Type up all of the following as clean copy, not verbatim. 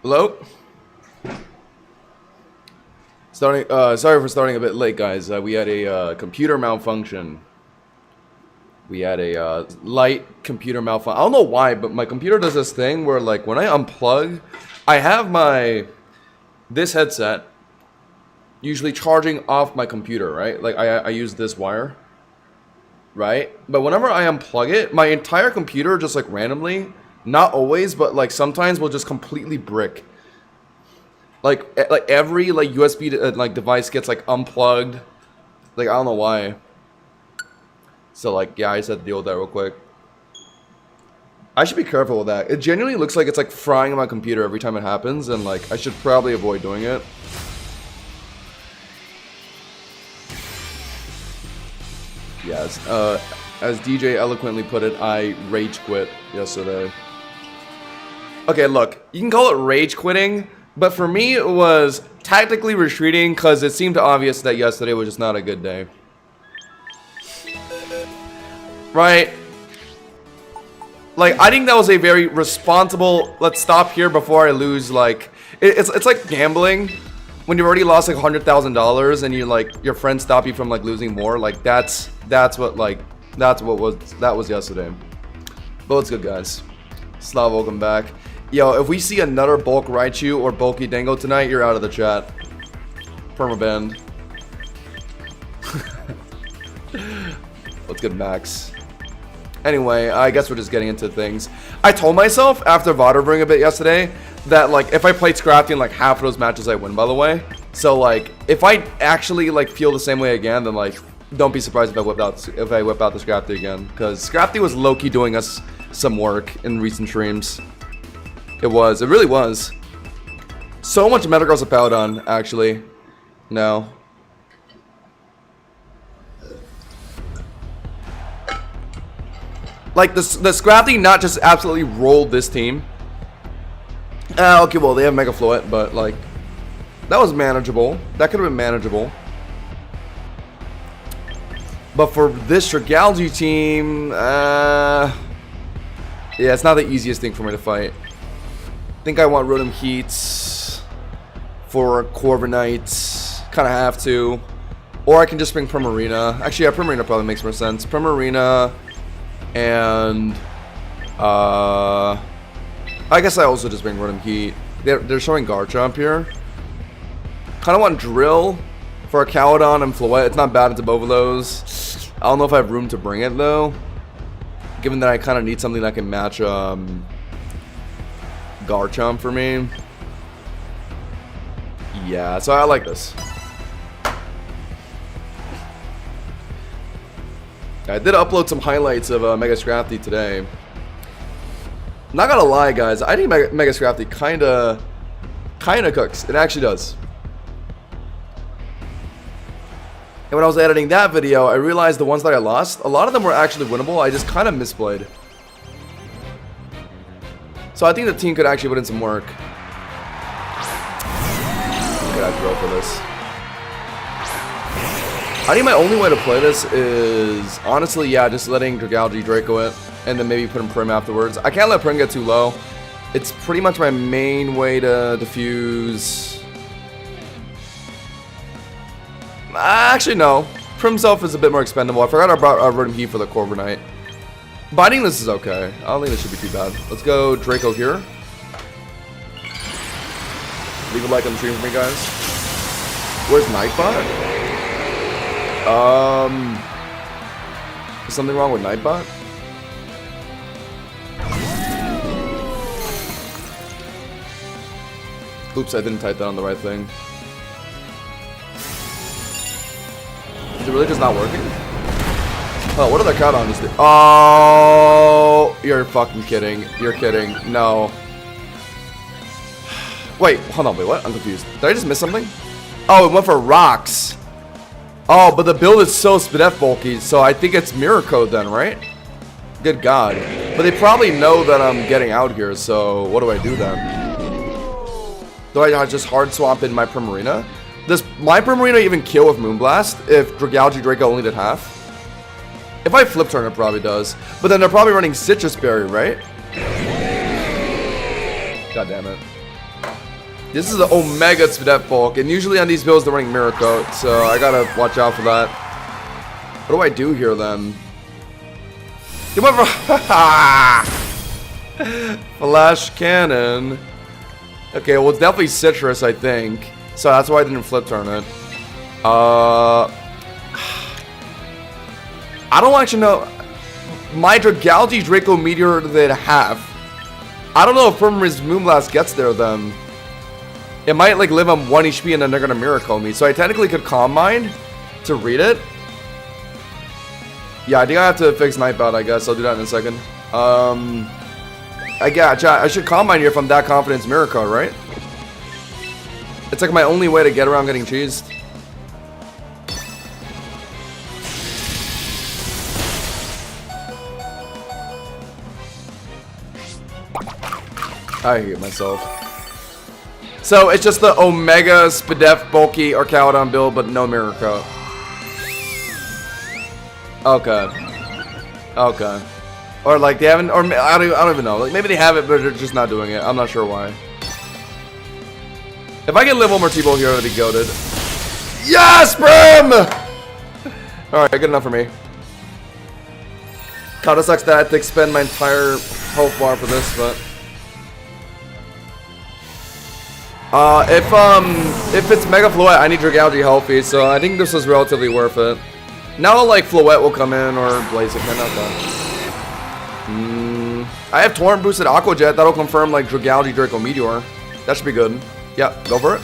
Hello? Sorry for starting a bit late, guys. We had a computer malfunction. We had a light computer malfunction. I don't know why, but my computer does this thing where, like, when I unplug, I have this headset usually charging off my computer, right? Like, I use this wire, right? But whenever I unplug it, my entire computer just, like, randomly, not always, but, like, sometimes will just completely brick. Like every, like, USB, device gets, like, unplugged. Like, I don't know why. So, like, yeah, I just had to deal with that real quick. I should be careful with that. It genuinely looks like it's, like, frying my computer every time it happens, and, like, I should probably avoid doing it. Yes, as DJ eloquently put it, I rage quit yesterday. Okay, look, you can call it rage quitting, but for me it was tactically retreating because it seemed obvious that yesterday was just not a good day. Right? Like, I think that was a very responsible, let's stop here before I lose, like, it's like gambling. When you've already lost, like, $100,000 and you, like, your friends stop you from, like, losing more. Like, that was yesterday. But what's good, guys? Slav, welcome back. Yo, if we see another bulk Raichu or bulky Dango tonight, you're out of the chat. Permaband. What's good, Max? Anyway, I guess we're just getting into things. I told myself after Vaderbrink a bit yesterday that, like, if I played Scrafty in, like, half of those matches, I win, by the way. So, like, if I actually, like, feel the same way again, then, like, don't be surprised if I whip out the Scrafty again. Because Scrafty was low-key doing us some work in recent streams. It really was. So much Metagross of Powdon, actually. No. Like, the Scrafty not just absolutely rolled this team. Okay, well, they have Mega Floet, but, like, that was manageable. That could have been manageable. But for this Dragalge team, yeah, it's not the easiest thing for me to fight. I think I want Rotom Heats for Corviknight. Kind of have to. Or I can just bring Primarina. Actually, yeah, Primarina probably makes more sense. Primarina and I guess I also just bring Rotom Heat. They're showing Garchomp here. Kind of want Drill for a Caledon and Floette. It's not bad into both of those. I don't know if I have room to bring it though, given that I kind of need something that can match Garchomp for me. Yeah, so I like this. I did upload some highlights of Mega Scrafty today. Not gonna lie, guys, I think Mega Scrafty kinda cooks. It actually does. And when I was editing that video, I realized the ones that I lost, a lot of them were actually winnable. I just kind of misplayed. So I think the team could actually put in some work. Look at that throw for this. I think my only way to play this is, honestly, yeah, just letting Dragalge Draco it, and then maybe put him Prim afterwards. I can't let Prim get too low. It's pretty much my main way to diffuse. Actually, no. Prim Self is a bit more expendable. I forgot I brought Rotom Heat for the Corviknight. But I think this is okay. I don't think this should be too bad. Let's go Draco here. Leave a like on the stream for me, guys. Where's Nightbot? Is something wrong with Nightbot? Oops, I didn't type that on the right thing. Is it really just not working? Oh, what did that Caledon just do? Oh, you're fucking kidding. You're kidding. No. Wait, hold on, wait, what? I'm confused. Did I just miss something? Oh, it went for rocks. Oh, but the build is so Spadef bulky, so I think it's Mirror Code then, right? Good God. But they probably know that I'm getting out here, so what do I do then? Do I just hard swap in my Primarina? Does my Primarina even kill with Moonblast if Dragalge Draco only did half? If I flip turn, it probably does. But then they're probably running Citrus Berry, right? God damn it. This is the Omega Spadef bulk, and usually on these builds they're running Mirror Coat, so I gotta watch out for that. What do I do here then? Come over. Flash Cannon. Okay, well it's definitely Citrus, I think. So that's why I didn't flip turn it. I don't actually know. My Dragalge Draco Meteor that I have. I don't know if Permaris Moonblast gets there then. It might like live on 1 HP and then they're gonna Miracle me. So I technically could Calm Mind to read it. Yeah, I think I have to fix Nightbot, I guess. I'll do that in a second. I should Calm Mind here if I'm that confident it's Miracle, right? It's like my only way to get around getting cheesed. I hate myself. So it's just the Omega Spadef bulky Arcaludon build, but no Mirror Coat. Okay. Okay. Or like they haven't, or I don't even know. Like maybe they have it, but they're just not doing it. I'm not sure why. If I can live one more T-Bolt here, it'll be goated. Yes, Brim! Alright, good enough for me. Kinda sucks that I have to expend my entire health bar for this, but... if it's Mega Floette, I need Dragalge healthy, so I think this is relatively worth it. Now, like, Floette will come in, or Blaziken, not that. I have Torrent boosted Aqua Jet, that'll confirm, like, Dragalge Draco Meteor. That should be good. Yeah, go for it.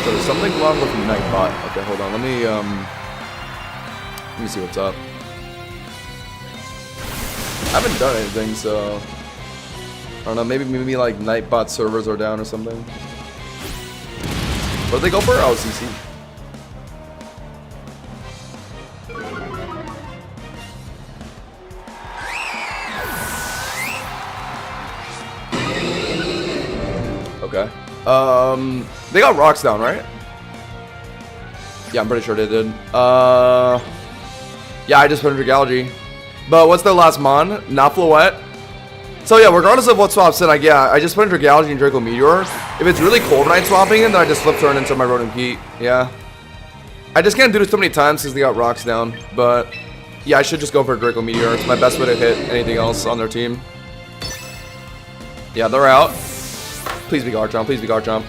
So there's something wrong with Nightbot. Okay, hold on, let me see what's up. I haven't done anything, so I don't know. Maybe like Nightbot servers are down or something. What did they go for? Oh, CC. Okay. They got rocks down, right? Yeah, I'm pretty sure they did. Yeah, I just put in Dragalge. But what's their last mon? Not Floette. So yeah, regardless of what swaps in, I just put in Dragalge and Draco Meteor. If it's really Corviknight swapping in, then I just flip turn into my Rodent Pete. Yeah. I just can't do this too many times because they got rocks down. But yeah, I should just go for Draco Meteor. It's my best way to hit anything else on their team. Yeah, they're out. Please be Garchomp. Please be Garchomp.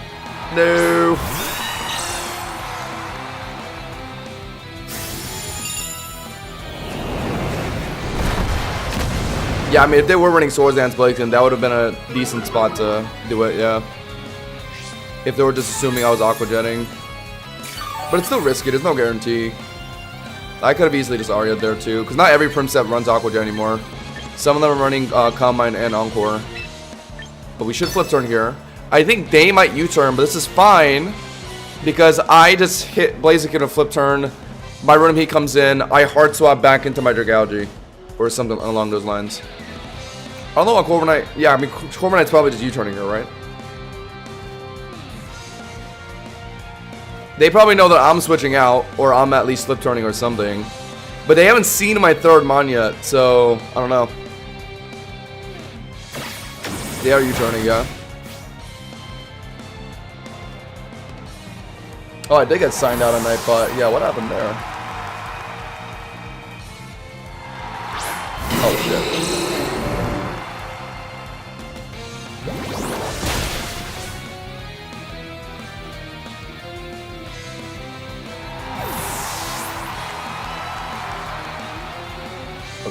No. Yeah, I mean, if they were running Swords Dance Blaziken, that would have been a decent spot to do it, yeah. If they were just assuming I was Aqua Jetting. But it's still risky, there's no guarantee. I could have easily just Aria'd there too, because not every Prim set runs Aqua Jet anymore. Some of them are running Calm Mind and Encore. But we should flip turn here. I think they might U-turn, but this is fine. Because I just hit Blaziken a flip turn. My Rodent Heat comes in, I hard swap back into my Dragalge. Or something along those lines. I don't know on Corviknight. Yeah, I mean, Corviknight's probably just U-turning here, right? They probably know that I'm switching out, or I'm at least flip turning or something. But they haven't seen my third mon yet, so I don't know. They are U-turning, yeah. Oh, I did get signed out on Nightbot. Yeah, what happened there? Oh shit.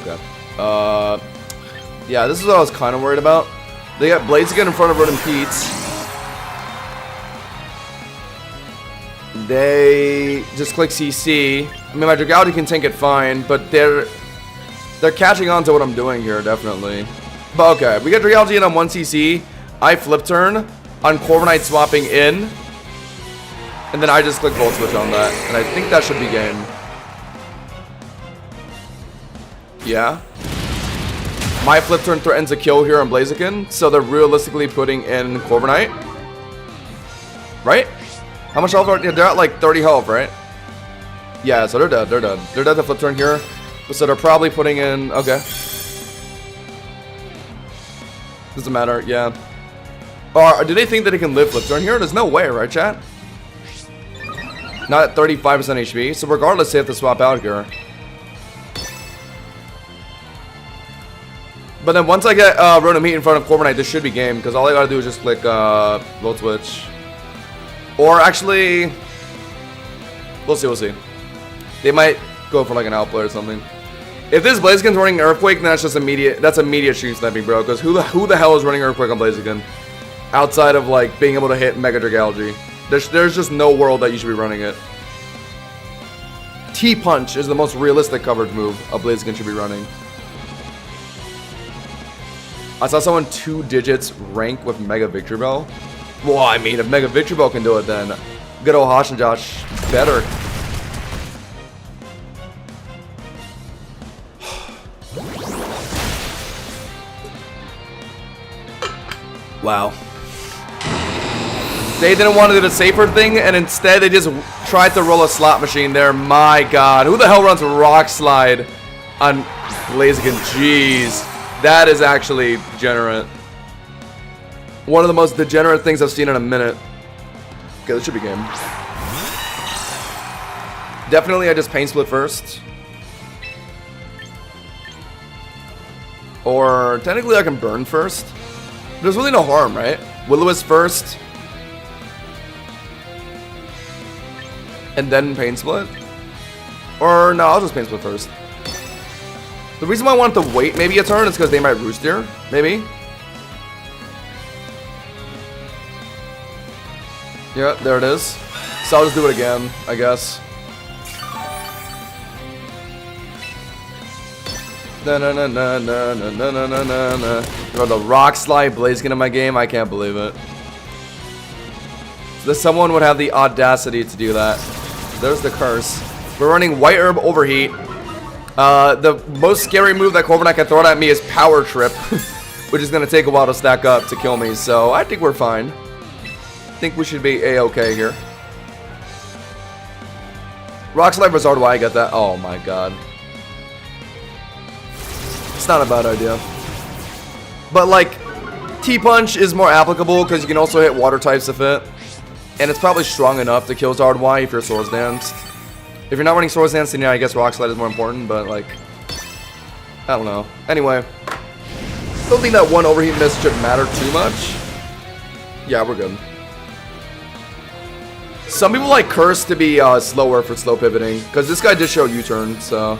Okay. Yeah, this is what I was kind of worried about. They got Blaziken in front of Rodent Pete's. They just click CC. I mean, my Dragalge can tank it fine, but they're catching on to what I'm doing here, definitely. But okay, we get Dragalge in on 1 CC. I flip turn on Corviknight swapping in. And then I just click Volt Switch on that. And I think that should be game. Yeah. My flip turn threatens a kill here on Blaziken. So they're realistically putting in Corviknight. Right? How much health are they? They're at like 30 health, right? Yeah, so they're dead. They're dead. They're dead to flip turn here. So they're probably putting in... Okay. Doesn't matter, yeah. Or do they think that they can live flip turn here? There's no way, right, chat? Not at 35% HP. So regardless, they have to swap out here. But then once I get Rotom Heat in front of Corviknight, this should be game. Because all I gotta do is just click Volt Switch. Or actually... We'll see, we'll see. They might go for like an outplay or something. If this Blaziken's running Earthquake, then that's just immediate. That's immediate stream sniping, bro. Because who the hell is running Earthquake on Blaziken? Outside of like being able to hit Mega Dragalge. There's just no world that you should be running it. T-Punch is the most realistic coverage move a Blaziken should be running. I saw someone 2 digits rank with Mega Victreebel. Well, I mean, if Mega Victreebel can do it, then good old Hosh and Josh better. Wow. They didn't want to do the safer thing, and instead they just tried to roll a slot machine there. My god. Who the hell runs Rock Slide on Blaziken? Jeez. That is actually degenerate. One of the most degenerate things I've seen in a minute. Okay, this should be game. Definitely I just Pain Split first. Or technically I can burn first. There's really no harm, right? Will-O-Wisp first. And then Pain Split? Or no, I'll just Pain Split first. The reason why I want to wait maybe a turn is because they might Roost here. Maybe. Yeah, there it is. So I'll just do it again, I guess. Na na na na na na na na na na. Bro, the Rock Slide Blaziken in my game, I can't believe it. That someone would have the audacity to do that. There's the curse. We're running White Herb Overheat. The most scary move that Corviknight can throw at me is Power Trip, which is gonna take a while to stack up to kill me. So I think we're fine. I think we should be a-okay here. Rock Slide Bizarre, why I get that? Oh my god. It's not a bad idea. But like, T-Punch is more applicable because you can also hit water types with it. And it's probably strong enough to kill Zardwai if you're Swords Danced. If you're not running Swords Dance, then yeah, I guess Rock Slide is more important, but like, I don't know. Anyway, don't think that one overheat miss should matter too much. Yeah, we're good. Some people like Curse to be slower for slow pivoting, because this guy did show U-turn, so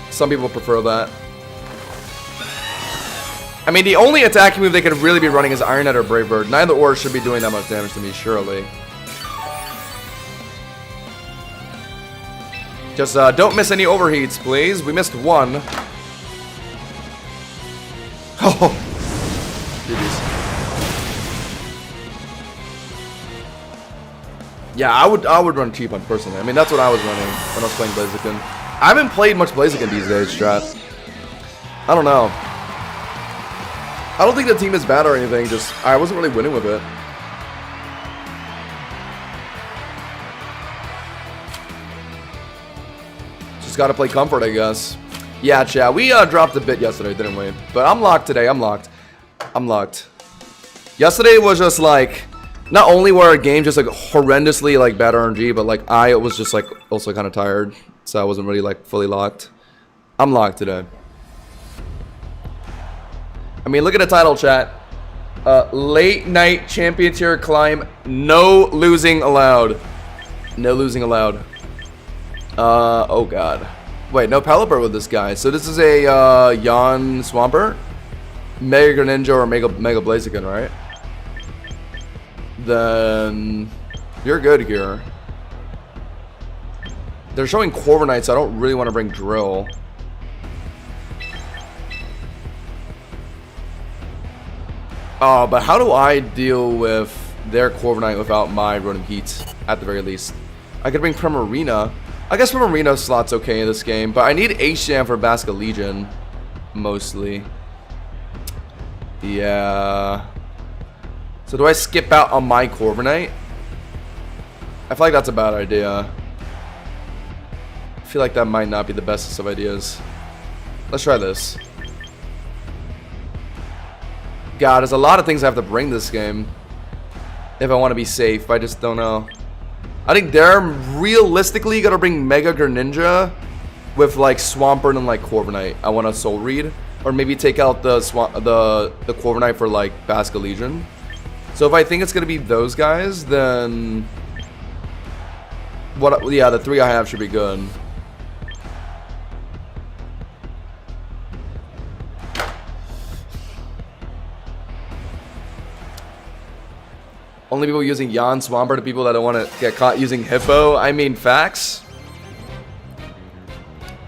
some people prefer that. I mean, the only attacking move they could really be running is Iron Head or Brave Bird. Neither or should be doing that much damage to me, surely. Just don't miss any overheats, please. We missed one. Oh, GG's. Yeah, I would run T-Punch personally. I mean, that's what I was running when I was playing Blaziken. I haven't played much Blaziken these days, Strat. I don't know. I don't think the team is bad or anything. Just I wasn't really winning with it. Gotta play comfort, I guess. Yeah, chat. We dropped a bit yesterday, didn't we? But I'm locked today. I'm locked. I'm locked. Yesterday was just like, not only were our games just like horrendously like bad RNG, but like I was just like also kind of tired, so I wasn't really like fully locked. I'm locked today. I mean, look at the title, chat. Late night champion tier climb. No losing allowed. No losing allowed. Oh god. Wait, no Pelipper with this guy. So this is a Yawn Swampert? Mega Greninja or Mega Blaziken, right? Then you're good here. They're showing Corviknight, so I don't really want to bring Drill. Oh, but how do I deal with their Corviknight without my Rotom Heat, at the very least? I could bring Primarina. I guess Primarina slot's okay in this game, but I need H-Jam for Basca Legion, mostly. Yeah. So do I skip out on my Corviknight? I feel like that's a bad idea. I feel like that might not be the bestest of ideas. Let's try this. God, there's a lot of things I have to bring this game if I want to be safe. I just don't know. I think they're realistically gonna bring Mega Greninja with like Swampert and like Corviknight. I want a Soul Read, or maybe take out the Corviknight for like Basculegion. So if I think it's gonna be those guys, then what? Yeah, the 3 I have should be good. Only people using Yan Swampert are people that don't want to get caught using Hippo. I mean, facts.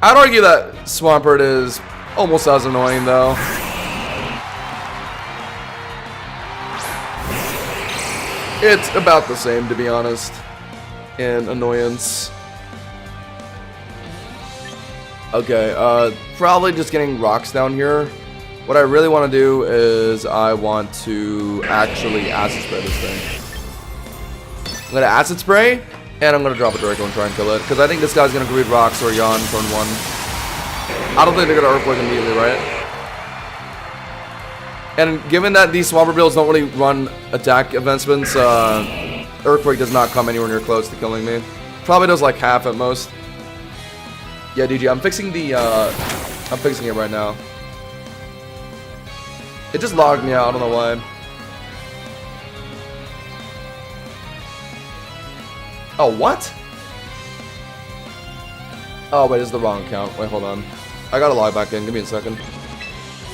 I'd argue that Swampert is almost as annoying, though. It's about the same, to be honest, in annoyance. Okay, probably just getting rocks down here. What I really want to do is I want to actually acid spray this thing. I'm going to acid spray, and I'm going to drop a Draco and try and kill it. Because I think this guy's going to greed rocks or yawn turn 1. I don't think they're going to Earthquake immediately, right? And given that these Swampert builds don't really run attack advancements, Earthquake does not come anywhere near close to killing me. Probably does like half at most. Yeah, DG, I'm fixing the, I'm fixing it right now. It just logged me out, I don't know why. Oh, what? Oh, wait, this is the wrong account. Wait, hold on. I gotta log back in, give me a second.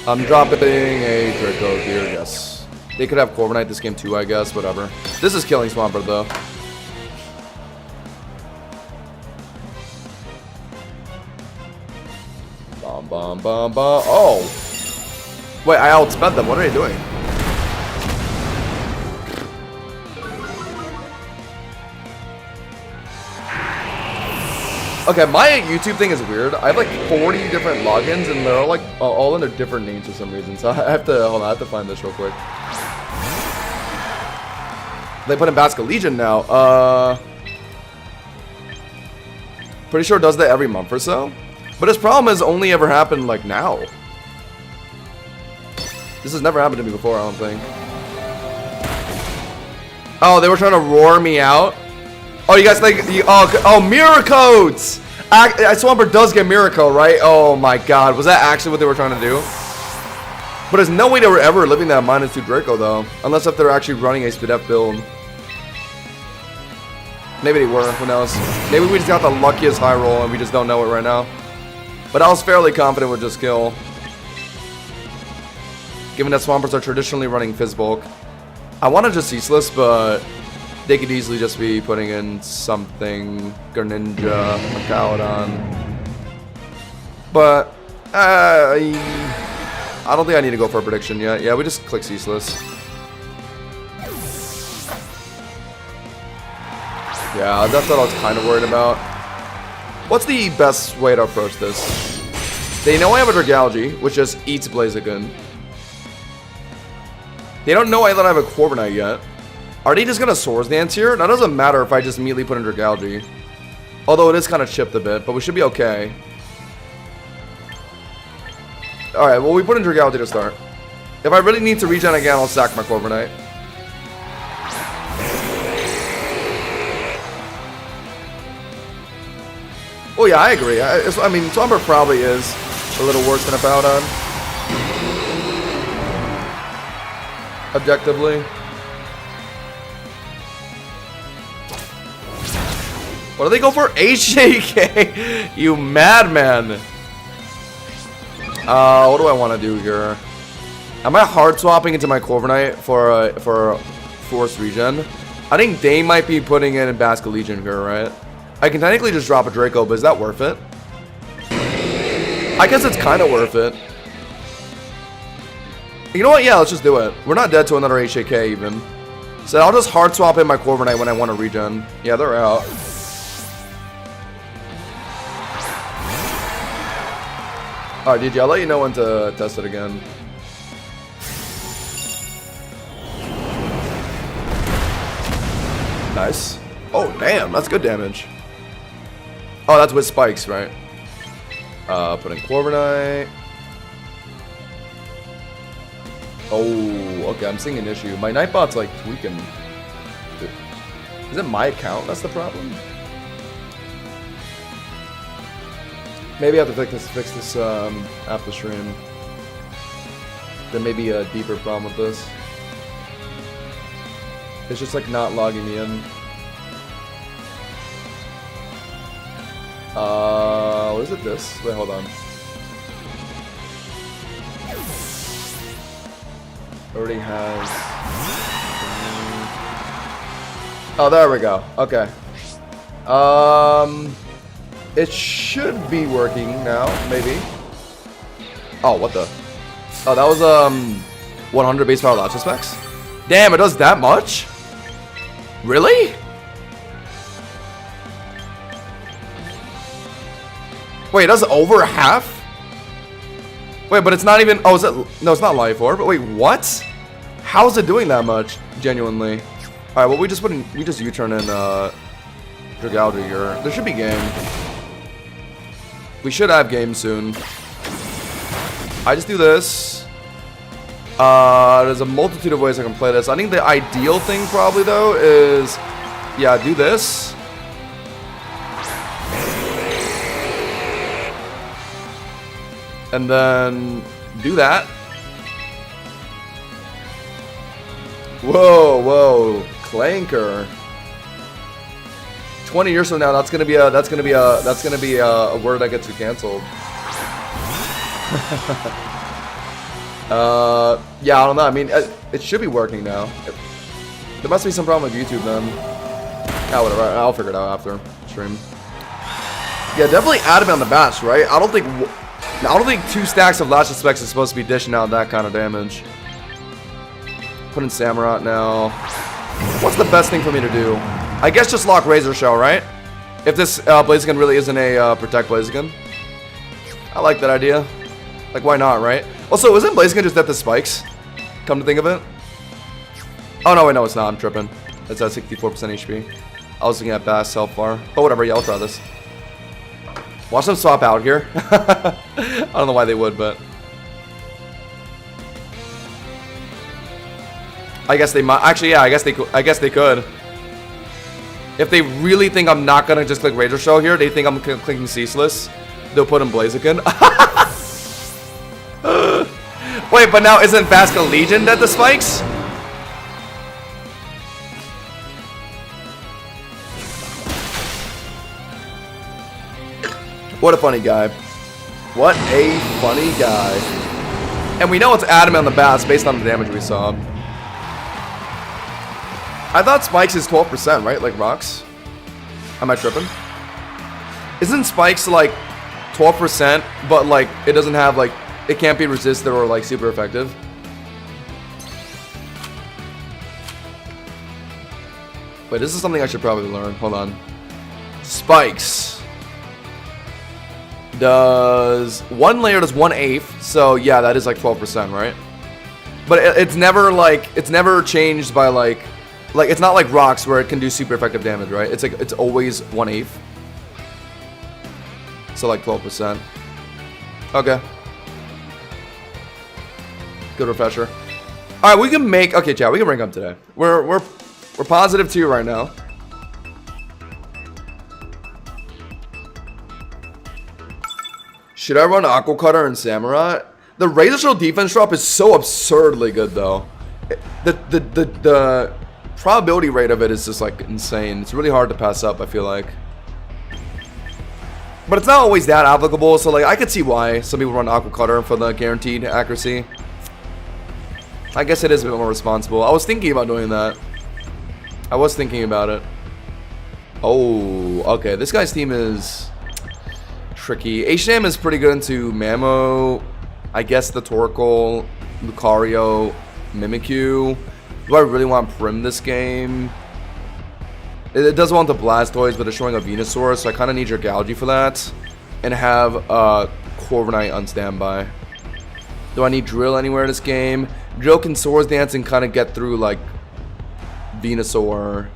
I'm dropping a Draco here, yes. They could have Corviknight this game too, I guess, whatever. This is killing Swampert, though. Bomb, bomb, bomb, bomb. Oh! Wait, I outsped them. What are they doing? Okay, my YouTube thing is weird. I have like 40 different logins, and they're all like all under different names for some reason. So I have to hold on. I have to find this real quick. They put in Basculegion now. Pretty sure it does that every month or so. But his problem has only ever happened like now. This has never happened to me before, I don't think. Oh, they were trying to roar me out? Oh, you guys think... Oh, Mirror Codes! Swampert does get Mirror Code, right? Oh my god. Was that actually what they were trying to do? But there's no way they were ever living that -2 Draco, though. Unless if they're actually running a Speed-F build. Maybe they were. Who knows? Maybe we just got the luckiest high roll and we just don't know it right now. But I was fairly confident with just kill. Given that Swamperts are traditionally running Fizzbulk. I want to just Ceaseless, but they could easily just be putting in something. Greninja, Megalodon. But, I don't think I need to go for a prediction yet. Yeah, we just click Ceaseless. Yeah, that's what I was kind of worried about. What's the best way to approach this? They know I have a Dragalge, which just eats Blaziken. They don't know that I have a Corviknight yet. Are they just going to Swords Dance here? That doesn't matter if I just immediately put in Dragalge. Although it is kind of chipped a bit, but we should be okay. Alright, well we put in Dragalge to start. If I really need to regen again, I'll sack my Corviknight. Oh yeah, I agree. I mean, Swampert probably is a little worse than a Powdon. Objectively. What do they go for? HJK! You madman! What do I want to do here? Am I hard swapping into my Corviknight for forced regen? I think they might be putting in Basculegion here, right? I can technically just drop a Draco, but is that worth it? I guess it's kind of worth it. You know what? Yeah, let's just do it. We're not dead to another HJK even. So I'll just hard swap in my Corviknight when I want to regen. Yeah, they're out. Alright, DG, I'll let you know when to test it again. Nice. Oh, damn, that's good damage. Oh, that's with spikes, right? Put in Corviknight. Oh, okay, I'm seeing an issue. My Nightbot's like tweaking. Is it my account that's the problem? Maybe I have to fix this after stream. There may be a deeper problem with this. It's just like not logging me in. What is it this? Wait, hold on. Already has... Oh, there we go. Okay. It should be working now, maybe. Oh, what the? Oh, that was 100 base power Latches specs. Damn, it does that much? Really? Wait, it does over half? Wait, but it's not even. Oh, is it? No, it's not Life Orb. But wait, what? How is it doing that much? Genuinely. All right. Well, we just U-turn in Dragalge here. There should be game. We should have game soon. I just do this. There's a multitude of ways I can play this. I think the ideal thing probably though is, yeah, do this. And then do that. Whoa, whoa, Clanker. 20 years from now, that's gonna be a word that gets you canceled. Yeah, I don't know. I mean, it should be working now. There must be some problem with YouTube then. Yeah, whatever. I'll figure it out after stream. Yeah, definitely Adamant on the bats, right? I don't think 2 stacks of Latches specs is supposed to be dishing out that kind of damage. Put in Samurott now. What's the best thing for me to do? I guess just lock Razor Shell, right? If this Blaziken really isn't a Protect Blaziken. I like that idea. Like, why not, right? Also, isn't Blaziken just at the spikes? Come to think of it. Oh, no, wait, no, it's not. I'm tripping. It's at 64% HP. I was looking at Bass Self-Far. But whatever, yeah, I'll try this. Watch them swap out here. I don't know why they would, but... I guess they might. Actually, yeah, I guess they could. If they really think I'm not gonna just click Razor Shell here, they think I'm clicking Ceaseless, they'll put in Blaziken. Wait, but now isn't Vasca Legion at the spikes? What a funny guy. What a funny guy. And we know it's Adamant on the bats based on the damage we saw. I thought Spikes is 12%, right? Like rocks? Am I tripping? Isn't Spikes like 12%, but like it doesn't have like, it can't be resisted or like super effective? Wait, this is something I should probably learn. Hold on. Spikes. Does one layer does 1/8, so yeah, that is like 12%, right? But it's never like, it's never changed by like it's not like rocks where it can do super effective damage, right? It's like, it's always 1/8. So like 12%. Okay. Good refresher. Alright, we can make, okay chat, we can rank up today. We're positive 2 right now. Should I run Aqua Cutter and Samurott? The Razor Shell defense drop is so absurdly good though. The probability rate of it is just like insane. It's really hard to pass up, I feel like. But it's not always that applicable, so like I could see why some people run Aqua Cutter for the guaranteed accuracy. I guess it is a bit more responsible. I was thinking about doing that. I was thinking about it. Oh, okay. This guy's team is tricky. H-Jam is pretty good into Mamo. I guess the Torkoal, Lucario, Mimikyu. Do I really want Prim this game? It does want the Blastoise, but it's showing a Venusaur, so I kind of need your Dragalge for that. And have Corviknight on standby. Do I need Drill anywhere in this game? Drill can Swords Dance and kind of get through like Venusaur.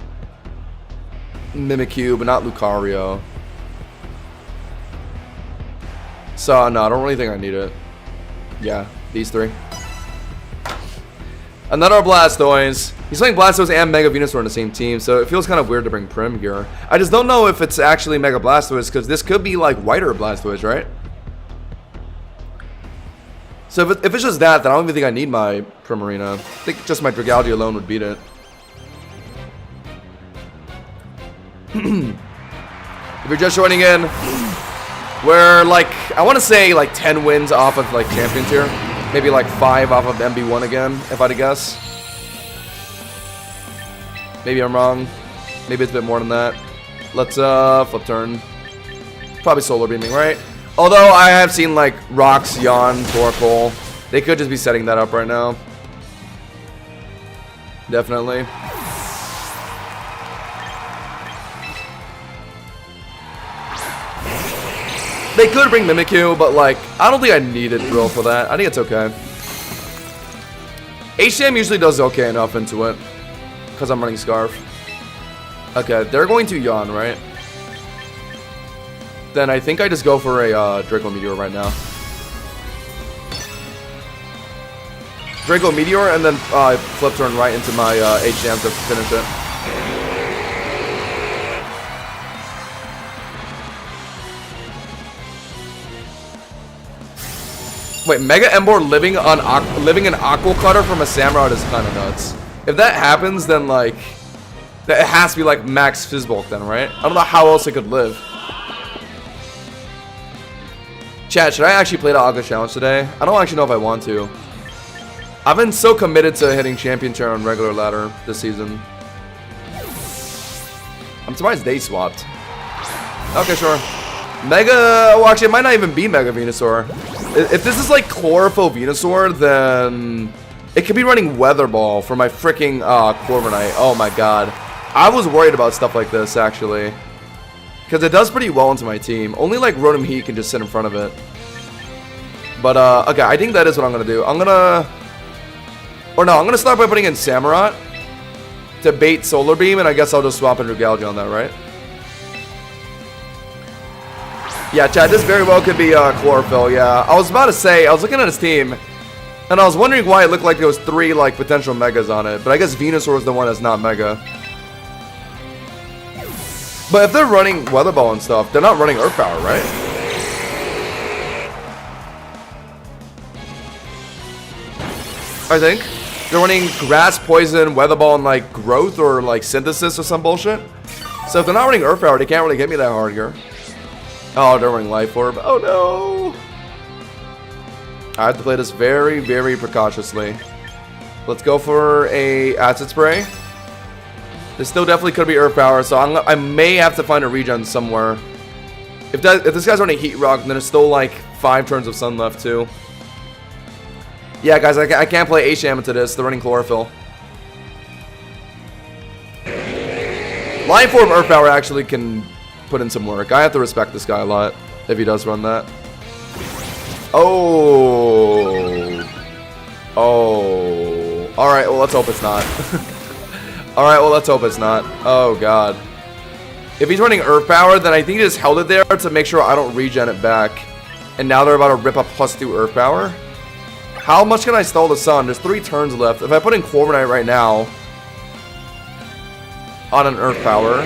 Mimikyu, but not Lucario. So, no, I don't really think I need it. Yeah, these three. Another Blastoise. He's playing Blastoise and Mega Venusaur on the same team, so it feels kind of weird to bring Prim here. I just don't know if it's actually Mega Blastoise, because this could be like whiter Blastoise, right? So if it's just that, then I don't even think I need my Primarina. I think just my Dragalge alone would beat it. If you're just joining in, we're like, I want to say like 10 wins off of like champion tier. Maybe like 5 off of MB1 again, if I had to guess. Maybe I'm wrong. Maybe it's a bit more than that. Let's flip turn. Probably solar beaming, right? Although I have seen like Rocks, Yawn, Torkoal. They could just be setting that up right now. Definitely. They could bring Mimikyu, but like, I don't think I needed Drill for that. I think it's okay. HM usually does okay enough into it. Because I'm running Scarf. Okay, they're going to Yawn, right? Then I think I just go for a Draco Meteor right now. Draco Meteor, and then flip turn right into my HM to finish it. Wait, Mega Emboar living in Aqua Cutter from a Samurott is kind of nuts. If that happens, then like, it has to be like max Fizzbulk then, right? I don't know how else it could live. Chat, should I actually play the Aqua Challenge today? I don't actually know if I want to. I've been so committed to hitting Champion Chair on regular ladder this season. I'm surprised they swapped. Okay, sure. Mega, well actually it might not even be Mega Venusaur. If this is like Chlorophyll Venusaur, then it could be running Weather Ball for my freaking Corviknight. Oh my god. I was worried about stuff like this actually. Because it does pretty well into my team. Only like Rotom Heat can just sit in front of it. But okay, I think that is what I'm gonna do. I'm gonna start by putting in Samurott to bait Solar Beam, and I guess I'll just swap in Dragalge on that, right? Yeah, Chad, this very well could be Chlorophyll, yeah. I was about to say, I was looking at his team, and I was wondering why it looked like there was 3, like, potential Megas on it. But I guess Venusaur is the one that's not Mega. But if they're running Weather Ball and stuff, they're not running Earth Power, right? I think. They're running Grass, Poison, Weather Ball, and, like, Growth or, like, Synthesis or some bullshit. So if they're not running Earth Power, they can't really get me that hard here. Oh, they're running Life Orb. Oh, no. I have to play this very, very precautiously. Let's go for a Acid Spray. This still definitely could be Earth Power, so I may have to find a regen somewhere. If this guy's running Heat Rock, then there's still like 5 turns of Sun left too. Yeah, guys, I can't play HM into this. They're running Chlorophyll. Life Orb Earth Power actually can put in some work. I have to respect this guy a lot if he does run that. Oh. Oh. Alright, well, let's hope it's not. Alright, well, let's hope it's not. Oh, God. If he's running Earth Power, then I think he just held it there to make sure I don't regen it back. And now they're about to rip up +2 Earth Power. How much can I stall the Sun? There's 3 turns left. If I put in Corviknight right now on an Earth Power,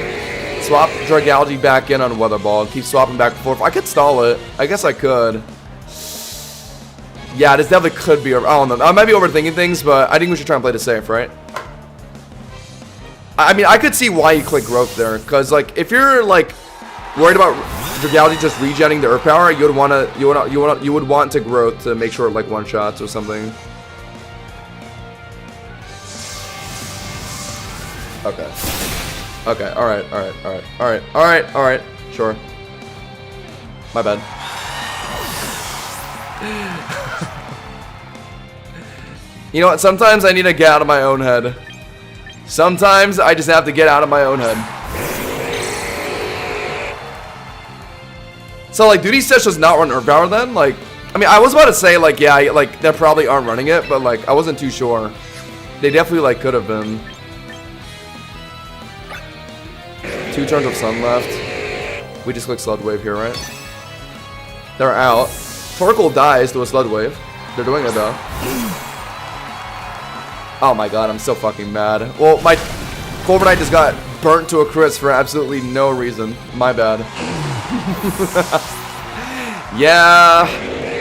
swap Dragalge back in on Weather Ball, and keep swapping back and forth. I could stall it. I guess I could. Yeah, this definitely could be over. I don't know. I might be overthinking things, but I think we should try and play this safe, right? I mean, I could see why you click Growth there, because like if you're like worried about Dragalge just regenning the Earth Power, you would want to Growth to make sure it like one shots or something. Okay. Okay. All right. All right. All right. All right. All right. All right. Sure. My bad. You know what? Sometimes I need to get out of my own head. Sometimes I just have to get out of my own head. So, like, do these sets just not run Earth Power then? Like, I mean, I was about to say, like, yeah, like, they probably aren't running it, but, like, I wasn't too sure. They definitely, like, could have been. 2 turns of Sun left. We just click Sludge Wave here, right? They're out. Torkoal dies to a Sludge Wave. They're doing it though. Oh my god, I'm so fucking mad. Well, my Corviknight just got burnt to a crisp for absolutely no reason. My bad. Yeah.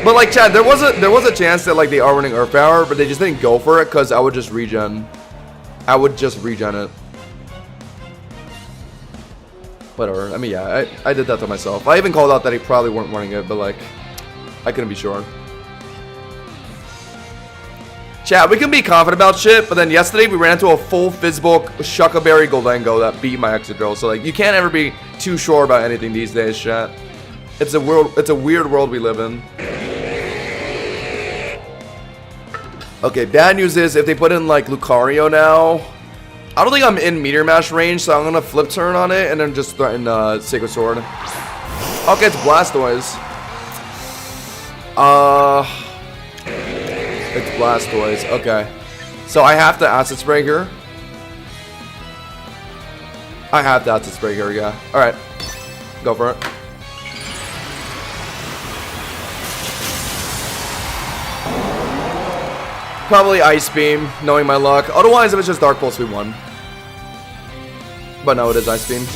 But like, Chad, there was a chance that like they are running Earth Power, but they just didn't go for it because I would just regen. I would just regen it. Whatever. I mean, yeah, I did that to myself. I even called out that they probably weren't running it, but like, I couldn't be sure. Chat, we can be confident about shit, but then yesterday we ran into a full Fizzbulk Shuckleberry Goldengo that beat my Excadrill. So like, you can't ever be too sure about anything these days, chat. It's a weird world we live in. Okay, bad news is if they put in like Lucario now, I don't think I'm in Meteor Mash range, so I'm gonna flip turn on it and then just threaten Sacred Sword. Okay, it's Blastoise. It's Blastoise. Okay, so I have to Acid Spray here. I have to Acid Spray here. Yeah. All right, go for it. Probably Ice Beam, knowing my luck. Otherwise, if it's just Dark Pulse, we won. But no, it is Ice Beam.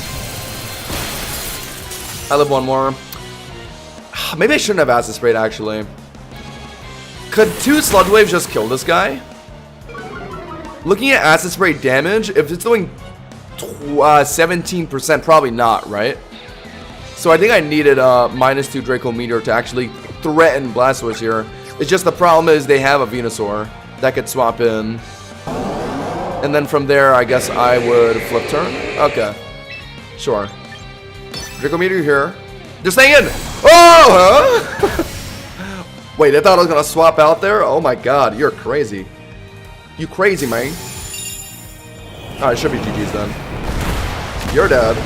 I live one more. Maybe I shouldn't have Acid Sprayed, actually. Could 2 Sludge Waves just kill this guy? Looking at Acid Spray damage, if it's doing 17%, probably not, right? So I think I needed -2 Draco Meteor to actually threaten Blastoise here. It's just the problem is they have a Venusaur that could swap in. And then from there, I guess I would flip turn. Okay. Sure. Draco Meteor here. They're staying in! Oh! Huh? Wait, I thought I was gonna swap out there? Oh my god, you're crazy. You crazy, man. Alright, should be GG's then. You're dead.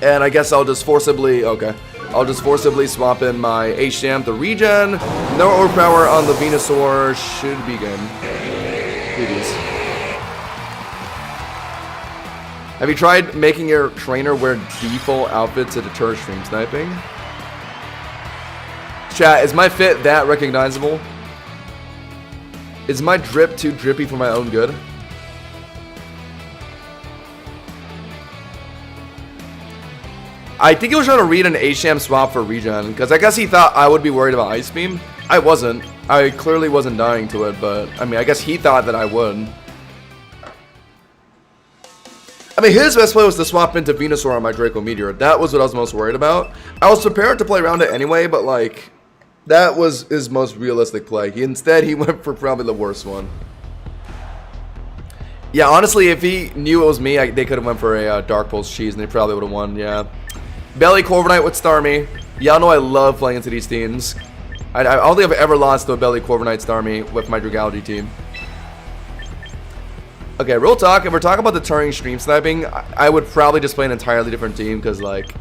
And I guess I'll just forcibly... Okay. I'll just forcibly swap in my H-Jam to regen. No overpower on the Venusaur. Should be good. GG's. Have you tried making your trainer wear default outfit to deter stream sniping? Chat, is my fit that recognizable? Is my drip too drippy for my own good? I think he was trying to read an H-Jam swap for regen, because I guess he thought I would be worried about Ice Beam. I wasn't. I clearly wasn't dying to it, but I mean, I guess he thought that I would. I mean, his best play was to swap into Venusaur on my Draco Meteor. That was what I was most worried about. I was prepared to play around it anyway, but like, that was his most realistic play. Instead, he went for probably the worst one. Yeah, honestly, if he knew it was me, they could have went for a Dark Pulse Cheese, and they probably would have won, yeah. Belly Corviknight with Starmie. Y'all know I love playing into these teams. I don't think I've ever lost to a Belly Corviknight Starmie with my Dragality team. Okay, real talk, if we're talking about deterring stream sniping, I would probably just play an entirely different team, because, like,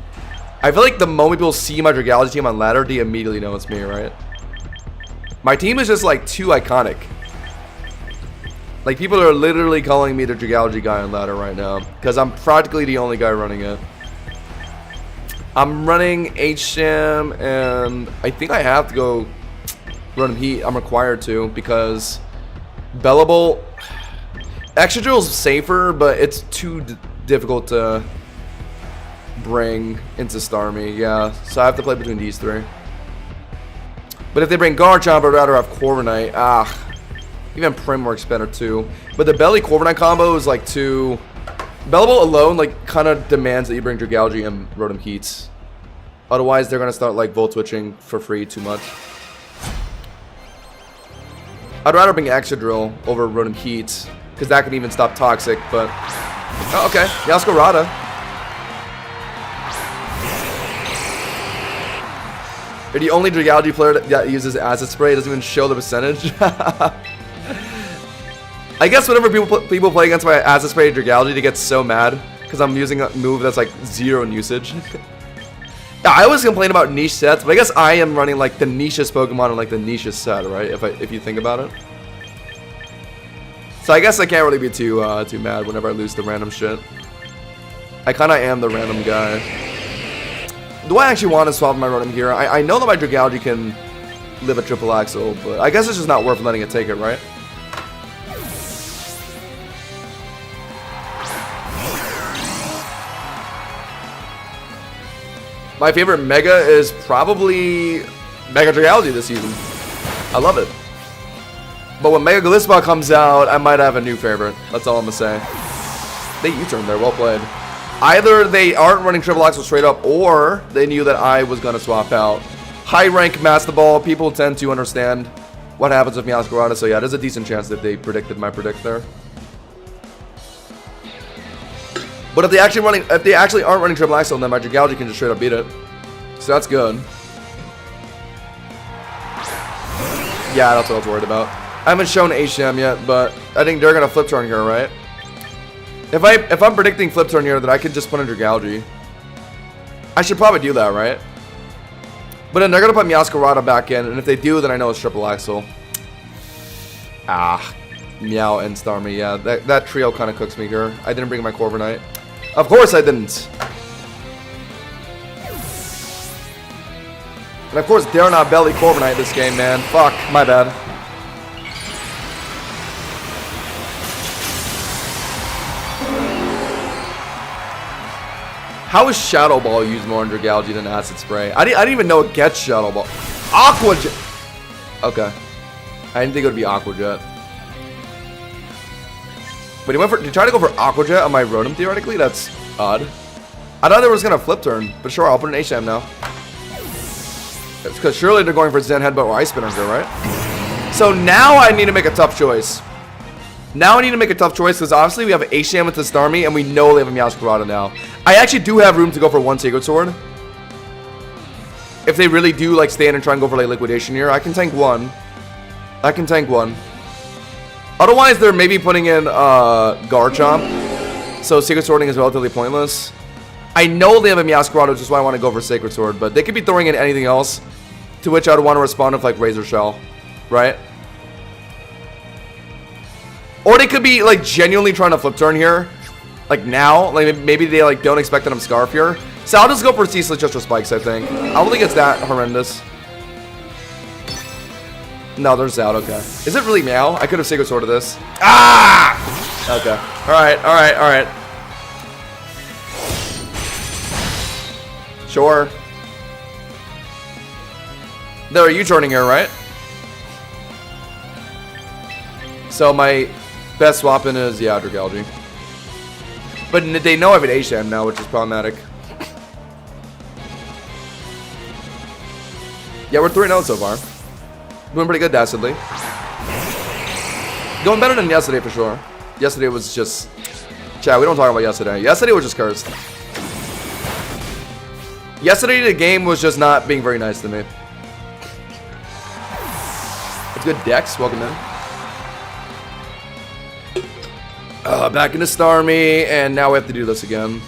I feel like the moment people see my Dragality team on ladder, they immediately know it's me, right? My team is just, like, too iconic. Like, people are literally calling me the Dragality guy on ladder right now, because I'm practically the only guy running it. I'm running H-Jam, and I think I have to go run Heat. I'm required to, because Bellable... Excadrill's safer, but it's too difficult to bring into Starmie, yeah. So I have to play between these three. But if they bring Garchomp, I'd rather have Corviknight. Even Prim works better too. But the Belly Corviknight combo is like too... Bellable alone like kind of demands that you bring Dragalge and Rotom Heats. Otherwise, they're gonna start like Volt Switching for free too much. I'd rather bring Excadrill over Rotom Heats, because that can even stop Toxic, but... Oh, okay. Yaskarada. You're the only Dragalge player that uses Acid Spray. It doesn't even show the percentage. I guess whenever people play against my Acid Spray Dragalge, they get so mad, because I'm using a move that's like 0 in usage. Yeah, I always complain about niche sets, but I guess I am running like the nichest Pokemon in like the nichest set, right? If you think about it. So I guess I can't really be too mad whenever I lose to random shit. I kind of am the random guy. Do I actually want to swap my Rotom here? I know that my Dragalge can live a triple axle, but I guess it's just not worth letting it take it, right? My favorite Mega is probably Mega Dragalge this season. I love it. But when Mega Gliscor comes out, I might have a new favorite. That's all I'm gonna say. They U-turned there, well played. Either they aren't running triple axle straight up, or they knew that I was gonna swap out. High rank Master Ball, people tend to understand what happens with Meowscarada, so yeah, there's a decent chance that they predicted my predict there. But if they actually aren't running triple axle, then my Dragalge can just straight up beat it. So that's good. Yeah, that's what I was worried about. I haven't shown HM yet, but I think they're gonna flip turn here, right? If I'm predicting flip turn here, then I can just put in Dragalge. I should probably do that, right? But then they're gonna put Meowscarada back in, and if they do, then I know it's triple axle. Ah, Meow and Starmie. Yeah, that trio kind of cooks me here. I didn't bring my Corviknight. Of course I didn't. And of course, dare not belly Corviknight this game, man. Fuck, my bad. How is Shadow Ball used more in Dragalge than Acid Spray? I didn't even know it gets Shadow Ball. Aqua Jet. Okay. I didn't think it would be Aqua Jet. But he went for, to try to go for Aqua Jet on my Rotom theoretically? That's odd. I thought they were just going to flip turn. But sure, I'll put an HM now. It's because surely they're going for Zen Headbutt or Ice Spinner here, right? So now I need to make a tough choice. Now I need to make a tough choice because obviously we have HM with the Starmie and we know they have a Meowscarada now. I actually do have room to go for one Sacred Sword. If they really do like stay in and try and go for like Liquidation here, I can tank one. I can tank one. Otherwise, they're maybe putting in Garchomp. So Sacred Swording is relatively pointless. I know they have a Meowscarada, which is why I want to go for Sacred Sword. But they could be throwing in anything else, to which I would want to respond with like Razor Shell, right? Or they could be like genuinely trying to flip turn here, like now. Like maybe they like don't expect that I'm Scarf here. So I'll just go for Ceaseless just for spikes. I think. I don't think it's that horrendous. No, there's out. Okay. Is it really Meow? I could have Sacred Sword of this. Ah! Okay. All right. All right. All right. Sure. There, are you turning here, right? So my best swap in is, yeah, Dragalge. But they know I have an HM now, which is problematic. Yeah, we're 3-0 so far. Doing pretty good, dastardly. Going better than yesterday for sure. Yesterday was just... Chat, we don't talk about yesterday. Yesterday was just cursed. Yesterday the game was just not being very nice to me. It's good, Dex. Welcome in. Back into Starmie, and now we have to do this again.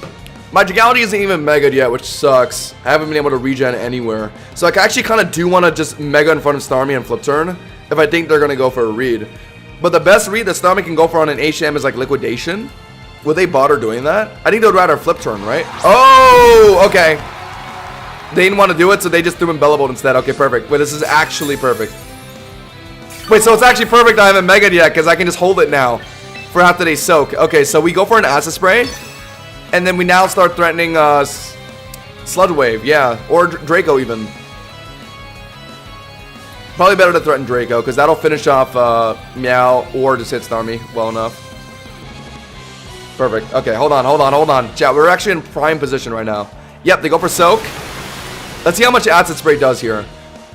My Dragalge isn't even Mega'd yet, which sucks. I haven't been able to regen anywhere. So I actually kind of do want to just Mega in front of Starmie and flip turn if I think they're going to go for a read. But the best read that Starmie can go for on an HM is like Liquidation. Would they bother doing that? I think they would rather flip turn, right? Oh, okay. They didn't want to do it, so they just threw in Bellebolt instead. Okay, perfect. Wait, this is actually perfect. Wait, so it's actually perfect I haven't Mega'd yet, because I can just hold it now for after they soak. Okay, so we go for an Acid Spray, and then we now start threatening Sludge Wave, yeah, or Draco even. Probably better to threaten Draco, because that'll finish off Meow or just hit Starmie well enough. Perfect. Okay, hold on, hold on, hold on. Chat, we're actually in prime position right now. Yep, they go for Soak. Let's see how much Acid Spray does here.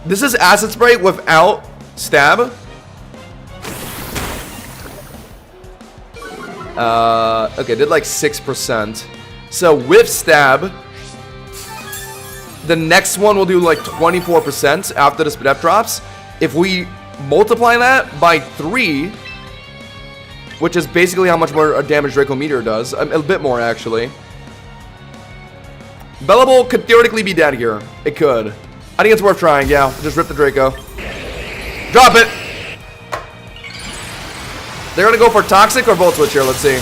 This is Acid Spray without Stab. Okay, did like 6%. So with Stab, the next one will do like 24% after the Spadef drops. If we multiply that by 3, which is basically how much more damage Draco Meteor does, a bit more actually. Bellebolt could theoretically be dead here. It could. I think it's worth trying, yeah. Just rip the Draco. Drop it! They're gonna go for Toxic or Volt Switch here, let's see.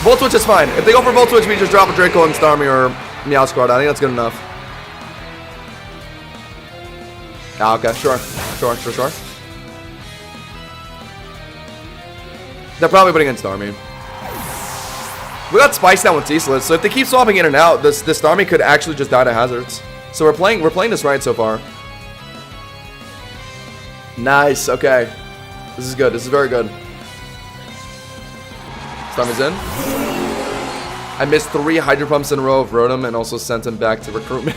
Volt Switch is fine. If they go for Volt Switch, we just drop a Draco and Starmie or Meowscarada. I think that's good enough. Ah, okay, sure. They're probably putting in Starmie. We got Spikes down with Ceaseless, so if they keep swapping in and out, this Starmie could actually just die to hazards. So we're playing this right so far. Nice, okay. This is good, this is very good. Starmie's in. I missed 3 Hydro Pumps in a row of Rotom and also sent him back to recruitment.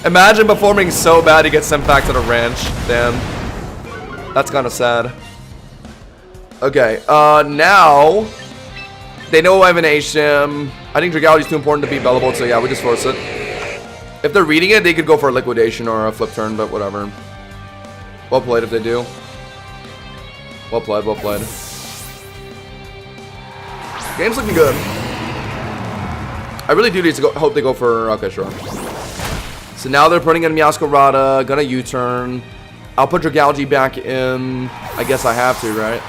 Imagine performing so bad he gets sent back to the ranch. Damn. That's kind of sad. Okay, now they know I have an HM. I think Dragality's too important to beat Bellavolt, so yeah, we just force it. If they're reading it, they could go for a Liquidation or a Flip Turn, but whatever. Well played if they do. Well played, well played. Game's looking good. I really do need to hope they go for... Okay, sure. So now they're putting in Meowscarada, gonna U-turn. I'll put Dragalge back in. I guess I have to, right?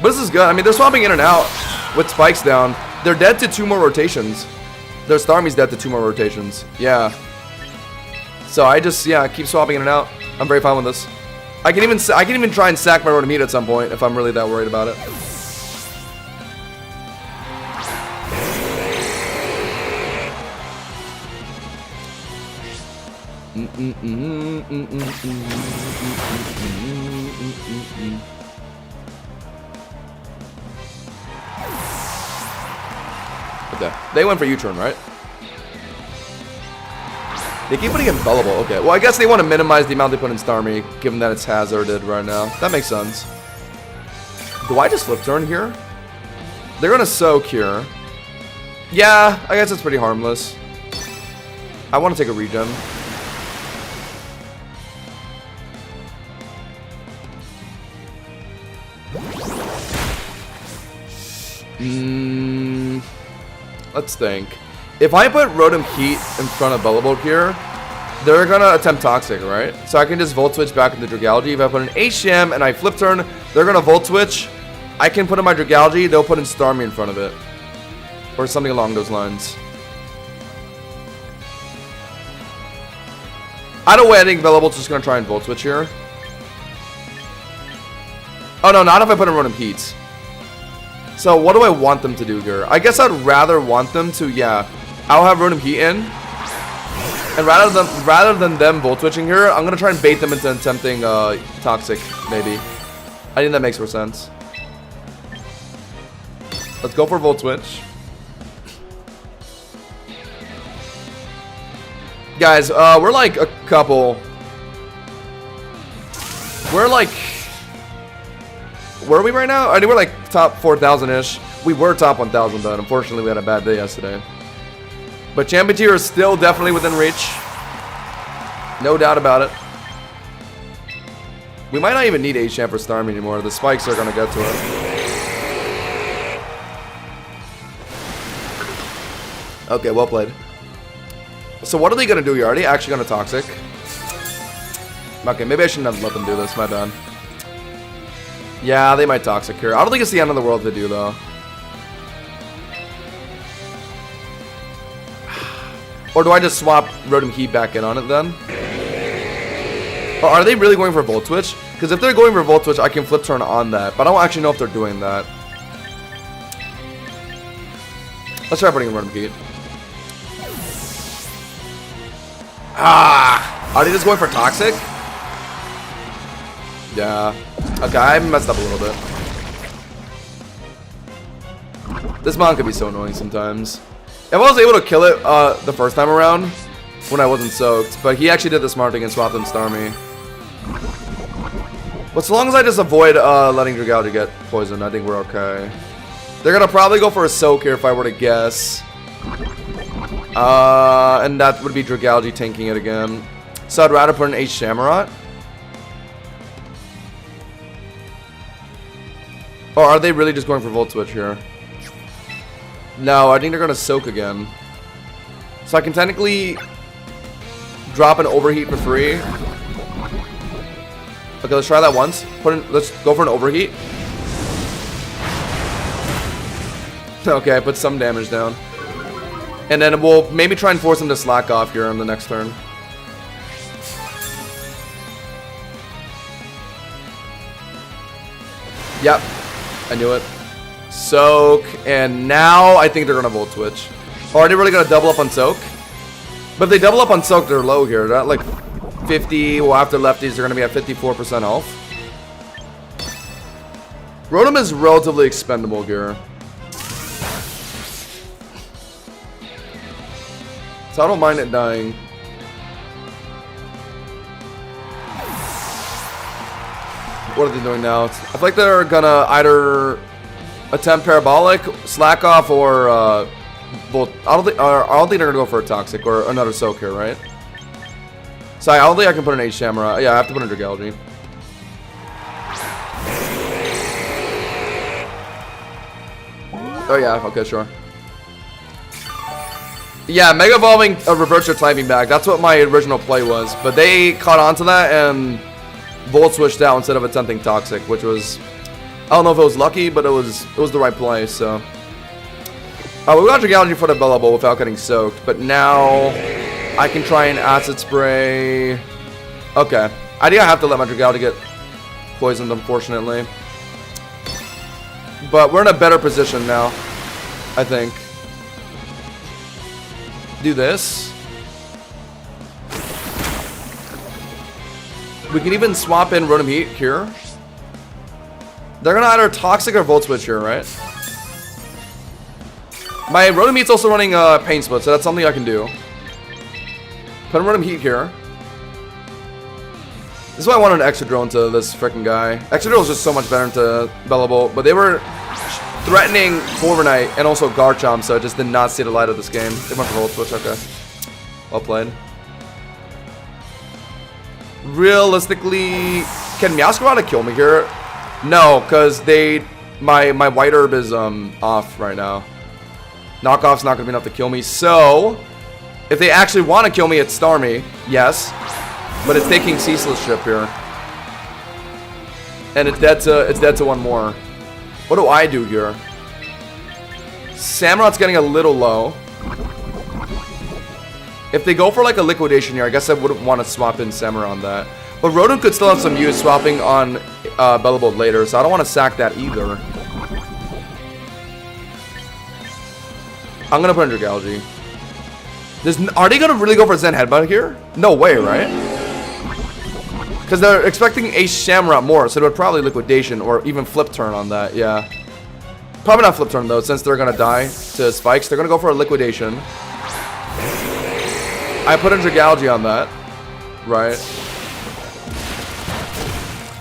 But this is good. I mean, they're swapping in and out with Spikes down. They're dead to 2 more rotations. Their Starmie's dead to 2 more rotations. Yeah. So I just, yeah, keep swapping in and out. I'm very fine with this. I can even try and sack my Rotom at some point if I'm really that worried about it. Okay, they went for U-turn, right? They keep putting in Bellable. Okay, well, I guess they want to minimize the amount they put in Starmie, given that it's hazarded right now. That makes sense. Do I just flip turn here? They're gonna soak here. Yeah, I guess it's pretty harmless. I want to take a regen. Let's think. If I put Rotom Heat in front of Bellavolt here, they're gonna attempt Toxic, right? So I can just Volt Switch back into Dragalge. If I put an HM and I flip turn, they're gonna Volt Switch. I can put in my Dragalge, they'll put in Starmie in front of it. Or something along those lines. Either way, I think Bellavolt's just gonna try and Volt Switch here. Oh no, not if I put in Rotom Heat. So what do I want them to do here? I guess I'd rather want them to, yeah. I'll have Rotom Heat in. And rather than them Volt Switching here, I'm gonna try and bait them into attempting Toxic, maybe. I think that makes more sense. Let's go for Volt Switch. Guys, we're like a couple. We're like... Where are we right now? I think we're like top 4,000-ish. We were top 1,000, but unfortunately we had a bad day yesterday. But Champion Tier is still definitely within reach. No doubt about it. We might not even need H-Champ for Starmie anymore. The Spikes are going to get to it. Okay, well played. So what are they going to do here? Are they actually going to Toxic? Okay, maybe I shouldn't have let them do this. My bad. Yeah, they might Toxic here. I don't think it's the end of the world if they do, though. Or do I just swap Rotom Heat back in on it, then? Or are they really going for Volt Switch? Because if they're going for Volt Switch, I can flip turn on that. But I don't actually know if they're doing that. Let's try putting in Rotom Heat. Ah! Are they just going for Toxic? Yeah. Okay, I messed up a little bit. This Mon could be so annoying sometimes. If I was able to kill it the first time around, when I wasn't soaked, but he actually did the smart thing and swapped in Starmie. But so long as I just avoid letting Dragalge get poisoned, I think we're okay. They're gonna probably go for a soak here if I were to guess. And that would be Dragalge tanking it again. So I'd rather put an H Shamrot. Or are they really just going for Volt Switch here? No, I think they're gonna soak again. So I can technically drop an overheat for free. Okay, let's try that once. Let's go for an overheat. Okay, I put some damage down. And then we'll maybe try and force him to slack off here on the next turn. Yep, I knew it. Soak, and now I think they're gonna Volt Switch. Or are they really gonna double up on Soak? But if they double up on Soak, they're low here. They're at like 50, well after lefties, they're gonna be at 54% health. Rotom is relatively expendable here. So I don't mind it dying. What are they doing now? I feel like they're gonna either attempt Parabolic, Slack Off, or Volt. I don't think they're gonna go for a Toxic or another Soak here, right? So I don't think I can put an H Shamra. Yeah, I have to put in Dragalge. Oh yeah, okay, sure. Yeah, Mega Evolving reverts your typing back. That's what my original play was. But they caught on to that and Volt switched out instead of attempting Toxic, which was, I don't know if it was lucky, but it was the right play, so. We got Dragalge for the Bellable without getting soaked, but now I can try and Acid Spray. Okay. I think I have to let my Dragalge get poisoned, unfortunately. But we're in a better position now, I think. Do this. We can even swap in Rotom Heat here. They're gonna either Toxic or Volt Switch here, right? My Rotom Heat's also running Pain Split, so that's something I can do. Put in Rotom Heat here. This is why I wanted an Extra Drone to this freaking guy. Extra Drone is just so much better into Bellable, but they were threatening Corviknight and also Garchomp, so I just did not see the light of this game. They went for Volt Switch, okay. Well played. Realistically, can Meowscarada kill me here? No, because my White Herb is off right now. Knockoff's not going to be enough to kill me, so if they actually want to kill me, it's Starmie, yes. But it's taking Ceaseless Ship here. And it's dead to one more. What do I do here? Samurot's getting a little low. If they go for like a Liquidation here, I guess I wouldn't want to swap in Samurott on that. But Rotom could still have some use swapping on Bellable later, so I don't want to sack that either. I'm going to put in Dragalge. Are they going to really go for Zen Headbutt here? No way, right? Because they're expecting a Shamrock more, so it would probably Liquidation or even Flip Turn on that, yeah. Probably not Flip Turn though, since they're going to die to Spikes. They're going to go for a Liquidation. I put in Dragalge on that, right?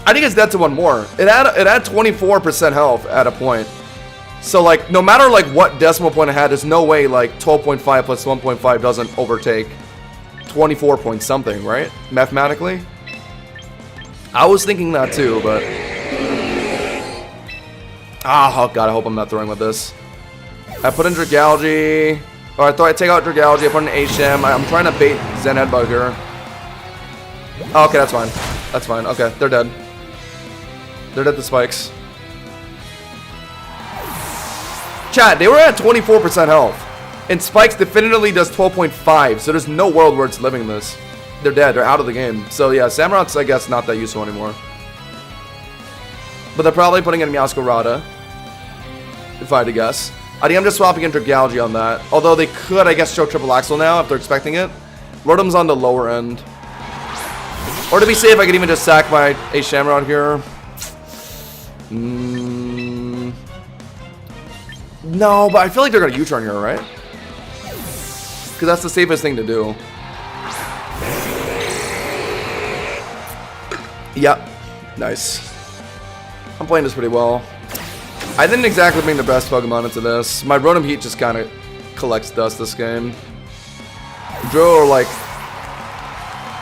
I think it's dead to one more. It had 24% health at a point. So like, no matter like what decimal point it had, there's no way like 12.5 plus 1.5 doesn't overtake 24 point something, right? Mathematically. I was thinking that too, but... oh god, I hope I'm not throwing with this. I put in Dragalge. Or I thought I'd take out Dragalge, I put in H-Sham. I'm trying to bait Zen Headbutt here. Oh, okay, that's fine. That's fine. Okay, they're dead. They're dead to Spikes. Chat, they were at 24% health. And Spikes definitively does 12.5, so there's no world where it's living this. They're dead, they're out of the game. So yeah, Samurot's, I guess, not that useful anymore. But they're probably putting in Meowscarada, if I had to guess. I think I'm just swapping in Dragalge on that. Although they could, I guess, show Triple Axel now if they're expecting it. Rotom's on the lower end. Or to be safe, I could even just sack my Ace Shamrock here. No, but I feel like they're going to U-turn here, right? Because that's the safest thing to do. Yep. Nice. I'm playing this pretty well. I didn't exactly bring the best Pokemon into this. My Rotom Heat just kind of collects dust this game. Drill or like...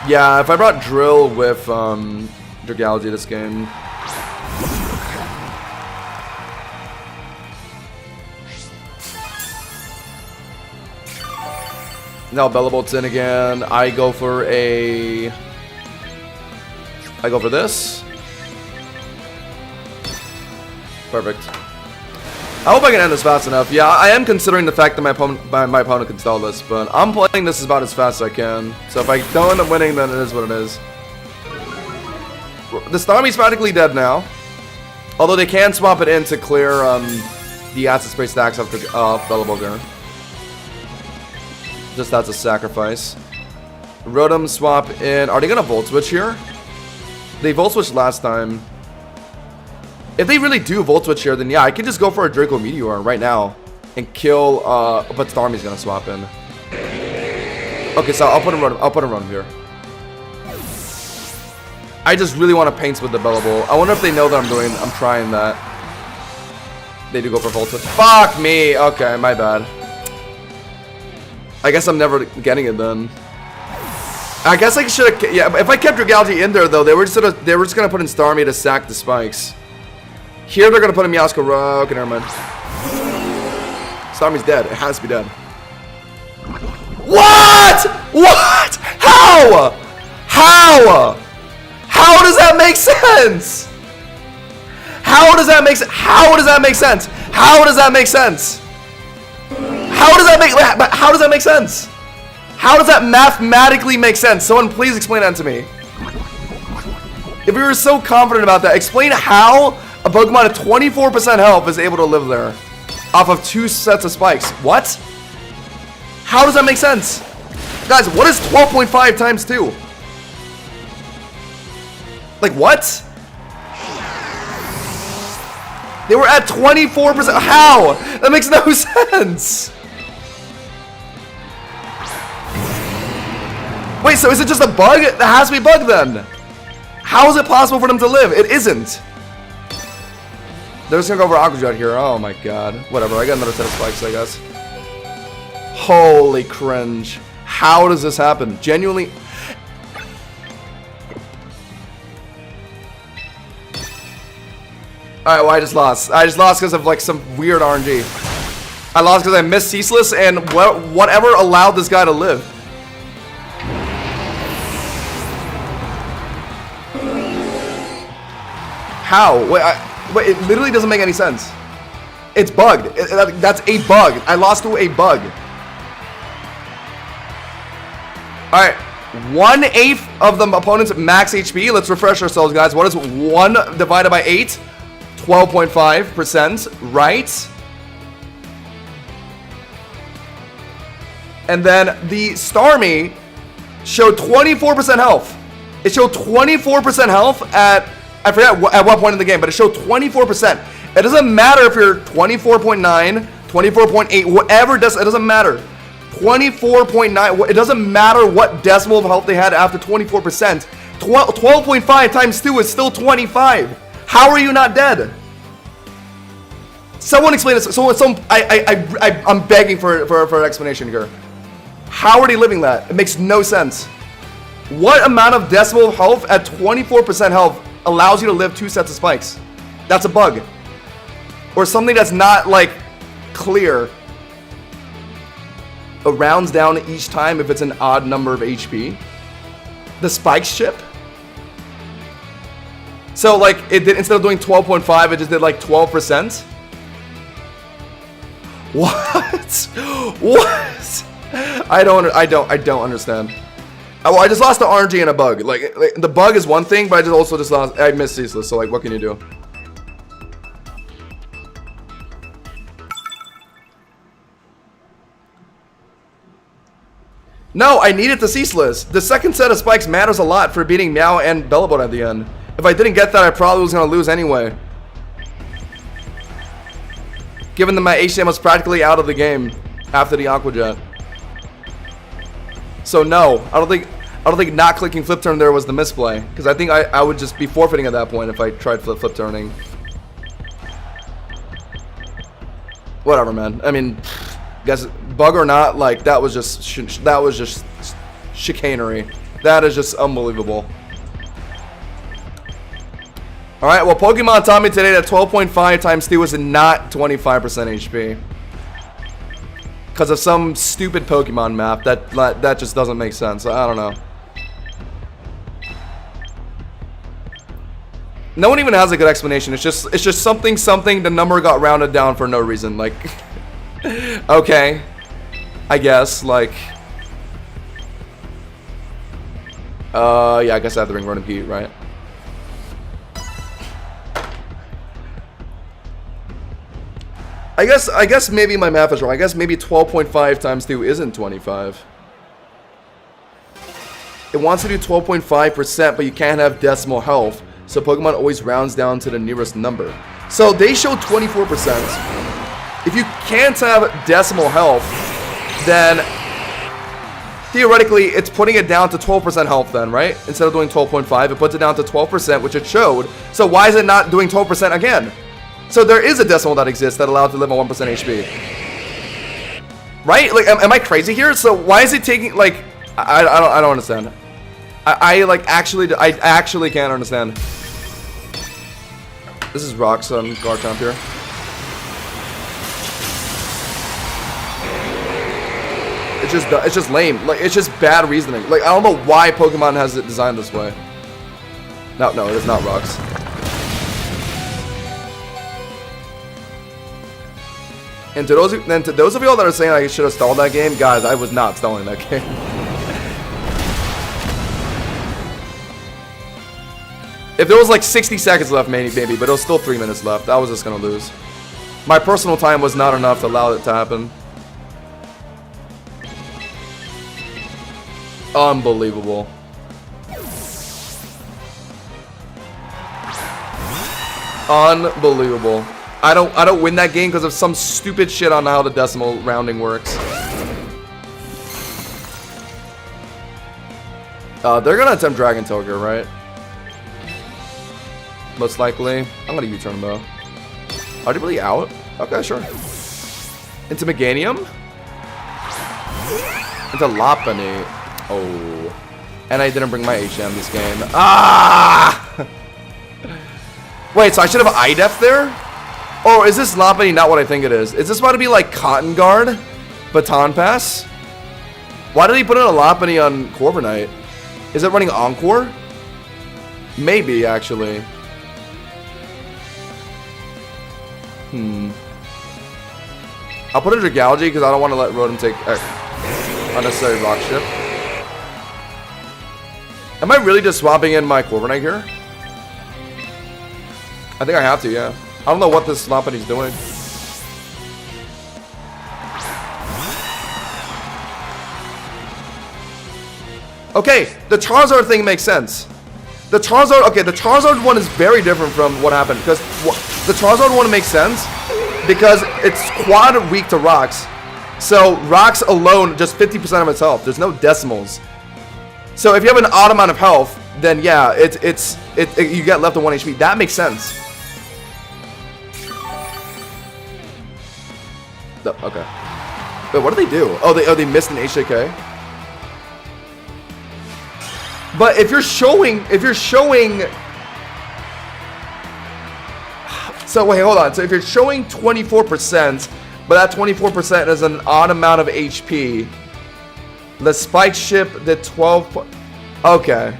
yeah, if I brought Drill with Dragalge this game... Now Bellabolt's in again. I go for this. Perfect. I hope I can end this fast enough. Yeah, I am considering the fact that my opponent can stall this, but I'm playing this about as fast as I can. So if I don't end up winning, then it is what it is. The Starmie's practically dead now. Although they can swap it in to clear the acid spray stacks of Bellabolger. Just that's a sacrifice. Rotom swap in. Are they gonna Volt Switch here? They Volt Switched last time. If they really do Volt Switch here, then yeah, I can just go for a Draco Meteor right now and kill. But Starmie's gonna swap in. Okay, so I'll put him Rotom here. I just really want to paint with the Bellabolt. I wonder if they know that I'm trying that. They do go for Volt Switch. Fuck me. Okay, my bad. I guess I'm never getting it then. I guess I should have. Yeah, if I kept Dragalge in there though, they were just gonna put in Starmie to sack the spikes. Here they're gonna put in Meowscarada. Okay, never mind. Starmie's dead. It has to be dead. What? What? How? How? How does that make sense? How does that make sense? How does that make sense? How does that make sense? How does that make? How does that make sense? How does that mathematically make sense? Someone please explain that to me. If you were so confident about that, explain how a Pokemon at 24% health is able to live there off of 2 sets of spikes. What? How does that make sense? Guys, what is 12.5 times 2? Like what? They were at 24%. How? That makes no sense. Wait, so is it just a bug? That has to be a bug then. How is it possible for them to live? It isn't. They're just gonna go over Aqua Jet here. Oh my god. Whatever, I got another set of spikes, I guess. Holy cringe. How does this happen? Genuinely. Alright, well I just lost. I just lost because of like some weird RNG. I lost because I missed Ceaseless and whatever allowed this guy to live. How? Wait, it literally doesn't make any sense. It's bugged. That's a bug. I lost to a bug. Alright. 1/8 of the opponent's max HP. Let's refresh ourselves, guys. What is 1 divided by 8? 12.5%, right? And then the Starmie showed 24% health. It showed 24% health at, I forget at what point in the game, but it showed 24%. It doesn't matter if you're 24.9, 24.8, whatever it doesn't matter. 24.9, it doesn't matter what decimal of health they had after 24%. 12.5 times 2 is still 25. How are you not dead? Someone explain this. I'm begging for an explanation here. How are they living that? It makes no sense. What amount of decimal health at 24% health allows you to live 2 sets of spikes? That's a bug. Or something that's not, like, clear. It rounds down each time if it's an odd number of HP. The spikes chip? So, like, it did, instead of doing 12.5, it just did, like, 12%? What? What? I don't understand. Well, I just lost the RNG and a bug. Like the bug is one thing, but I just lost. I missed Ceaseless, so like, what can you do? No, I needed the Ceaseless. The second set of spikes matters a lot for beating Meow and Bellabolt at the end. If I didn't get that, I probably was gonna lose anyway. Given that my HM was practically out of the game after the Aqua Jet. So no, I don't think not clicking flip turn there was the misplay, because I think I would just be forfeiting at that point if I tried flip turning. Whatever, man. I mean, guys, bug or not, like that was just chicanery. That is just unbelievable. All right, well, Pokemon taught me today that 12.5 times 2 is not 25% HP. because of some stupid Pokemon map that just doesn't make sense. I don't know. No one even has a good explanation. It's just something the number got rounded down for no reason. Like, okay, I guess like, yeah, I guess I have to bring Rotom Pete, right? I guess maybe my math is wrong. I guess maybe 12.5 times 2 isn't 25. It wants to do 12.5%, but you can't have decimal health. So Pokemon always rounds down to the nearest number. So they show 24%. If you can't have decimal health, then theoretically it's putting it down to 12% health then, right? Instead of doing 12.5, it puts it down to 12%, which it showed. So why is it not doing 12% again? So there is a decimal that exists that allows it to live on 1% HP. Right? Like, am I crazy here? So why is it taking, like, I don't understand. I actually can't understand. This is Rocks on Garchomp here. It's just lame. Like, it's just bad reasoning. Like, I don't know why Pokemon has it designed this way. No, it is not Rocks. And to those of y'all that are saying I should have stalled that game, guys, I was not stalling that game. If there was like 60 seconds left, maybe, but it was still 3 minutes left. I was just gonna lose. My personal time was not enough to allow it to happen. Unbelievable. Unbelievable. I don't win that game because of some stupid shit on how the decimal rounding works. They're gonna attempt Dragon Tail here, right? Most likely. I'm gonna U-turn though. Are they really out? Okay, sure. Into Meganium? Into Lopunny. Oh. And I didn't bring my HM this game. Ah! Wait, so I should have IDEF there? Or is this Lopunny not what I think it is? Is this about to be like Cotton Guard? Baton Pass? Why did he put in a Lopunny on Corviknight? Is it running Encore? Maybe, actually. I'll put in Dragalge because I don't want to let Rotom take unnecessary Rock Shift. Am I really just swapping in my Corviknight here? I think I have to, yeah. I don't know what this Lopunny's doing. Okay, the Charizard thing makes sense. The Charizard one is very different from what happened because the Charizard one makes sense because it's quad weak to rocks. So rocks alone, just 50% of its health. There's no decimals. So if you have an odd amount of health, then yeah, you get left on 1 HP. That makes sense. Okay. Wait, what do they do? Oh, they missed an HJK. But if you're showing, so wait, hold on. So if you're showing 24%, but that 24% is an odd amount of HP, the spike ship, the 12. Okay,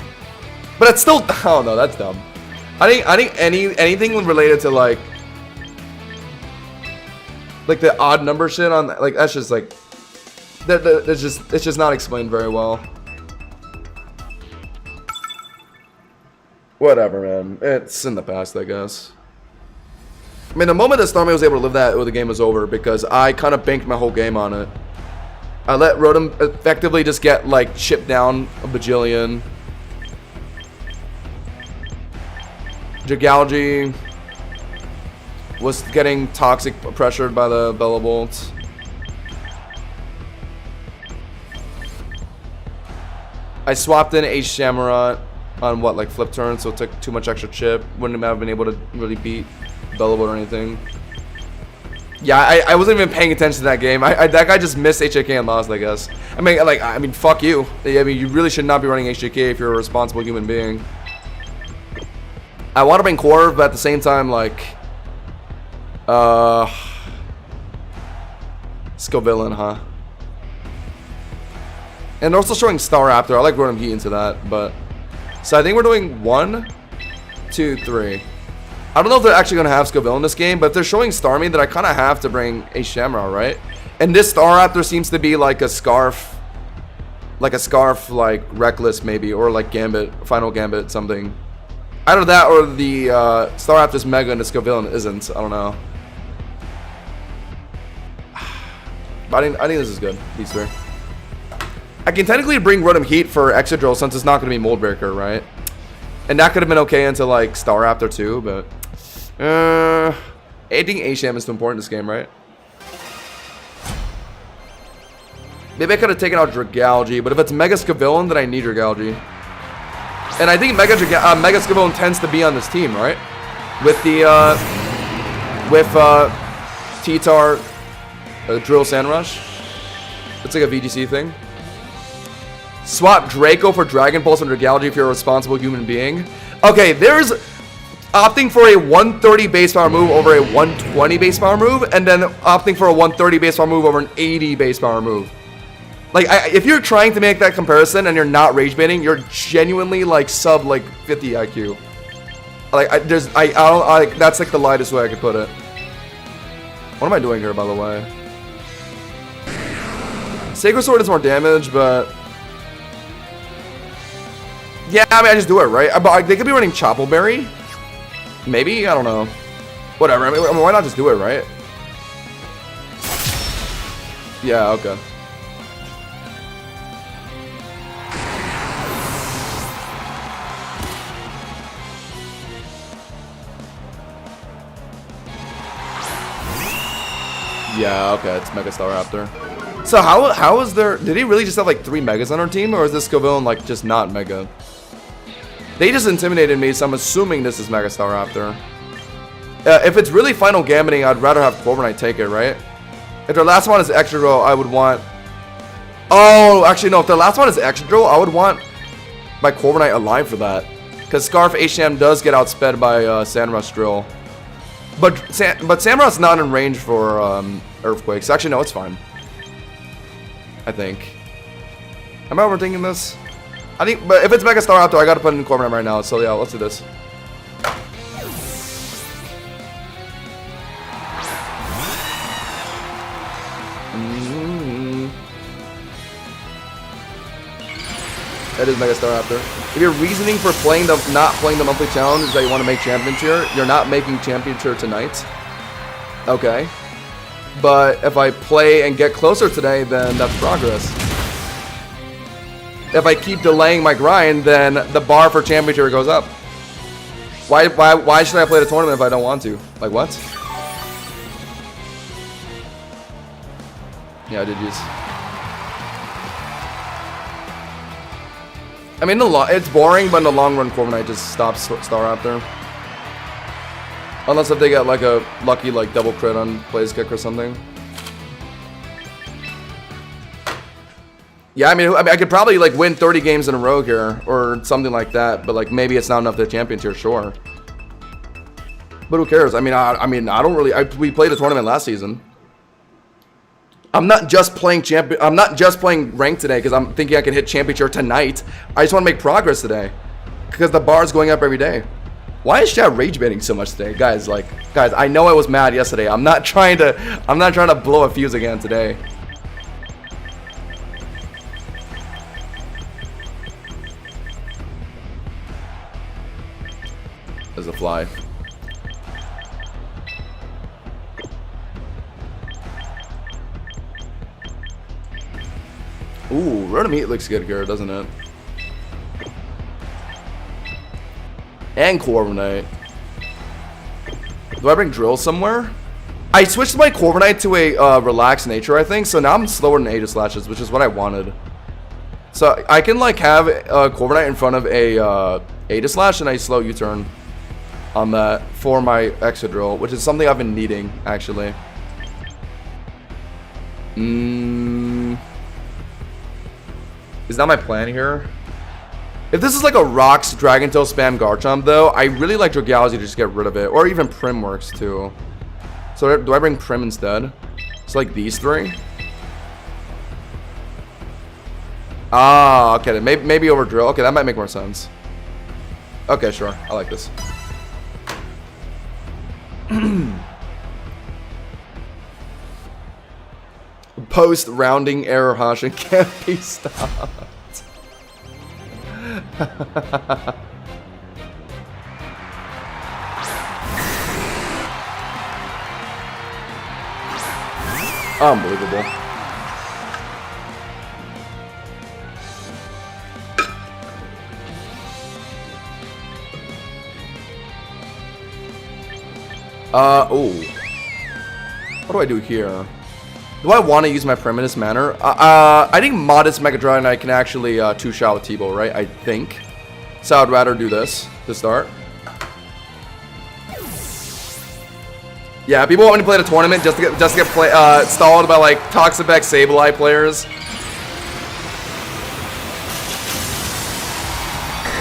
but it's still. Oh no, that's dumb. I think anything related to like the odd number shit on like that's just like it's just not explained very well. Whatever, man. It's in the past, I guess. I mean, the moment that Starmie was able to live that, the game was over because I kind of banked my whole game on it. I let Rotom effectively just get like chipped down a bajillion. Dragalge was getting toxic pressured by the Bellabolt. I swapped in H Shamrot on what, like flip turn, so it took too much extra chip. Wouldn't have been able to really beat Bellabolt or anything. Yeah, I wasn't even paying attention to that game. That guy just missed HJK and lost, I guess. I mean, fuck you. I mean, you really should not be running HJK if you're a responsible human being. I want to bring Corv, but at the same time, like, Scovillain, huh? And they're also showing Staraptor. I like Rotom Heat into that, but... So I think we're doing 1, 2, 3. I don't know if they're actually going to have Scovillain in this game, but if they're showing Starmie, then I kind of have to bring a Shamrock, right? And this Staraptor seems to be like a Scarf. Like a Scarf, like Reckless maybe, or like Gambit, Final Gambit, something. Either that or the Staraptor's Mega and the Scovillain isn't. I don't know. But I think this is good, these three. I can technically bring Rotom Heat for Excadrill since it's not going to be Mold Breaker, right? And that could have been okay into like Staraptor too, but... I think Asham is too important in this game, right? Maybe I could have taken out Dragalge, but if it's Mega Scovillain, then I need Dragalge. And I think Mega Scovillain tends to be on this team, right? With the, T-Tar, Drill Sandrush. It's like a VGC thing. Swap Draco for Dragon Pulse and Dragalge if you're a responsible human being. Okay, there's opting for a 130 base power move over a 120 base power move, and then opting for a 130 base power move over an 80 base power move. Like, if you're trying to make that comparison and you're not rage baiting, you're genuinely like sub like 50 IQ. Like, that's like the lightest way I could put it. What am I doing here, by the way? Sacred Sword is more damage, but yeah, I mean, I just do it, right? But they could be running Choppleberry. Maybe? I don't know. Whatever. I mean, why not just do it, right? Yeah, okay. Yeah, okay, it's Mega Staraptor. So how is there... Did he really just have like 3 Megas on our team? Or is this Scovillain like just not Mega? They just intimidated me, so I'm assuming this is Mega Staraptor. If it's really Final Gambiting, I'd rather have Corviknight take it, right? If their last one is Excadrill, I would want... Oh, actually no, if their last one is Excadrill, I would want my Corviknight alive for that. Because Scarf HM does get outsped by Sandrush Drill. But Samurai's not in range for Earthquakes. Actually, no, it's fine. I think. Am I overthinking this? I think, but if it's Mega Staraptor, I gotta put it in Corviknight right now. So yeah, let's do this. That is Mega Staraptor. If your reasoning for not playing the monthly challenge is that you want to make champion tier, you're not making champion tier tonight. Okay. But if I play and get closer today, then that's progress. If I keep delaying my grind, then the bar for champion tier goes up. Why should I play the tournament if I don't want to? Like what? Yeah, I did use. I mean, it's boring, but in the long run, Corviknight just stops Staraptor. Unless if they get like a lucky like double crit on Blaze Kick or something. Yeah, I mean, I could probably like win 30 games in a row here or something like that, but like maybe it's not enough to champion tier, sure. But who cares? I mean, I don't really. We played a tournament last season. I'm not just playing ranked today because I'm thinking I can hit champion tier tonight. I just want to make progress today because the bar is going up every day. Why is chat rage baiting so much today, guys? Like, guys, I know I was mad yesterday. I'm not trying to blow a fuse again today. There's a fly. Ooh, Rotom Heat looks good here, doesn't it? And Corviknight. Do I bring Drill somewhere? I switched my Corviknight to a relaxed nature, I think, so now I'm slower than Aegislashes, which is what I wanted. So I can like have Corviknight in front of a Aegislash and a slow U-turn on that for my Excadrill, which is something I've been needing, actually. Is that my plan here? If this is like a Rocks Dragon Tail spam Garchomp though, I really like Dragalge to just get rid of it. Or even Prim works too. So do I bring Prim instead? So like these three? Ah, okay. Maybe over drill. Okay, that might make more sense. Okay, sure. I like this. Post rounding error Hashin can't be stopped. Unbelievable. Oh. What do I do here? Do I want to use my Primitus Manner? I think Modest Mega Dragonite can actually two-shot with T-Bow, right? I think. So I'd rather do this to start. Yeah, people want me to play the tournament just to get stalled by like Toxapex Sableye players.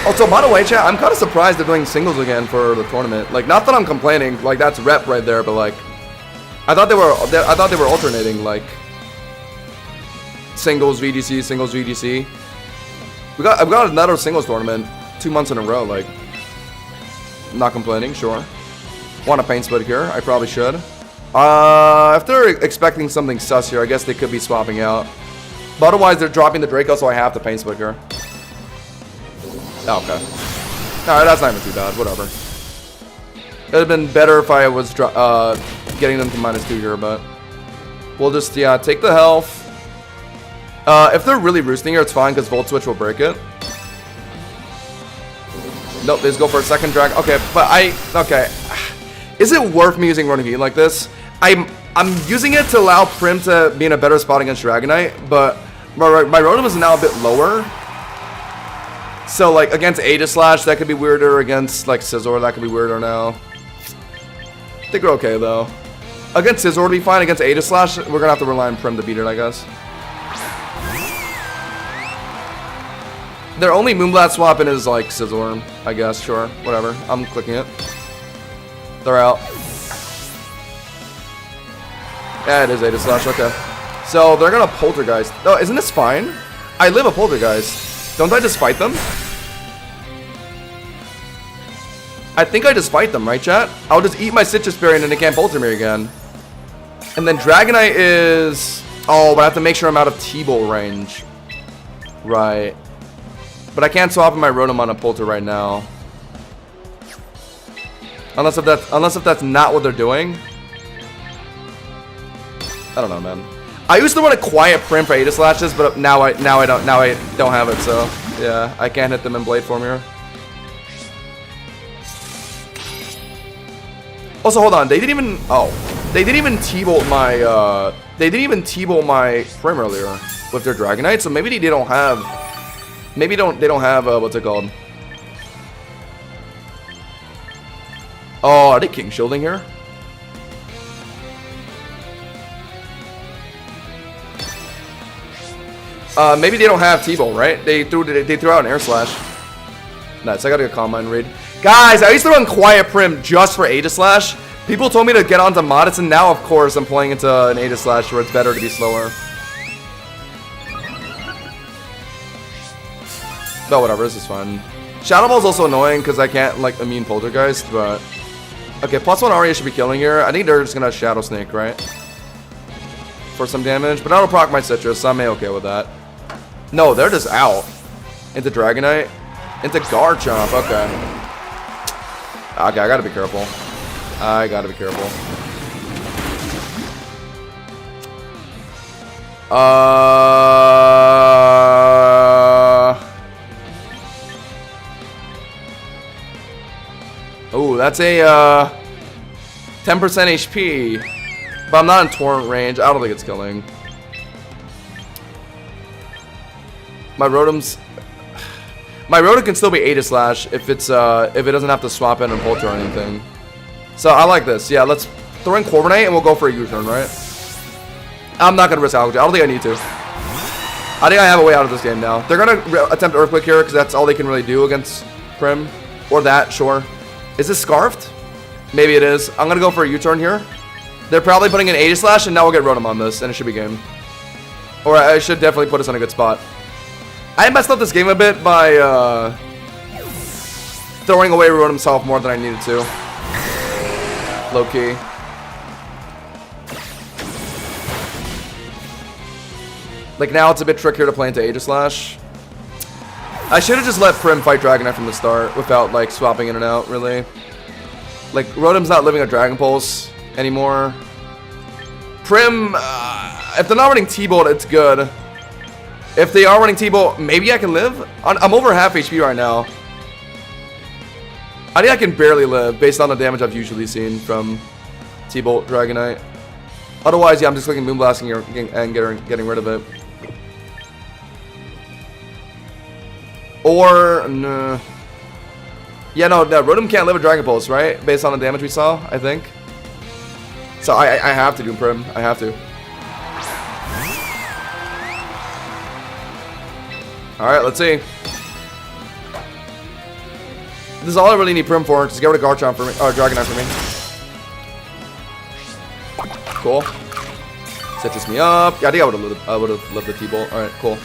Also, by the way, chat, I'm kind of surprised they're doing singles again for the tournament. Like, not that I'm complaining, like that's rep right there, but like, I thought they were alternating, like singles VGC, singles VGC. I've got another singles tournament 2 months in a row. Like, I'm not complaining, sure. Want a paint split here? I probably should. If they're expecting something sus here, I guess they could be swapping out. But otherwise, they're dropping the Draco, so I have the paint split here. Oh, okay. Alright, that's not even too bad. Whatever. It would have been better if I was getting them to -2 here, but we'll just, yeah, take the health. If they're really roosting here, it's fine because Volt Switch will break it. Nope, they just go for a second drag. Okay, but okay. Is it worth me using Rotom like this? I'm using it to allow Prim to be in a better spot against Dragonite, but my Rotom is now a bit lower. So like against Aegislash, that could be weirder. Against like Scizor, that could be weirder now. I think we're okay though. Against Scizor to be fine. Against Aegislash, we're gonna have to rely on Prim to beat it, I guess. Their only Moonblast swapping is like Scizor, I guess. Sure, whatever. I'm clicking it. They're out. Yeah, it is Aegislash. Okay. So they're gonna Poltergeist. No, isn't this fine? I live a Poltergeist. Don't I just fight them? I think I just fight them, right, chat? I'll just eat my Citrus Berry and then they can't Polter me again. And then Dragonite is... Oh, but I have to make sure I'm out of T-Bolt range. Right. But I can't swap in my Rotom on a Polter right now. Unless if that's not what they're doing. I don't know, man. I used to want a quiet Prim for Aegislashes, but now I don't have it, so yeah, I can't hit them in Blade form here. Also, hold on, they didn't even T-Bolt my Prim earlier with their Dragonite, so maybe they don't have what's it called? Oh, are they King Shielding here? Maybe they don't have T-Bolt, right? They threw out an Air Slash. Nice, I gotta get Calm Mind read. Guys, I used to run Quiet Prim just for Aegislash. People told me to get onto Modest, and now, of course, I'm playing into an Aegislash where it's better to be slower. But whatever, this is fun. Shadow Ball's also annoying because I can't, like, immune Poltergeist, but... Okay, +1 Aria should be killing here. I think they're just gonna Shadow Snake, right? For some damage, but that'll proc my Citrus, so I'm okay with that. No, they're just out. Into Dragonite. Into Garchomp, okay. Okay, I gotta be careful. I gotta be careful. Oh, that's a 10% HP. But I'm not in Torrent range. I don't think it's killing. My Rotom can still be Aegislash if it doesn't have to swap in and Polter or anything. So I like this. Yeah, let's throw in Corviknight and we'll go for a U-turn, right? I'm not gonna risk Algae. I don't think I need to. I think I have a way out of this game now. They're gonna attempt Earthquake here because that's all they can really do against Prim. Or that, sure. Is this Scarfed? Maybe it is. I'm gonna go for a U-turn here. They're probably putting in Aegislash, and now we'll get Rotom on this, and it should be game. Or I should definitely put us in a good spot. I messed up this game a bit by throwing away Rotom himself more than I needed to. Low key. Like now it's a bit trickier to play into Aegislash. I should have just let Prim fight Dragonite from the start without like swapping in and out, really. Like Rotom's not living a Dragon Pulse anymore. Prim, if they're not running T-Bolt, it's good. If they are running T-Bolt, maybe I can live. I'm over half HP right now. I think I can barely live based on the damage I've usually seen from T-Bolt Dragonite. Otherwise, yeah, I'm just clicking Moonblasting and getting rid of it. Or, no. Yeah, no, Rotom can't live a Dragon Pulse, right? Based on the damage we saw, I think. So I have to do Prim. I have to. Alright, let's see. This is all I really need Prim for. Just get rid of Garchomp for me, or Dragonite for me. Cool. Citrus me up. Yeah, I think I would have lived the T-Bolt. Alright, cool.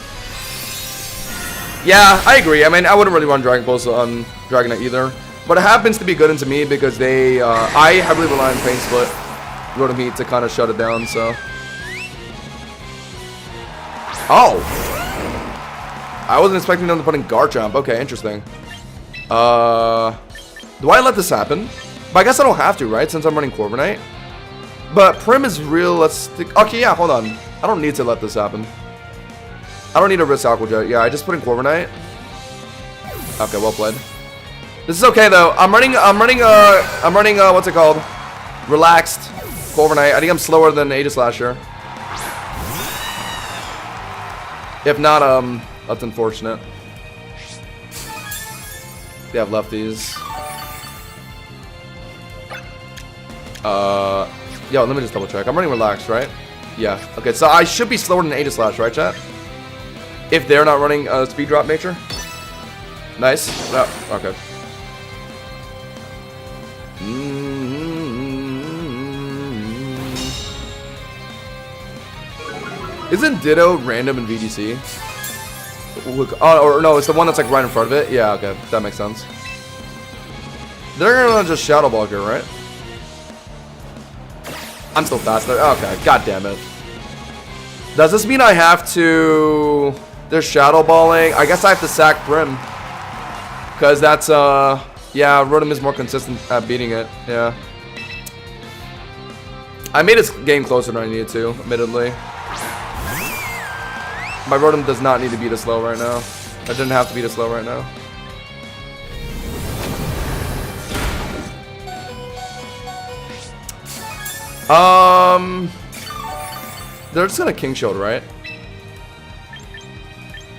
Yeah, I agree. I mean, I wouldn't really run Dragon Pulse on Dragonite either. But it happens to be good into me because they, I heavily rely on Pain Split, Rotom Heat to kind of shut it down, so. Oh! I wasn't expecting them to put in Garchomp. Okay, interesting. Do I let this happen? But I guess I don't have to, right? Since I'm running Corviknight. But Prim is realistic. Okay, yeah, hold on. I don't need to let this happen. I don't need to risk Aqua Jet. Yeah, I just put in Corviknight. Okay, well played. This is okay though. I'm running what's it called? Relaxed Corviknight. I think I'm slower than Aegislash here. If not, that's unfortunate. They have lefties. Yo, let me just double check. I'm running relaxed, right? Yeah. Okay, so I should be slower than Aegislash, right, chat? If they're not running speed drop nature. Nice. Oh, okay. Isn't Ditto random in VGC? Oh, or no, it's the one that's like right in front of it. Yeah, okay, that makes sense. They're gonna just Shadow Ball here, right? I'm still faster. Okay, god damn it. Does this mean I have to... They're Shadow Balling. I guess I have to sack Prim. Because that's, yeah, Rotom is more consistent at beating it. Yeah. I made this game closer than I needed to, admittedly. My Rotom does not need to be this low right now. I didn't have to be this low right now. They're just gonna King Shield, right?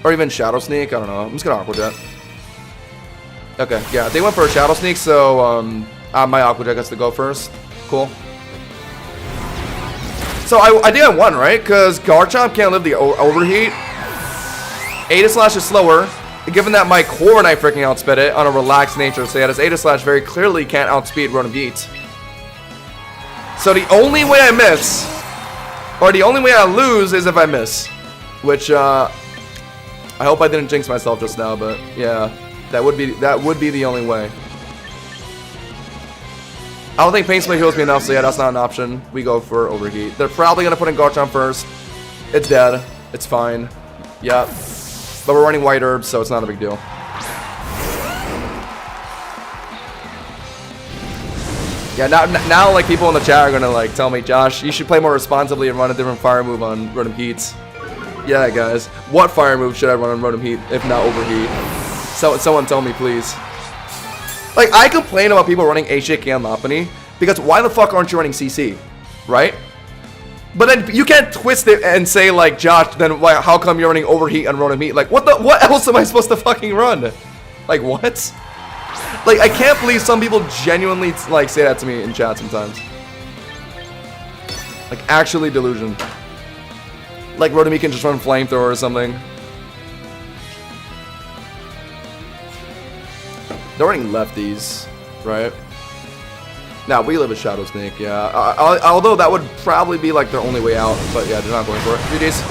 Or even Shadow Sneak, I don't know. I'm just gonna Aqua Jet. Okay, yeah, they went for a Shadow Sneak, so my Aqua Jet gets to go first. Cool. So I think I won, right? Because Garchomp can't live the overheat. Aegislash is slower. Given that my Corviknight freaking outsped it on a relaxed nature, so yeah, this Aegislash very clearly can't outspeed Rotom Heat. So the only way I miss, or the only way I lose, is if I miss. Which, I hope I didn't jinx myself just now, but yeah, that would be the only way. I don't think Pain Split heals me enough, so yeah, that's not an option. We go for Overheat. They're probably gonna put in Garchomp first. It's dead. It's fine. Yeah. But we're running White Herbs, so it's not a big deal. Yeah, now like people in the chat are gonna like tell me, Josh, you should play more responsibly and run a different fire move on Rotom Heat. Yeah, guys, what fire move should I run on Rotom Heat if not Overheat? Someone tell me, please. Like, I complain about people running HJK and Lopunny because why the fuck aren't you running CC, right? But then you can't twist it and say like, Josh, then why? How come you're running Overheat and Rotom Heat? Like, what else am I supposed to fucking run? Like, what? Like, I can't believe some people genuinely, like, say that to me in chat sometimes. Like, actually delusion. Like, Rotom can just run Flamethrower or something. They're running lefties, right? Now, we live a Shadow Snake, yeah. Although that would probably be, like, their only way out. But, yeah, they're not going for it. 3Ds.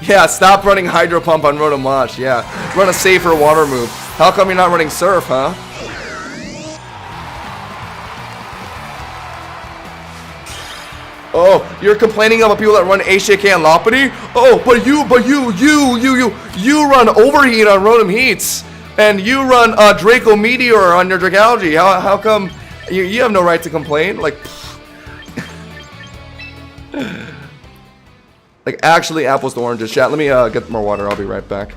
Yeah, stop running Hydro Pump on Rotom Launch. Yeah, run a safer water move. How come you're not running Surf, huh? Oh, you're complaining about people that run HJK and Lopunny? Oh, but you run Overheat on Rotom Heats, and you run Draco Meteor on your Dragalge. How come you have no right to complain? Like actually apples to oranges. Chat, let me get more water. I'll be right back.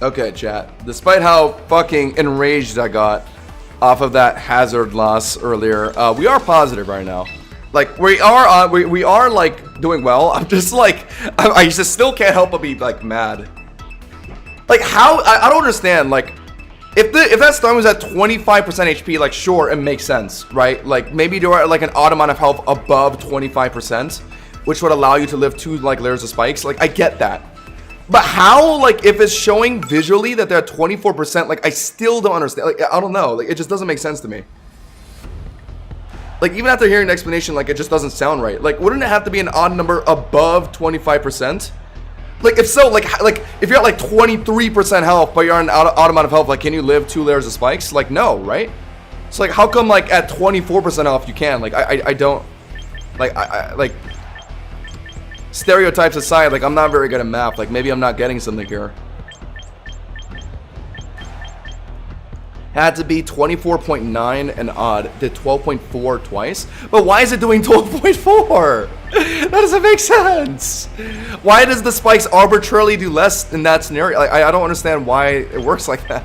Okay, chat. Despite how fucking enraged I got off of that Hazard loss earlier, we are positive right now. Like we are like doing well. I'm just like I just still can't help but be like mad. Like how I don't understand. Like if that stun was at 25% HP, like sure it makes sense, right? Like maybe do like an odd amount of health above 25%, which would allow you to live 2 like layers of spikes. Like I get that. But how, like, if it's showing visually that they're at 24%, like, I still don't understand. Like, I don't know. Like, it just doesn't make sense to me. Like, even after hearing the explanation, like, it just doesn't sound right. Like, wouldn't it have to be an odd number above 25%? Like, if so, like if you're at, like, 23% health, but you're on an odd amount of health, like, can you live 2 layers of spikes? Like, no, right? So, like, how come, like, at 24% health you can? Like, I don't... Like, like... Stereotypes aside, like, I'm not very good at math. Like, maybe I'm not getting something here. Had to be 24.9 and odd. Did 12.4 twice. But why is it doing 12.4? That doesn't make sense. Why does the spikes arbitrarily do less in that scenario? Like, I don't understand why it works like that.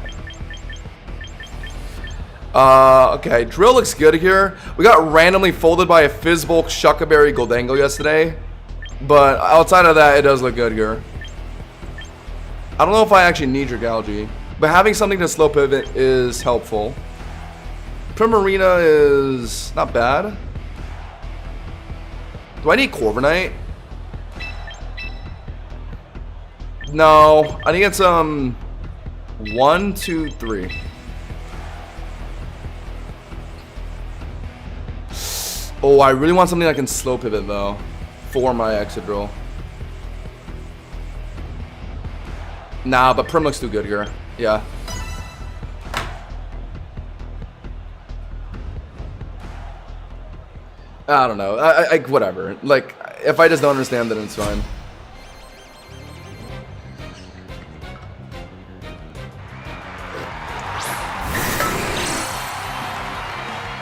Okay, Drill looks good here. We got randomly folded by a Fizzbolk Shuckaberry Goldango yesterday. But outside of that, it does look good here. I don't know if I actually need Dragalge, but having something to slow pivot is helpful. Primarina is not bad. Do I need Corviknight? No, I think it's 1, 2, 3. Oh, I really want something that can slow pivot though. For my Excadrill. Nah, but Prim looks too good here. Yeah. I don't know. I whatever. Like, if I just don't understand, then it's fine.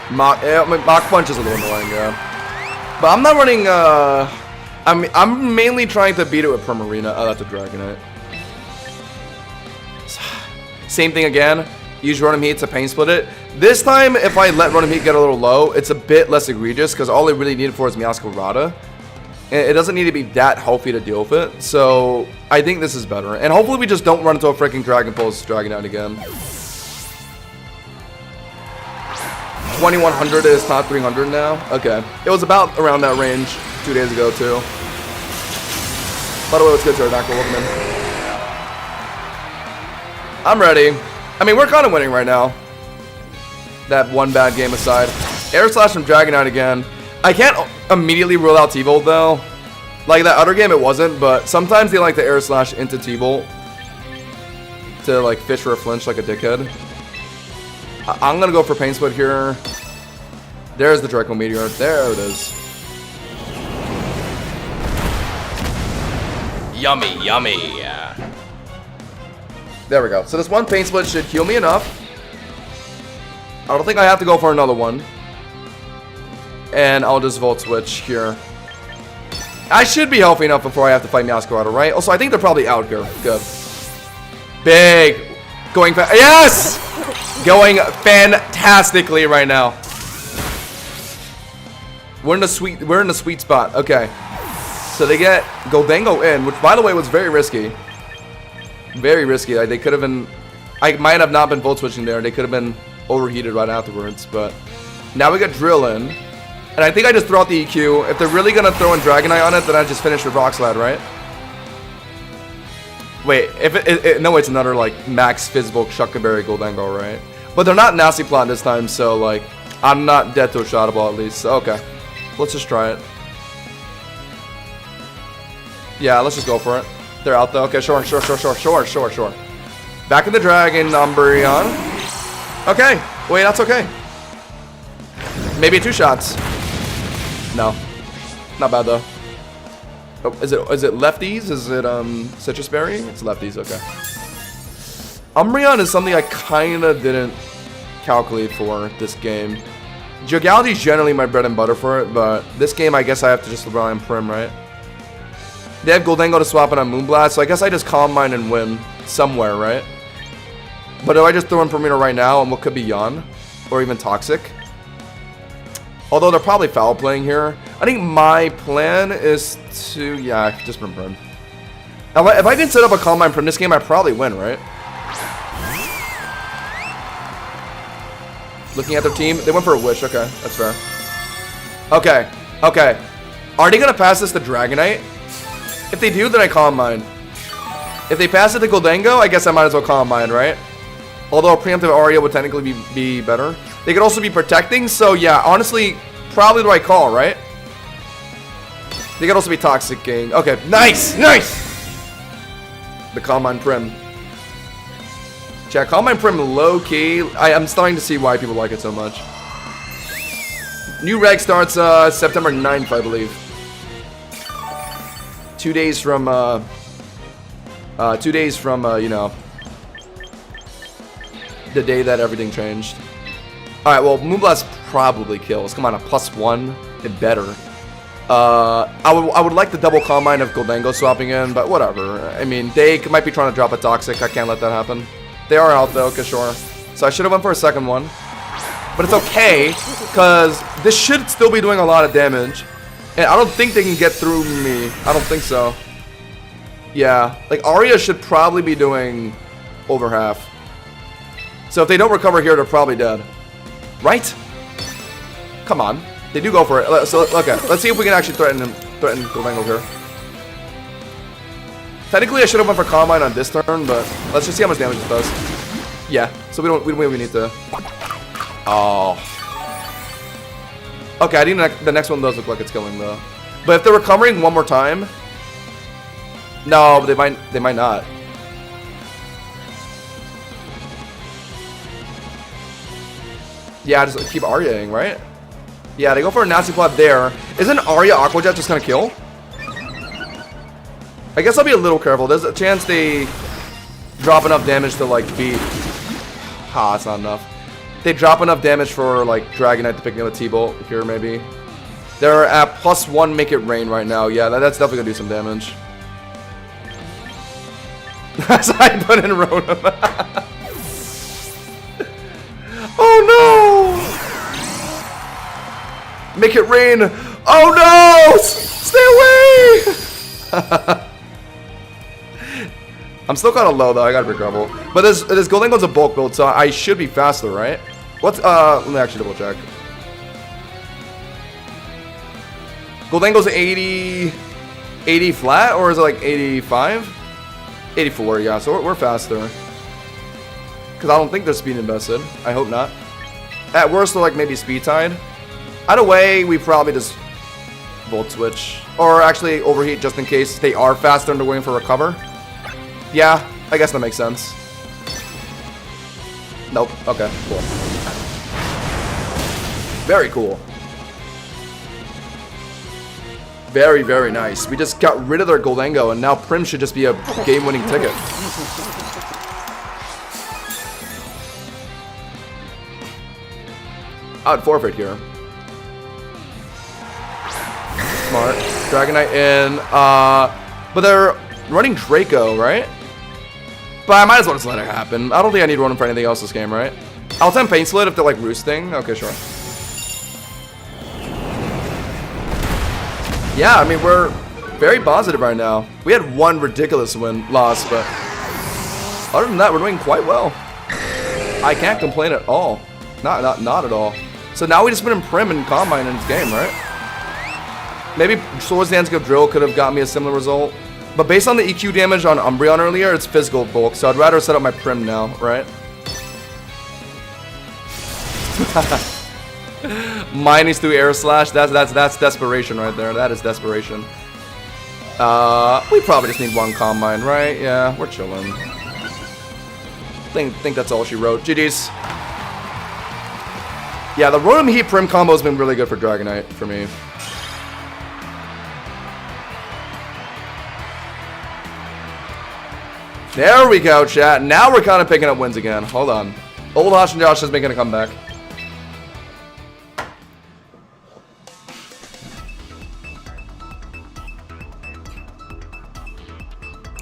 Mach Punch is a little annoying, yeah. But I'm not running, I'm mainly trying to beat it with Primarina. Oh, that's a Dragonite. Same thing again. Use Rotom Heat to Pain Split it. This time, if I let Rotom Heat get a little low, it's a bit less egregious, because all it really needed for is Meowscarada. It doesn't need to be that healthy to deal with it, so I think this is better. And hopefully we just don't run into a freaking Dragon Pulse Dragonite again. 2100 is top 300 now? Okay. It was about around that range 2 days ago, too. By the way, let's get to our Dr. Wolfman. I'm ready. I mean, we're kind of winning right now. That one bad game aside. Air Slash from Dragonite again. I can't immediately rule out T-Volt, though. Like, that other game, it wasn't, but sometimes they like to Air Slash into T-Volt to, like, fish for a flinch like a dickhead. I'm gonna go for Pain Split here. There's the Draco Meteor. There it is. Yummy, yummy. There we go. So this one Pain Split should heal me enough. I don't think I have to go for another one. And I'll just Volt Switch here. I should be healthy enough before I have to fight Meowscarada, right? Also, I think they're probably out here. Good. Big. Going fast. Yes! Going fantastically right now. We're in the sweet spot. Okay. So they get Gholdengo in, which by the way was very risky. Very risky. Like, they could have been, I might have not been volt switching there. They could have been overheated right afterwards, but now we get Drill in. And I think I just throw out the EQ. If they're really gonna throw in Dragonite on it, then I just finish with Rock Slide, right? Wait, if no, it's another like max Fizzbolg Shuckleberry Gholdengo, right? But they're not Nasty Plot this time, so like I'm not dead to a Shadow Ball at least. So, okay, let's just try it. Yeah, let's just go for it. They're out though. Okay, sure. Back in the Dragon, Umbreon. Okay, wait, that's okay. Maybe 2 shots. No, not bad though. Oh, is it lefties? Is it Citrus Berry? It's lefties. Okay. Umbreon is something I kind of didn't calculate for this game. Geogalaxy is generally my bread and butter for it, but this game I guess I have to just rely on Prim, right? They have Gholdengo to swap in on Moonblast, so I guess I just Calm Mind and win somewhere, right? But do I just throw in Primina right now and what could be Yawn? Or even Toxic? Although they're probably foul playing here. I think my plan is to, yeah, just Prim. If I can set up a Calm Mind Prim this game, I probably win, right? Looking at their team, they went for a Wish. Okay, that's fair. Okay. Are they gonna pass this to Dragonite? If they do, then I Calm Mind. If they pass it to Gholdengo, I guess I might as well Calm Mind, right? Although a preemptive Aria would technically be better. They could also be protecting, so yeah, honestly, probably the right call, right? They could also be Toxic King. Okay, nice! The Calm Mind Prim. Chat, Calm Mind Prim low-key. I'm starting to see why people like it so much. New reg starts September 9th, I believe. 2 days from, you know, the day that everything changed. Alright, well, Moonblast probably kills. Come on, a +1. It better. I would like the double Calm Mind of Gholdengo swapping in, but whatever. I mean, they might be trying to drop a Toxic. I can't let that happen. They are out, though, sure. So I should have went for a second one. But it's okay, because this should still be doing a lot of damage. And I don't think they can get through me. I don't think so. Yeah, like Aria should probably be doing over half. So if they don't recover here, they're probably dead. Right? Come on. They do go for it. So, okay, let's see if we can actually threaten Gholdengo here. Technically, I should have went for Calm Mind on this turn, but let's just see how much damage it does. Yeah, so we need to... Oh. Okay, I think the next one does look like it's killing though. But if they're recovering one more time, no, but they might not. Yeah, just keep Aryaing, right? Yeah, they go for a Nasty Plot there. Isn't Arya Aqua Jet just gonna kill? I guess I'll be a little careful. There's a chance they drop enough damage to like beat. Ah, it's not enough. They drop enough damage for like Dragonite to pick me up a T-Bolt here, maybe. They're at +1 Make It Rain right now. Yeah, that's definitely gonna do some damage. As I put in Rotom. Oh no! Make It Rain. Oh no! Stay away! I'm still kind of low though. I gotta be careful. But this Gholdengo's a bulk build, so I should be faster, right? What's let me actually double check. Gholdengo's 80 flat, or is it like 85? 84, yeah. So we're faster. Because I don't think they're speed invested. I hope not. At worst, they're like maybe speed tied. Either way, we probably just volt switch, or actually overheat just in case they are faster and they're waiting for recover. Yeah, I guess that makes sense. Nope. Okay, cool. Very cool. Very, very nice. We just got rid of their Gholdengo, and now Prim should just be a game-winning ticket. I would forfeit here. Smart. Dragonite in. But they're running Draco, right? But I might as well just let it happen. I don't think I need to run them for anything else this game, right? I'll attempt Pain Slit if they're like roosting. Okay, sure. Yeah, I mean, we're very positive right now. We had one ridiculous loss, but other than that, we're doing quite well. I can't complain at all. Not at all. So now we just put in Prim and Combine in this game, right? Maybe Swords Dance Go Drill could have got me a similar result. But based on the EQ damage on Umbreon earlier, it's physical bulk, so I'd rather set up my Prim now, right? Minus through Air Slash, that's desperation right there. That is desperation. We probably just need one Combine, right? Yeah, we're chilling. Think that's all she wrote. GG's. Yeah, the Rotom Heat Prim combo has been really good for Dragonite for me. There we go, chat. Now we're kind of picking up wins again. Hold on. Old Hosh and Josh is making a comeback.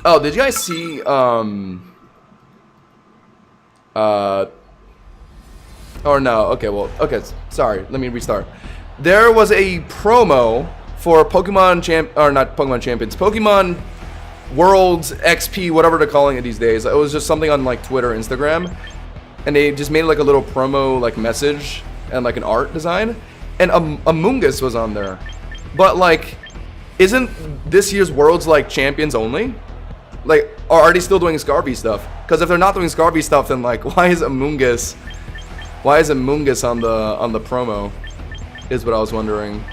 Oh, did you guys see, or no, okay, well, okay, sorry, let me restart. There was a promo for Pokemon not Pokemon Champions, Pokemon Worlds XP, whatever they're calling it these days. It was just something on like Twitter, Instagram, and they just made like a little promo like message and like an art design, and Amoonguss was on there. But like, isn't this year's Worlds like Champions only? Like, are they still doing Scarby stuff? Because if they're not doing Scarby stuff, then like, why is Amoonguss on the promo? Is what I was wondering.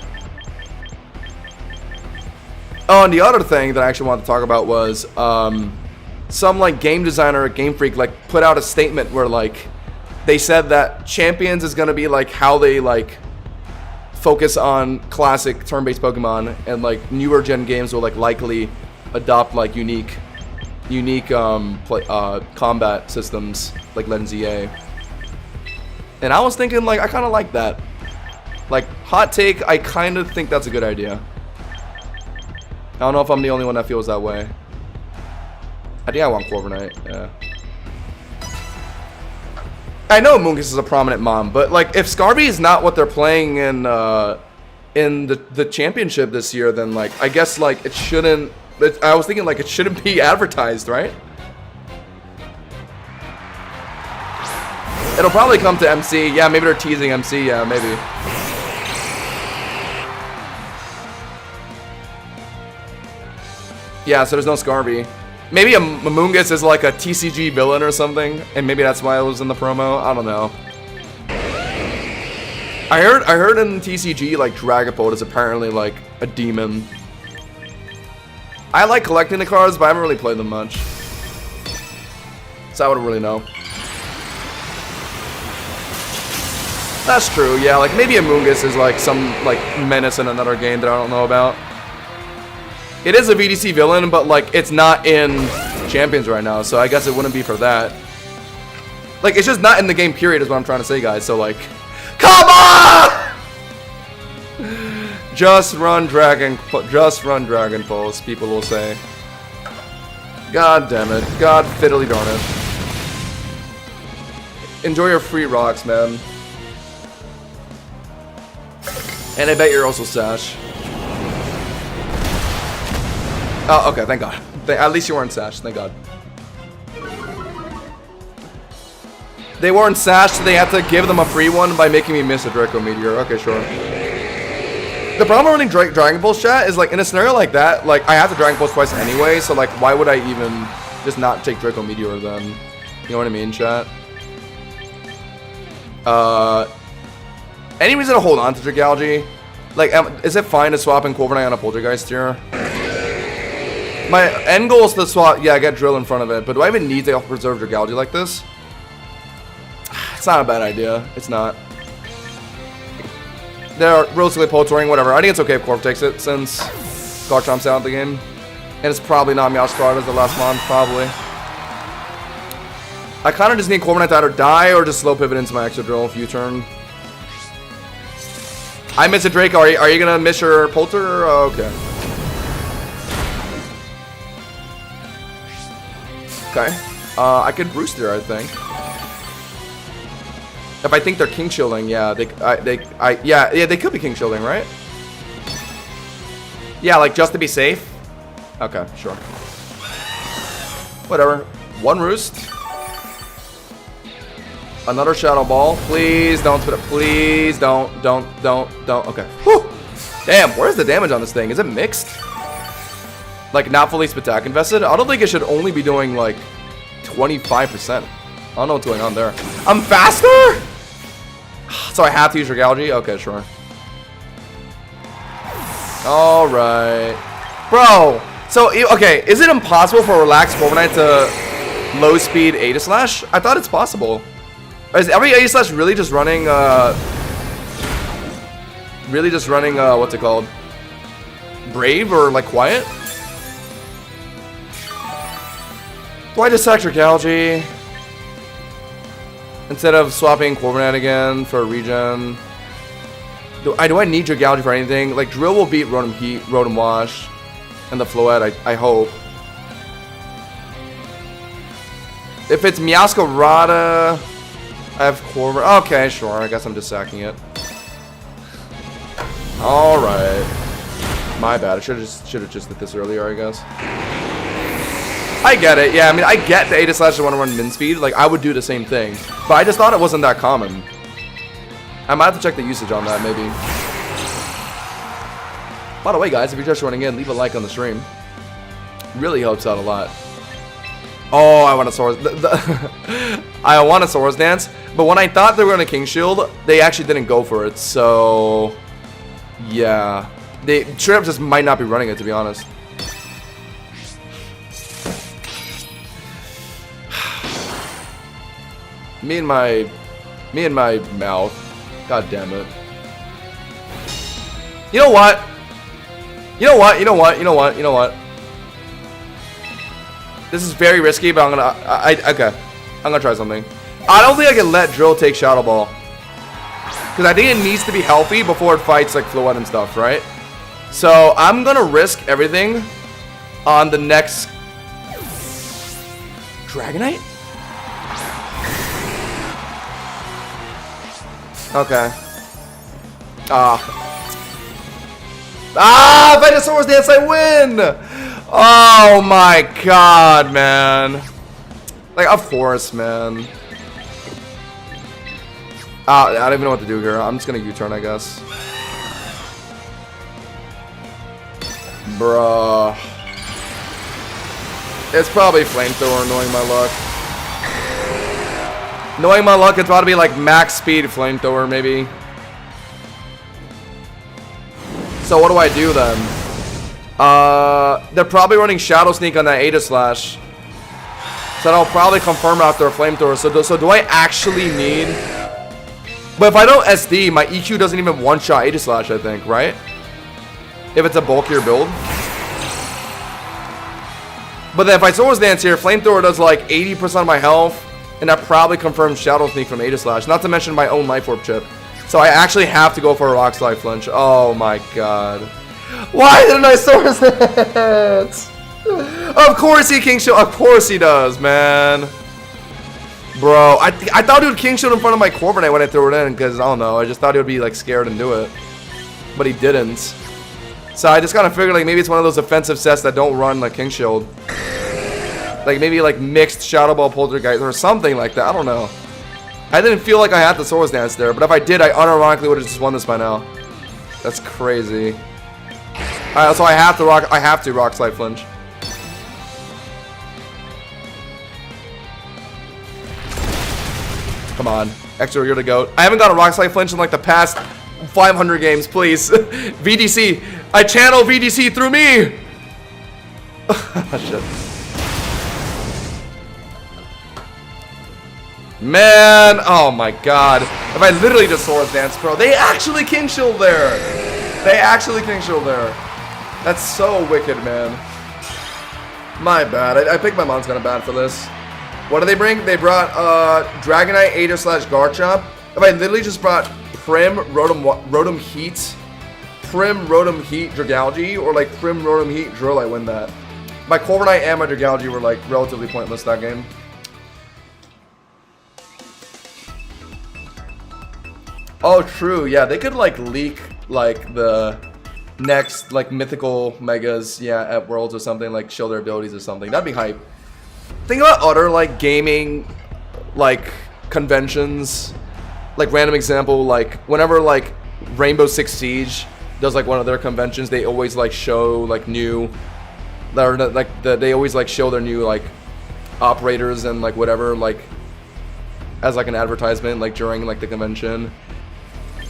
Oh, and the other thing that I actually wanted to talk about was some like game designer at Game Freak like put out a statement where like they said that Champions is gonna be like how they like focus on classic turn-based Pokemon, and like newer gen games will like likely adopt like unique combat systems like Legends EA. And I was thinking, like, I kind of like that. Like, hot take, I kind of think that's a good idea. I don't know if I'm the only one that feels that way. I think I want Corviknight, yeah. I know Amoonguss is a prominent mom, but like, if Scarby is not what they're playing in the championship this year, then like, I guess like it shouldn't. I was thinking like it shouldn't be advertised, right? It'll probably come to MC. Yeah, maybe they're teasing MC. Yeah, maybe. Yeah, so there's no Scarby. Maybe Amoonguss is like a TCG villain or something, and maybe that's why it was in the promo. I don't know. I heard in TCG like Dragapult is apparently like a demon. I like collecting the cards, but I haven't really played them much, so I wouldn't really know. That's true, yeah, like maybe Amoonguss is like some like menace in another game that I don't know about. It is a VDC villain, but like it's not in Champions right now, so I guess it wouldn't be for that. Like it's just not in the game period is what I'm trying to say, guys, so like, come on! Just run Dragon Pulse, people will say. God damn it. God fiddly darn it. Enjoy your free rocks, man. And I bet you're also Sash. Oh, okay, thank God. At least you weren't Sash, thank God. They weren't Sash, so they had to give them a free one by making me miss a Draco Meteor. Okay, sure. The problem with running Dragon Pulse, chat, is like in a scenario like that, like I have to Dragon Pulse twice anyway, so like why would I even just not take Draco Meteor then? You know what I mean, chat? Any reason to hold on to Dragalge? Like, is it fine to swap in Corviknight on a Poltergeist here? My end goal is to swap, yeah, get Drill in front of it, but do I even need to preserve Dragalge like this? It's not a bad idea. It's not. They're relatively Poltering, whatever. I think it's okay if Corp takes it since Garchomp's out of the game. And it's probably not Meowscarada as the last one, probably. I kind of just need Corviknight to either die or just slow pivot into my extra drill U-turn. I miss a Draco. Are you gonna miss your Polter? Oh, okay. Okay. I could Brewster, I think. If I think they're king shielding, yeah, yeah, they could be king shielding, right? Yeah, like just to be safe. Okay, sure. Whatever. One roost. Another shadow ball. Please don't spit it. Please don't. Okay. Whew. Damn, where's the damage on this thing? Is it mixed? Like not fully Spatak invested? I don't think it should only be doing like 25%. I don't know what's going on there. I'm faster? So I have to use your Galgi? Okay, sure. Alright. Bro, so, okay, is it impossible for a relaxed Corviknight to low speed Aegislash? I thought it's possible. Is every Aegislash really just running, what's it called? Brave or, like, quiet? Do I just sack your Galgi? Instead of swapping Corviknight again for a regen? Do I need your Galgi for anything? Like, Drill will beat Rotom Heat, Rotom Wash, and the Floette, I hope. If it's Meowscarada, I have Corviknight. Okay, sure. I guess I'm just sacking it. Alright. My bad. I should have just did this earlier, I guess. I get it. Yeah, I mean, I get the Aegislash to want to run min speed. Like, I would do the same thing. But I just thought it wasn't that common. I might have to check the usage on that, maybe. By the way, guys, if you're just running in, leave a like on the stream. Really helps out a lot. Oh, I want a Saurus. I want a Saurus Dance. But when I thought they were going to King Shield, they actually didn't go for it. So, yeah. They straight up just might not be running it, to be honest. Me and my mouth. God damn it. You know what? This is very risky, but I'm gonna okay. I'm gonna try something. I don't think I can let Drill take Shadow Ball. Because I think it needs to be healthy before it fights like Floette and stuff, right? So I'm gonna risk everything on the next Dragonite? Okay. If I just Saurus Dance, I win! Oh my god, man. Like, of course, man. I don't even know what to do here. I'm just gonna U-turn, I guess. Bruh. It's probably Flamethrower, knowing my luck. Knowing my luck, it's about to be like max speed Flamethrower, maybe. So what do I do then? They're probably running Shadow Sneak on that Aegislash. So that'll probably confirm after a Flamethrower. So do I actually need... But if I don't SD, my EQ doesn't even one-shot Aegislash, I think, right? If it's a bulkier build. But then if I Saurus Dance here, Flamethrower does like 80% of my health. And that probably confirms Shadow Sneak from Aegislash. Not to mention my own Life Orb chip. So I actually have to go for a Rock Slide Flinch. Oh my god. Why didn't I Saurus Dance? Of course he King Shield. Of course he does, man. Bro, I thought he would King Shield in front of my Corviknight when I threw it in. Because, I don't know, I just thought he would be like scared and do it. But he didn't. So I just kind of figured like maybe it's one of those offensive sets that don't run like King Shield. Like maybe like mixed Shadow Ball Poltergeist or something like that. I don't know. I didn't feel like I had the Saurus Dance there, but if I did, I unironically would have just won this by now. That's crazy. Alright, so I have to Rock Slide Flinch. Come on. Extra, you're the GOAT. I haven't got a Rock Slide Flinch in like the past 500 games, please. VDC. I channel VDC through me! Shit. Man, oh my god. If I literally just Saurus Dance, bro, they actually King Shield there. They actually King Shield there. That's so wicked, man. My bad. I think my mom's kind of bad for this. What did they bring? They brought Dragonite, Aegislash, Garchomp. If I literally just brought Prim, Rotom Heat, Dragalge, or like Prim, Rotom Heat, Drill, I win that. my Corviknight and my Dragalge were like relatively pointless that game. Oh, true. Yeah, they could like leak like the next like mythical megas, yeah, at Worlds or something, like show their abilities or something. That'd be hype. Think about other like gaming like conventions. Like random example, like whenever like Rainbow Six Siege does like one of their conventions, they always like show like new, or like they always like show their new like operators and like whatever like as like an advertisement like during like the convention.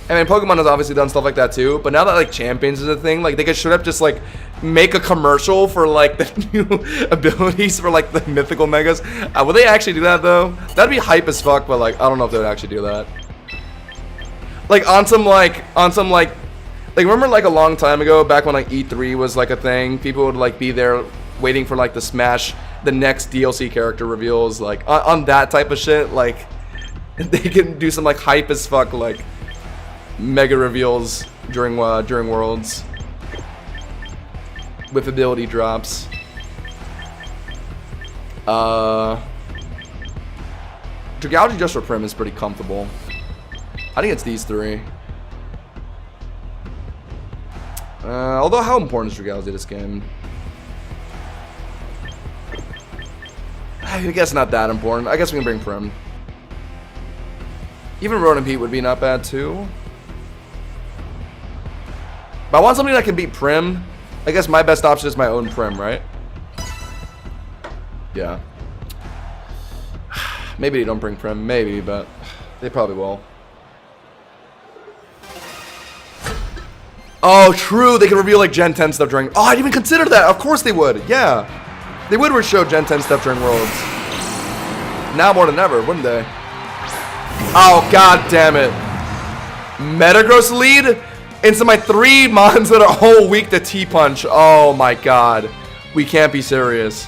I mean, Pokemon has obviously done stuff like that too, but now that like Champions is a thing, like they could straight up just like make a commercial for like the new abilities for like the mythical megas. Would they actually do that though? That'd be hype as fuck, but like I don't know if they would actually do that. Like on some like remember like a long time ago, back when like E3 was like a thing, people would like be there waiting for like the next DLC character reveals, like on that type of shit. Like they can do some like hype as fuck like mega reveals during Worlds with ability drops. Dragalge just for Prim is pretty comfortable. I think it's these three. Although how important is Dragalge this game? I guess not that important. I guess we can bring Prim. Even Rotom Pete would be not bad too. But I want something that can beat Prim. I guess my best option is my own Prim, right? Yeah. Maybe they don't bring Prim, maybe, but they probably will. Oh, true. They can reveal like Gen 10 stuff during. Oh, I didn't even consider that. Of course they would. Yeah, they would show Gen 10 stuff during Worlds. Now more than ever, wouldn't they? Oh, god damn it! Metagross lead into my 3 mons that are all weak to T-Punch. Oh my god, we can't be serious.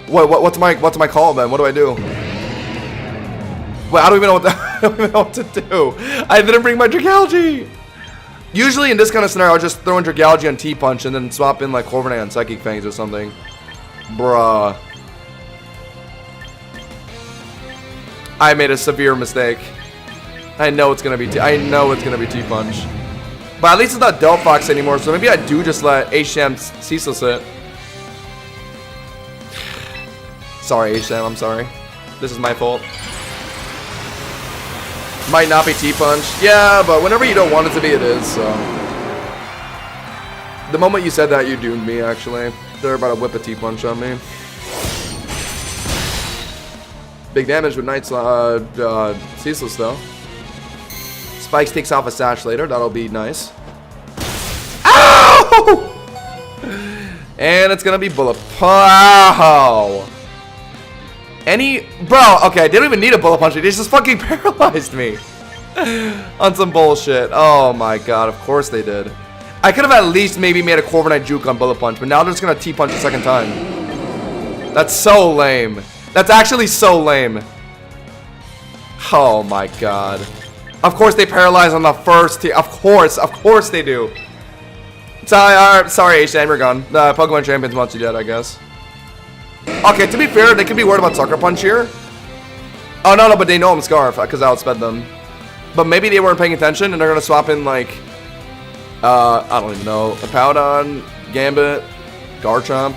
What's my call then? What do I do? Wait, I don't even know I don't even know what to do. I didn't bring my Dragalge. Usually in this kind of scenario, I'll just throw in Dragalge and T-Punch and then swap in like Corviknight and Psychic Fangs or something. Bruh. I made a severe mistake. I know it's gonna be T-Punch. But at least it's not Delphox anymore, so maybe I do just let H-Sham ceaseless it. Sorry, H-Sham, I'm sorry. This is my fault. Might not be T-Punch. Yeah, but whenever you don't want it to be, it is, so. The moment you said that, you doomed me, actually. They're about to whip a T-Punch on me. Big damage with Knight's ceaseless, though. Spikes takes off a Sash later. That'll be nice. Ow! And it's gonna be Bullet Punch. Wow. Bro, okay, I didn't even need a Bullet Punch. They just fucking paralyzed me. On some bullshit. Oh my god, of course they did. I could have at least maybe made a Corviknight juke on Bullet Punch, but now they're just gonna T-Punch a second time. That's so lame. That's actually so lame. Oh my god. Of course they paralyze on the first T. Of course they do. Sorry, H-Sham, you're gone. The Pokemon Champions wants you dead, I guess. Okay, to be fair, they could be worried about Sucker Punch here. Oh, no, but they know I'm Scarf, because I outsped them. But maybe they weren't paying attention, and they're going to swap in, like, I don't even know. Hippowdon, Gambit, Garchomp,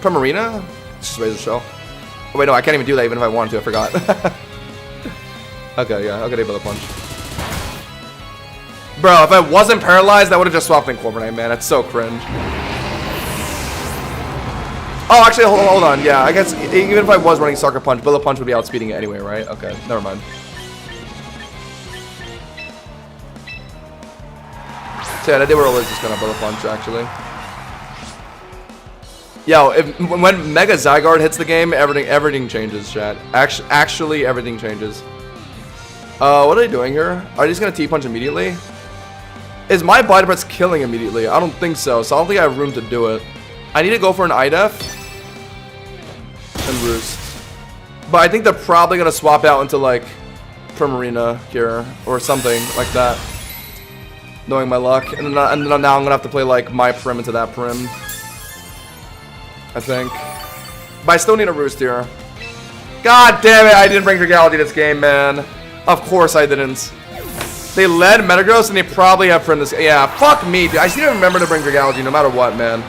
Primarina? It's just Razor Shell. Oh, wait, no, I can't even do that even if I wanted to, I forgot. Okay, yeah, okay, they Bullet Punch. Bro, if I wasn't paralyzed, I would have just swapped in Corviknight, man. That's so cringe. Oh, actually, hold on. Yeah, I guess even if I was running Sucker Punch, Bullet Punch would be outspeeding it anyway, right? Okay, never mind. So yeah, they were always just gonna Bullet Punch, actually. Yo, when Mega Zygarde hits the game, everything changes, chat. Actually, everything changes. What are they doing here? Are they just gonna T-Punch immediately? Is my Bite Breath killing immediately? I don't think so, so I don't think I have room to do it. I need to go for an IDEF and Roost. But I think they're probably gonna swap out into like Primarina here or something like that. Knowing my luck. And then now I'm gonna have to play like my Prim into that Prim. I think. But I still need a Roost here. God damn it, I didn't bring Dragality this game, man. Of course I didn't. They led Metagross and they probably have Prim this. Yeah, fuck me, dude. I just need to remember to bring Dragality no matter what, man.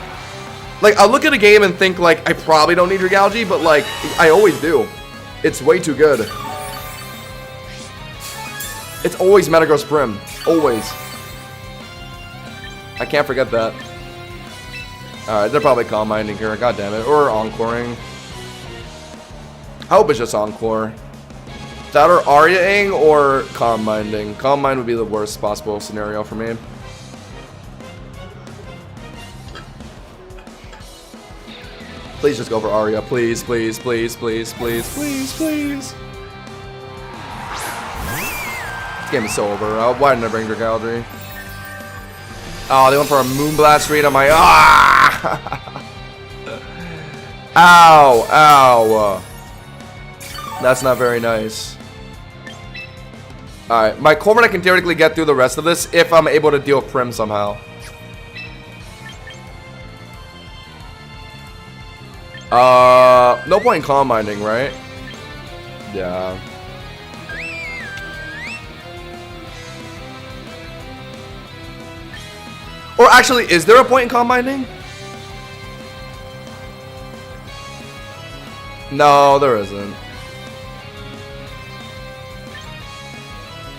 Like, I'll look at a game and think, like, I probably don't need Dragality, but, like, I always do. It's way too good. It's always Metagross Prim. Always. I can't forget that. Alright, they're probably Calm Minding here. God damn it. Or Encoring. I hope it's just Encore. That or Aria-ing or Calm Minding. Calm Mind would be the worst possible scenario for me. Please just go for Aria. Please, please, please, please, please, please, please. This game is so over. Why didn't I bring Dragality? Oh, they went for a Moonblast read on my... Ah! Ow, ow. That's not very nice. Alright, my Corviknight can theoretically get through the rest of this if I'm able to deal with Prim somehow. No point in Calm Minding, right? Yeah. Or actually, is there a point in Calm Minding? No, there isn't.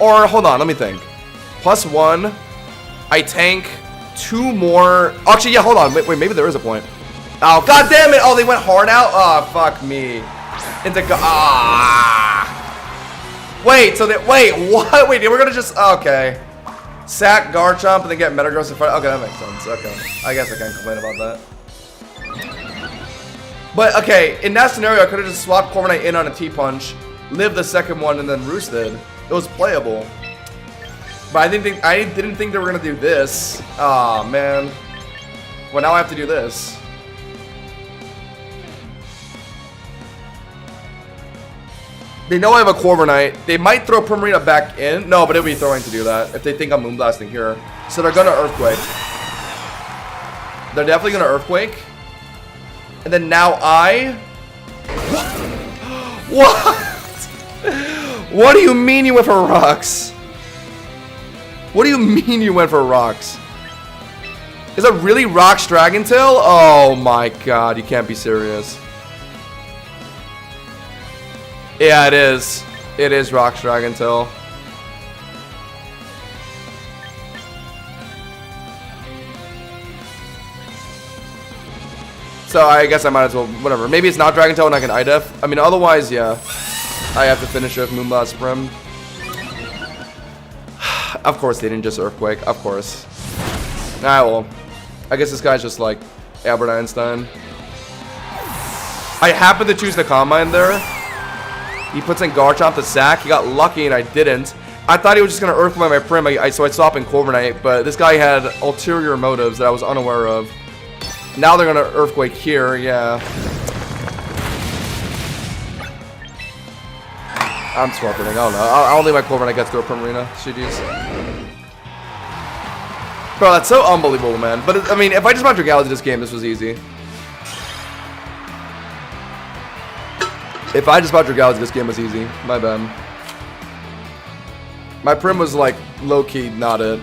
Or, hold on, let me think. +1, I tank 2 more. Actually, yeah, hold on. Wait, maybe there is a point. Oh, god damn it! Oh, they went hard out? Oh, fuck me. Into Wait, so that. Wait, what? Wait, we're gonna just. Okay. Sack, Garchomp, and then get Metagross in front. Okay, that makes sense. Okay. I guess I can't complain about that. But, okay, in that scenario, I could have just swapped Corviknight in on a T-Punch, lived the second one, and then roosted. It was playable. But I didn't think they were gonna do this. Aw, man. Well, now I have to do this. They know I have a Corviknight. They might throw Primarina back in. No, but it'll be throwing to do that if they think I'm Moonblasting here. So they're gonna Earthquake. They're definitely gonna Earthquake. And then now I... What? What do you mean you went for rocks? What do you mean you went for rocks? Is that really Rocks Dragon Tail? Oh my god, you can't be serious. Yeah, it is. It is Rocks Dragon Tail. So I guess I might as well, whatever. Maybe it's not Dragon Tail and I can IDEF. I mean, otherwise, yeah. I have to finish it with Moonblast Prim. Of course they didn't just Earthquake. Of course. Ah, well. I guess this guy's just like Albert Einstein. I happened to choose the Calm Mind there. He puts in Garchomp to sack. He got lucky and I didn't. I thought he was just going to Earthquake my Prim, so I stopped in Corviknight. But this guy had ulterior motives that I was unaware of. Now they're going to Earthquake here, yeah. I'm swapping. I don't know. I don't think my Corviknight gets to a Primarina. GG's. Bro, that's so unbelievable, man. But, I mean, if I just bought Dragality this game, this was easy. If I just bought Dragality, this game was easy. My bad. My Prim was, like, low-key not it.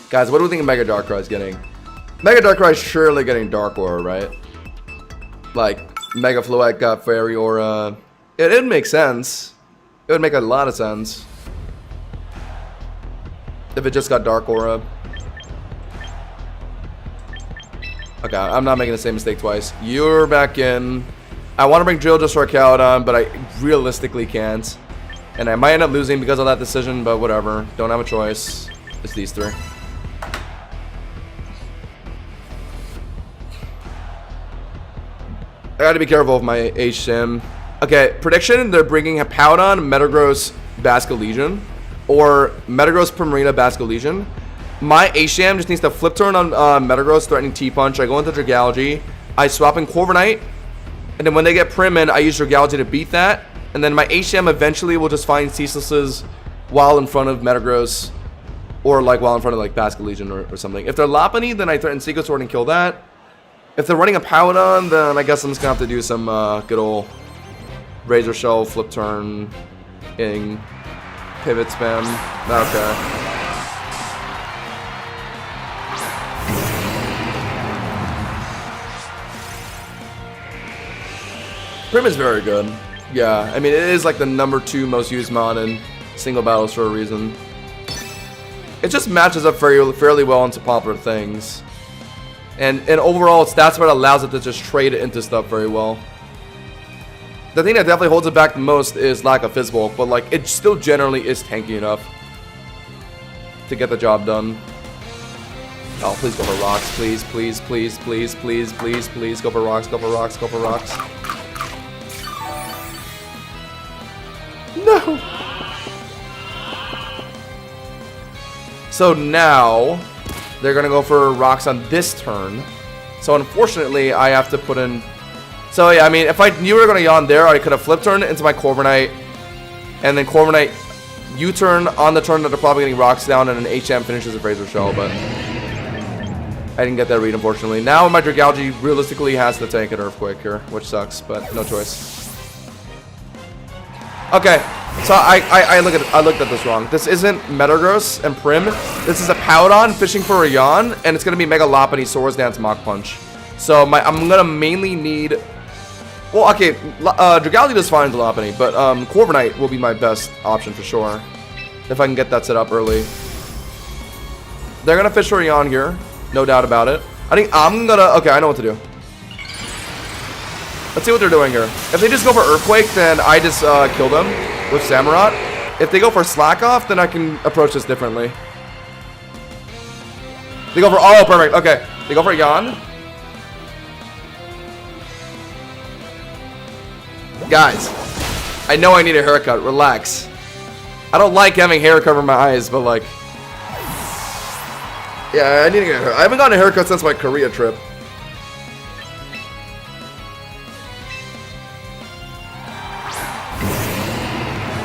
Guys, what do we think of Mega Darkrai is getting? Mega Darkrai is surely getting Dark Aura, right? Like, Mega Floette got Fairy Aura. It'd make sense. It would make a lot of sense. If it just got Dark Aura. Okay, I'm not making the same mistake twice. You're back in. I want to bring Drill just for a Caledon, but I realistically can't. And I might end up losing because of that decision, but whatever. Don't have a choice. It's these three. I gotta be careful with my H-Sim. Okay, prediction, they're bringing a Powdon, Metagross, Basculegion. Or Metagross, Primarina, Basculegion. My H-Jam just needs to flip turn on Metagross, threatening T-Punch. I go into Dragality. I swap in Corviknight. And then when they get Prim in, I use Dragality to beat that. And then my H-Jam eventually will just find Ceaseless's while in front of Metagross. Or like while in front of like Basket Legion or something. If they're Lopunny, then I threaten Secret Sword and kill that. If they're running a Powdon, then I guess I'm just gonna have to do some good old Razor Shell, Flip Turn, Ing, Pivot Spam. Okay. Prim is very good. Yeah, I mean, it is like the #2 most used mon in single battles for a reason. It just matches up fairly well into popular things. And overall, that's what allows it to just trade it into stuff very well. The thing that definitely holds it back the most is lack of Fizzbulk, but like, it still generally is tanky enough to get the job done. Oh, please go for rocks. Please, please, please, please, please, please, please. Go for rocks, go for rocks, go for rocks. No! So now, they're gonna go for rocks on this turn. So unfortunately, I have to put in... So yeah, I mean, if I knew we were gonna yawn there, I could have flip turned into my Corviknight. And then Corviknight U-turn on the turn that they're probably getting rocks down, and an HM finishes a Razor Shell, but... I didn't get that read, unfortunately. Now my Dragalge realistically has to tank an Earthquake here, which sucks, but no choice. Okay, so I looked at this wrong. This isn't Metagross and Prim. This is a Powdon fishing for a yawn, and it's gonna be Mega Lopunny, Swords Dance, Mach Punch. So I'm gonna mainly need. Well, okay, Dragalge does fine to Lopunny, but Corviknight will be my best option for sure if I can get that set up early. They're gonna fish for a yawn here, no doubt about it. I think I'm gonna. Okay, I know what to do. Let's see what they're doing here. If they just go for Earthquake, then I just kill them with Samurott. If they go for Slack Off, then I can approach this differently. They go for... Oh, perfect. Okay. They go for Yawn. Guys, I know I need a haircut. Relax. I don't like having hair cover my eyes, but like... Yeah, I need to get a haircut. I haven't gotten a haircut since my Korea trip.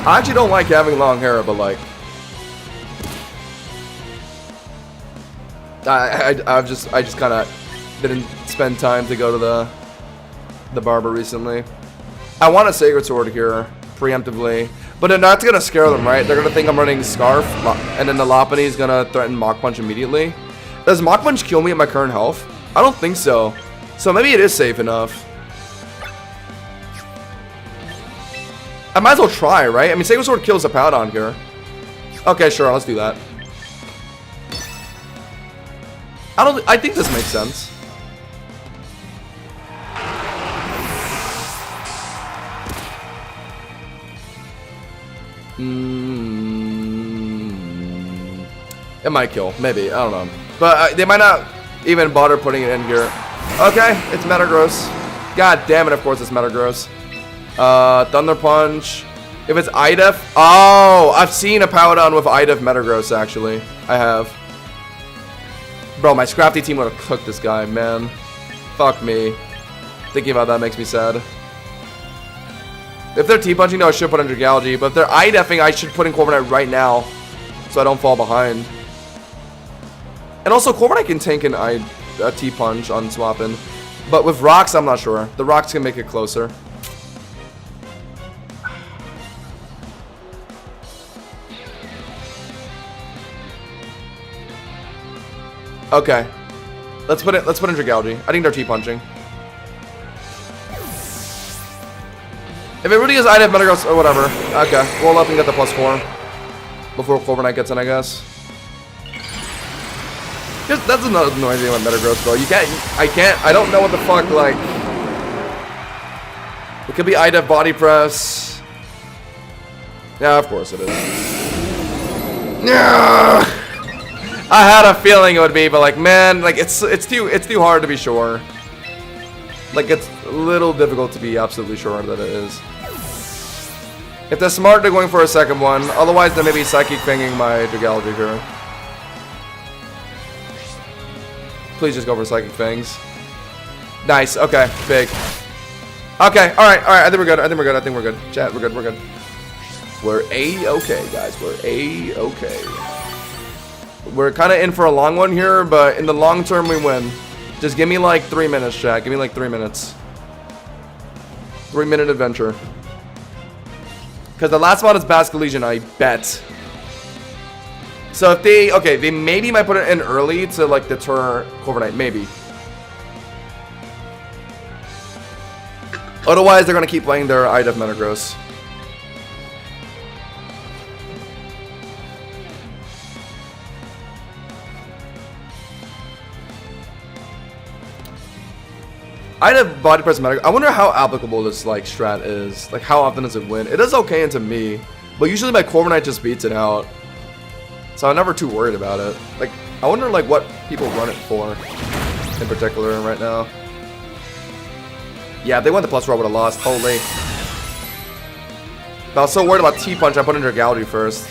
I actually don't like having long hair, but like, I just kind of didn't spend time to go to the barber recently. I want a Sacred Sword here preemptively, but then that's gonna scare them, right? They're gonna think I'm running Scarf, and then the Lopunny is gonna threaten Mach Punch immediately. Does Mach Punch kill me at my current health? I don't think so. So maybe it is safe enough. I might as well try, right? I mean, Sacred Sword kills a Powdon here. Okay, sure, let's do that. I think this makes sense. It might kill, maybe, I don't know. But they might not even bother putting it in here. Okay, it's Metagross. God damn it, of course it's Metagross. Thunder Punch. If it's Idef. Oh, I've seen a Powdon with Idef Metagross, actually. I have. Bro, my Scrafty team would have cooked this guy, man. Fuck me. Thinking about that makes me sad. If they're T-punching, though, I should put in Dragalge. But if they're Idefing, I should put in Corviknight right now, so I don't fall behind. And also, Corviknight can tank a T-punch on swapping. But with Rocks, I'm not sure. The Rocks can make it closer. Okay, let's put in Dragalge. I think they're T-punching. If it really is Idef Metagross or whatever, okay, we'll let them get the +4 before Corviknight gets in, I guess. That's another annoying thing about Metagross, bro. I don't know what the fuck, like. It could be Idef Body Press. Yeah, of course it is. Yeah. I had a feeling it would be, but like, man, like it's too hard to be sure. Like, it's a little difficult to be absolutely sure that it is. If they're smart, they're going for a second one. Otherwise, they may be Psychic Fanging my Dragalge here. Please just go for Psychic Fangs. Nice. Okay. Big. Okay. All right. I think we're good. I think we're good. Chat. We're good. We're A-okay, guys. We're A-okay. We're kind of in for a long one here, but in the long term, we win. Just give me like 3 minutes, chat. Give me like 3 minutes. 3-minute adventure. Because the last mod is Basque Legion, I bet. So if they, okay, they maybe might put it in early to like deter Corviknight, Knight, maybe. Otherwise, they're gonna keep playing their IDEF Metagross. IDEF Body Press Metagross. I wonder how applicable this like strat is. Like, how often does it win? It is okay into me, but usually my Corviknight just beats it out. So I'm never too worried about it. Like, I wonder like what people run it for in particular right now. Yeah, if they went to plus roll, I would have lost. Holy. But I was so worried about T-Punch, I put in Dragality first.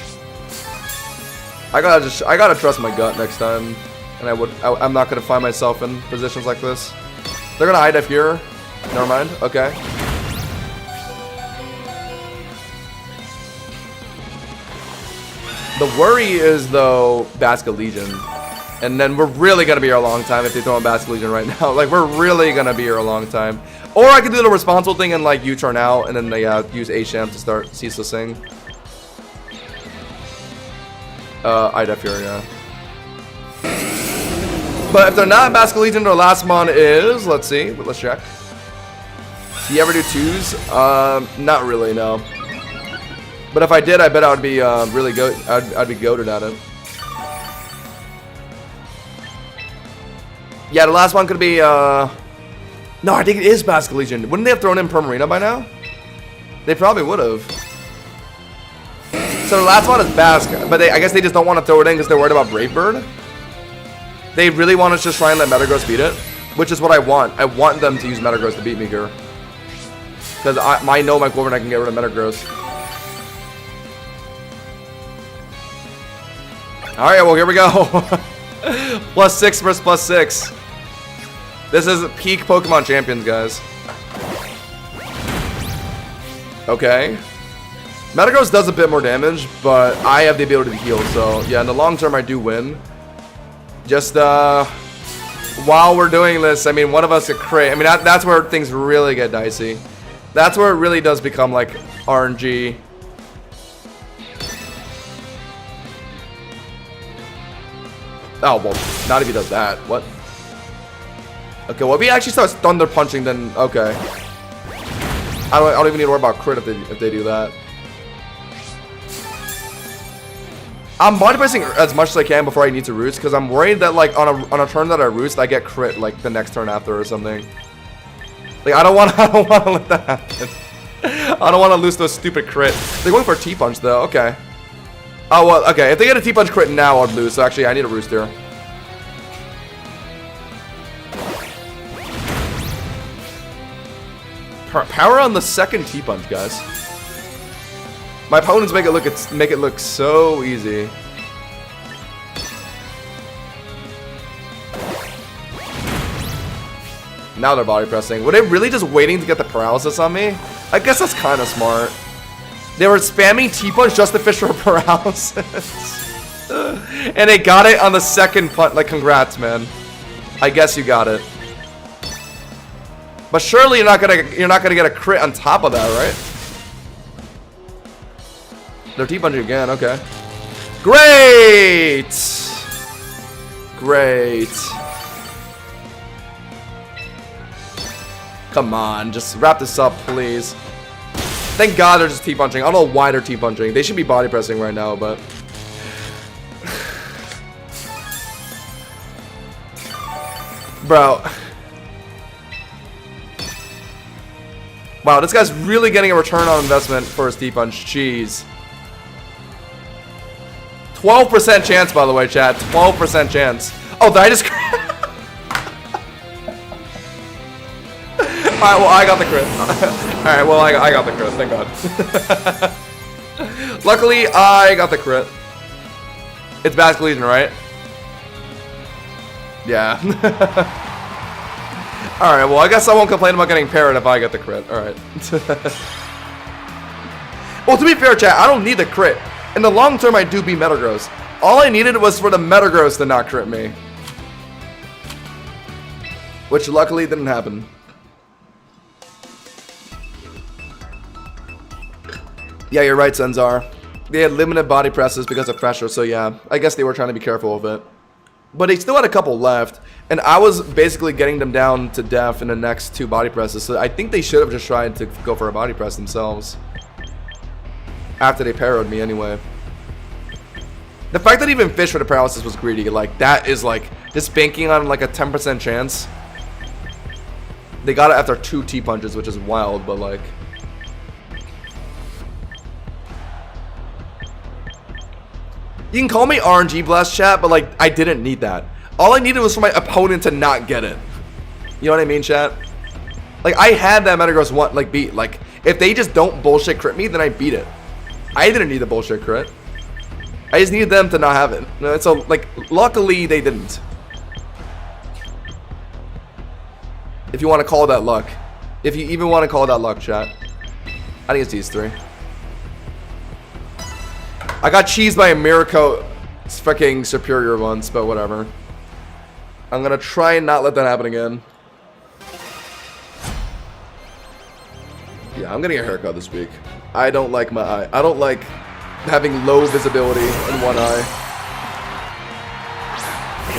I gotta trust my gut next time. And I'm not gonna find myself in positions like this. They're gonna IDEF here. Never mind. Okay. The worry is, though, Basque Legion. And then we're really going to be here a long time if they throw in Basque Legion right now. Like, we're really going to be here a long time. Or I could do the responsible thing and, like, U-turn out and then they use Asham to start ceaselessing. IDEF here, yeah. But if they're not Basque Legion, their last mon is, let's see, let's check. Do you ever do 2s? Not really, no. But if I did, I bet I would be really good. I'd be goated at it. Yeah, the last one could be. No, I think it is Basque Legion. Wouldn't they have thrown in Primarina by now? They probably would have. So the last one is Basque, but I guess they just don't want to throw it in because they're worried about Brave Bird. They really want to just try and let Metagross beat it, which is what I want. I want them to use Metagross to beat me here. Because I know my Corviknight can get rid of Metagross. Alright, well, here we go. +6 versus +6. This is peak Pokemon Champions, guys. Okay. Metagross does a bit more damage, but I have the ability to heal, so yeah, in the long term, I do win. Just, while we're doing this, I mean, one of us could crit. I mean, that's where things really get dicey. That's where it really does become, like, RNG. Oh, well, not if he does that. What? Okay, well, if he actually starts Thunder Punching, then okay. I don't even need to worry about crit if they do that. I'm body pressing as much as I can before I need to roost, because I'm worried that, like, on a turn that I roost, I get crit, like, the next turn after or something. Like, I don't want to let that happen. I don't want to lose those stupid crit. They're going for a T-Punch, though. Okay. Oh, well, okay. If they get a T-Punch crit now, I'd lose. So, actually, I need a roost here. Power on the second T-Punch, guys. My opponents make it look so easy. Now they're body pressing. Were they really just waiting to get the paralysis on me? I guess that's kind of smart. They were spamming T-Punch just to fish for paralysis. And they got it on the second punt. Like, congrats, man. I guess you got it. But surely you're not gonna get a crit on top of that, right? They're T-Punching again, okay. Great! Great. Come on, just wrap this up, please. Thank God they're just T-Punching. I don't know why they're T-Punching. They should be body pressing right now, but... Bro. Wow, this guy's really getting a return on investment for his T-Punch. Jeez. 12% chance, by the way, chat. 12% chance. Oh, did I just... Alright, well, I got the crit. Alright, well, I got the crit. Thank God. Luckily, I got the crit. It's Basque Legion, right? Yeah. Alright, well, I guess I won't complain about getting parried if I get the crit. Alright. Well, to be fair, chat, I don't need the crit. In the long term, I do beat Metagross. All I needed was for the Metagross to not crit me. Which luckily didn't happen. Yeah, you're right, Senzar. They had limited body presses because of pressure, so yeah. I guess they were trying to be careful of it. But they still had a couple left. And I was basically getting them down to death in the next 2 body presses. So I think they should have just tried to go for a body press themselves. After they parried me anyway. The fact that even Fish for the paralysis was greedy, like, that is like, just banking on like a 10% chance. They got it after 2 T-punches, which is wild, but like... You can call me RNG Blast, chat, but like, I didn't need that. All I needed was for my opponent to not get it. You know what I mean, chat? Like, I had that Metagross one, like, beat. Like, if they just don't bullshit crit me, then I beat it. I didn't need the bullshit crit. I just needed them to not have it. So, like, luckily they didn't. If you want to call that luck. If you even want to call that luck, chat. I think it's these 3. I got cheesed by a Miracle fucking superior once, but whatever. I'm gonna try and not let that happen again. Yeah, I'm getting a haircut this week. I don't like my eye. I don't like having low visibility in one eye.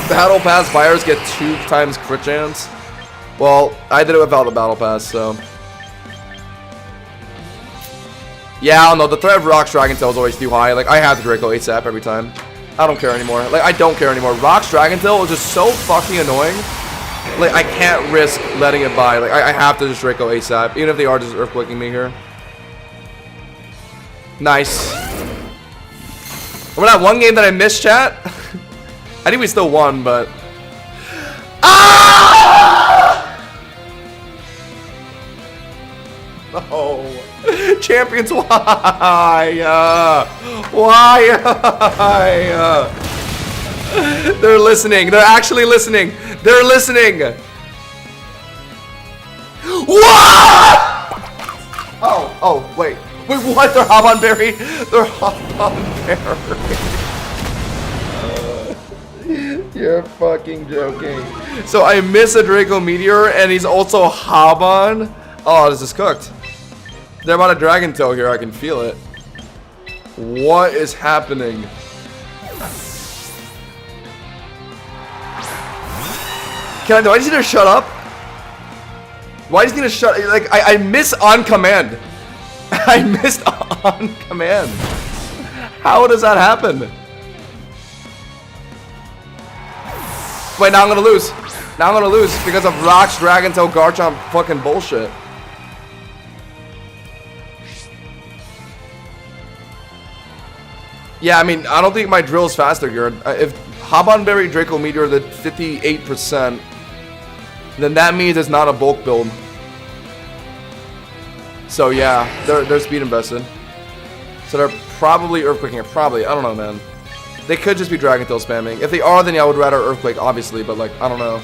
Battle Pass buyers get 2 times crit chance. Well, I did it without the Battle Pass, so... Yeah, I don't know. The threat of Rock's Dragon Tail is always too high. Like, I have to Draco ASAP every time. I don't care anymore. Like, I don't care anymore. Rock's Dragon Tail is just so fucking annoying. Like, I can't risk letting it by. Like, I have to just Draco ASAP. Even if they are just Earthquaking me here. Nice. Remember that one game that I missed, chat? I think we still won, but... Ah! Oh. Champions, why? Why? They're listening. They're actually listening. They're listening. What? Oh, wait. Wait, what? They're Habon Berry? They're Habon Berry. You're fucking joking. So I miss a Draco Meteor and he's also Habon? Oh, this is cooked. They're about a Dragon Tail here, I can feel it. What is happening? Do I just need to shut up? Why do you need to shut? Like, I miss on command. I missed on command. How does that happen? Wait, now I'm gonna lose. Now I'm gonna lose because of Rock's Dragon Tail Garchomp fucking bullshit. Yeah, I mean, I don't think my drill is faster here. If Habon Berry Draco Meteor the 58%, then that means it's not a bulk build. So yeah, they're speed invested. So they're probably Earthquaking it. Probably, I don't know, man. They could just be Dragon Tail spamming. If they are, then yeah, I would rather Earthquake, obviously, but like, I don't know.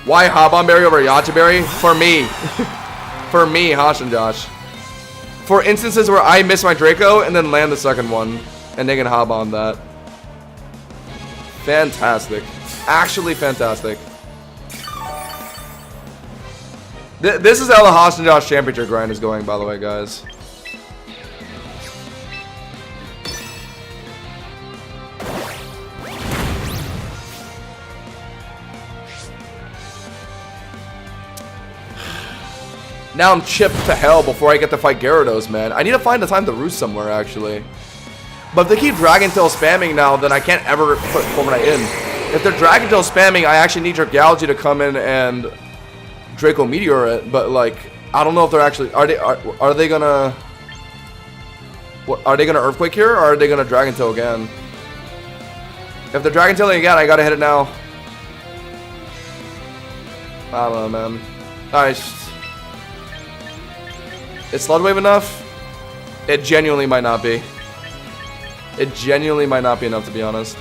Why Habon Berry over Yache Berry? For me. For me, Hosh and Josh. For instances where I miss my Draco and then land the second one. And they can Habon that. Fantastic. Actually fantastic. This is how the Hosh and Josh Championship grind is going, by the way, guys. Now I'm chipped to hell before I get to fight Gyarados, man. I need to find the time to roost somewhere, actually. But if they keep Dragon Tail spamming now, then I can't ever put Corviknight in. If they're Dragon Tail spamming, I actually need Dragalge to come in and Draco Meteor it. But like, I don't know if they're actually are they gonna Earthquake here, or are they gonna Dragon Tail again? If they're Dragon Tailing again, I gotta hit it now. I don't know, man. Nice. Is Sludge Wave enough? It genuinely might not be. It genuinely might not be enough, to be honest.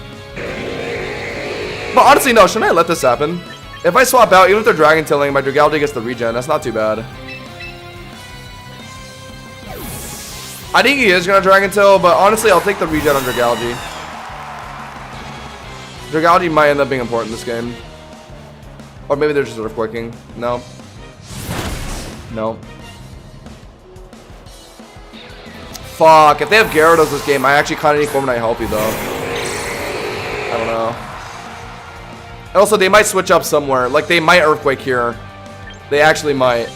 But honestly, no, shouldn't I let this happen? If I swap out, even if they're Dragon Tailing, my Dragalge gets the regen. That's not too bad. I think he is gonna Dragon Tail, but honestly, I'll take the regen on Dragalge. Dragalge might end up being important in this game. Or maybe they're just Earthquaking. No. No. Fuck, if they have Gyarados this game, I actually kind of need Corviknight healthy, though. I don't know. And also, they might switch up somewhere. Like, they might Earthquake here. They actually might.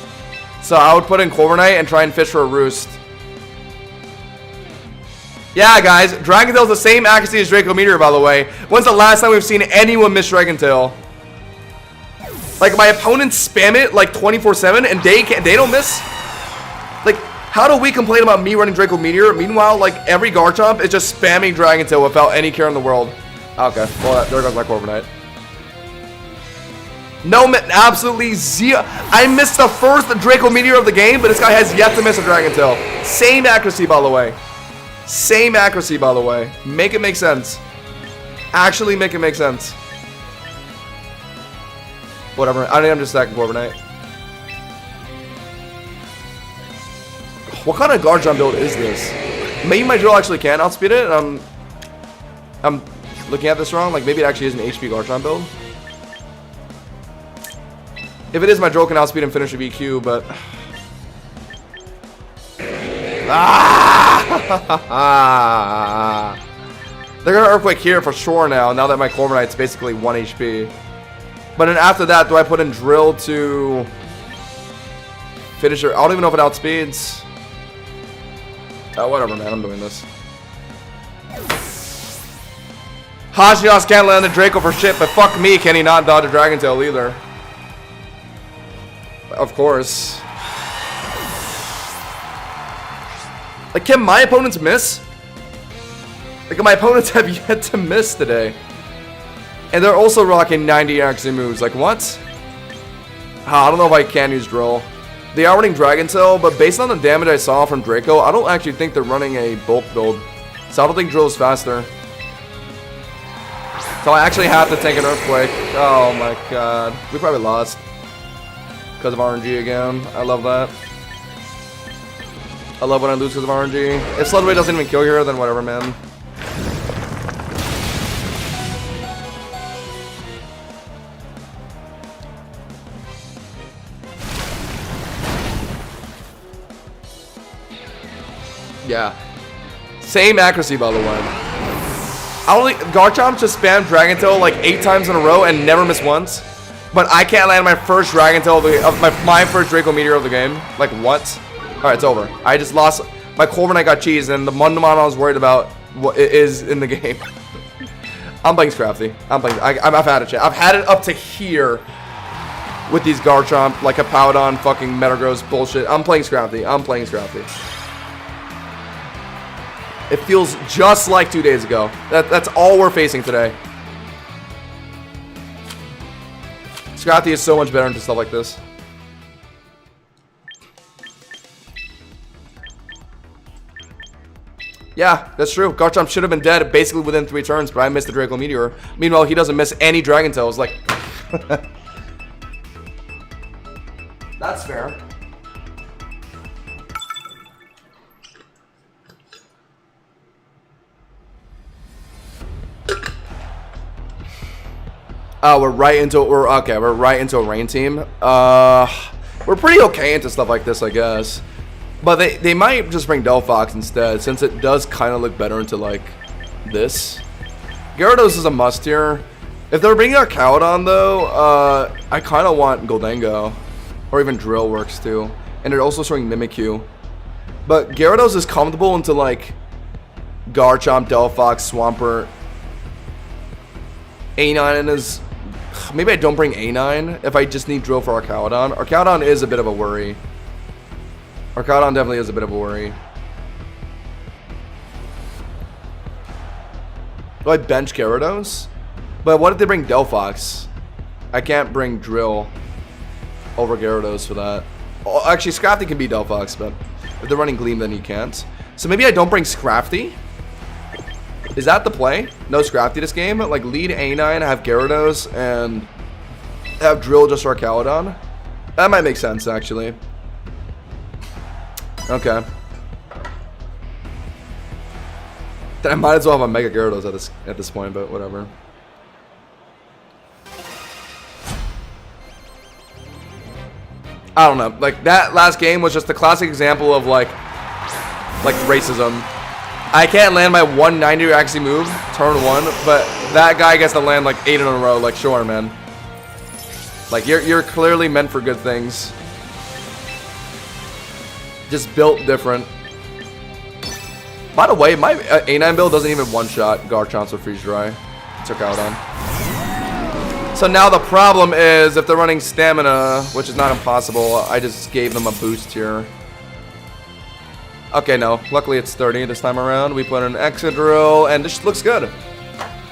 So, I would put in Corviknight and try and fish for a Roost. Yeah, guys, Dragon Tail is the same accuracy as Draco Meteor, by the way. When's the last time we've seen anyone miss Dragon Tail? Like, my opponents spam it, like, 24/7, and they don't miss? Like, how do we complain about me running Draco Meteor? Meanwhile, like, every Garchomp is just spamming Dragon Tail without any care in the world. Okay, well, there goes my Corviknight. No, absolutely zero. I missed the first Draco Meteor of the game, but this guy has yet to miss a Dragon Tail. Same accuracy, by the way. Same accuracy, by the way. Make it make sense. Actually make it make sense. Whatever. I think I'm just stacking Corviknight. What kind of Garchomp build is this? Maybe my drill actually can outspeed it. I'm looking at this wrong. Like, maybe it actually is an HP Garchomp build. If it is, my drill can outspeed and finish a VQ, but... Ah! They're gonna Earthquake here for sure now that my Corviknight's basically 1 HP. But then after that, do I put in Drill to finish her? I don't even know if it outspeeds. Oh, whatever, man. I'm doing this. Hashios can't land the Draco for shit, but fuck me, can he not dodge a Dragon Tail either? Of course. Like, can my opponents miss? Like, my opponents have yet to miss today. And they're also rocking 90 accuracy moves. Like, what? I don't know if I can use Drill. They are running Dragon Tail, but based on the damage I saw from Draco, I don't actually think they're running a bulk build. So I don't think Drill is faster. So I actually have to take an Earthquake. Oh my god. We probably lost. Because of RNG again. I love that. I love when I lose because of RNG. If Sludway doesn't even kill here, then whatever, man. Yeah. Same accuracy, by the way. I only Garchomp just spammed Dragon Tail like 8 times in a row and never missed once. But I can't land my first Dragon Tail of my first Draco Meteor of the game. Like, what? Alright, it's over. I just lost. My Corviknight got cheesed, and the Mundamon I was worried about is in the game. I'm playing Scrafty. I'm playing. I've had it, chat. I've had it up to here with these Garchomp, like a Powdon, fucking Metagross bullshit. I'm playing Scrafty. I'm playing Scrafty. It feels just like 2 days ago. That's all we're facing today. Scrafty is so much better into stuff like this. Yeah, that's true. Garchomp should have been dead basically within 3 turns, but I missed the Draco Meteor. Meanwhile, he doesn't miss any Dragon Tails. Like, that's fair. We're right into a rain team. We're pretty okay into stuff like this, I guess. But they might just bring Delphox instead, since it does kind of look better into like this. Gyarados is a must here. If they're bringing our Cowdon though, I kind of want Goldengo, or even Drill works too. And they're also showing Mimikyu. But Gyarados is comfortable into like Garchomp, Delphox, Swampert. A9 is... Maybe I don't bring A9 if I just need Drill for Archaudon. Archaudon is a bit of a worry. Archaudon definitely is a bit of a worry. Do I bench Gyarados? But what if they bring Delphox? I can't bring Drill over Gyarados for that. Oh, actually, Scrafty can be Delphox, but if they're running Gleam, then he can't. So maybe I don't bring Scrafty? Is that the play? No Scrafty this game? Like, lead A9, have Gyarados, and have Drill just for Archaudon? That might make sense, actually. Okay. I might as well have a Mega Gyarados at this point, but whatever. I don't know. Like, that last game was just a classic example of, like racism. I can't land my 190 accuracy move, turn 1, but that guy gets to land, like, 8 in a row. Like, sure, man. Like, you're clearly meant for good things. Just built different. By the way, my A9 build doesn't even one-shot Garchomps with Freeze Dry. Took out on. So now the problem is if they're running Stamina, which is not impossible, I just gave them a boost here. Okay, no. Luckily it's 30 this time around. We put an Excadrill, and this looks good.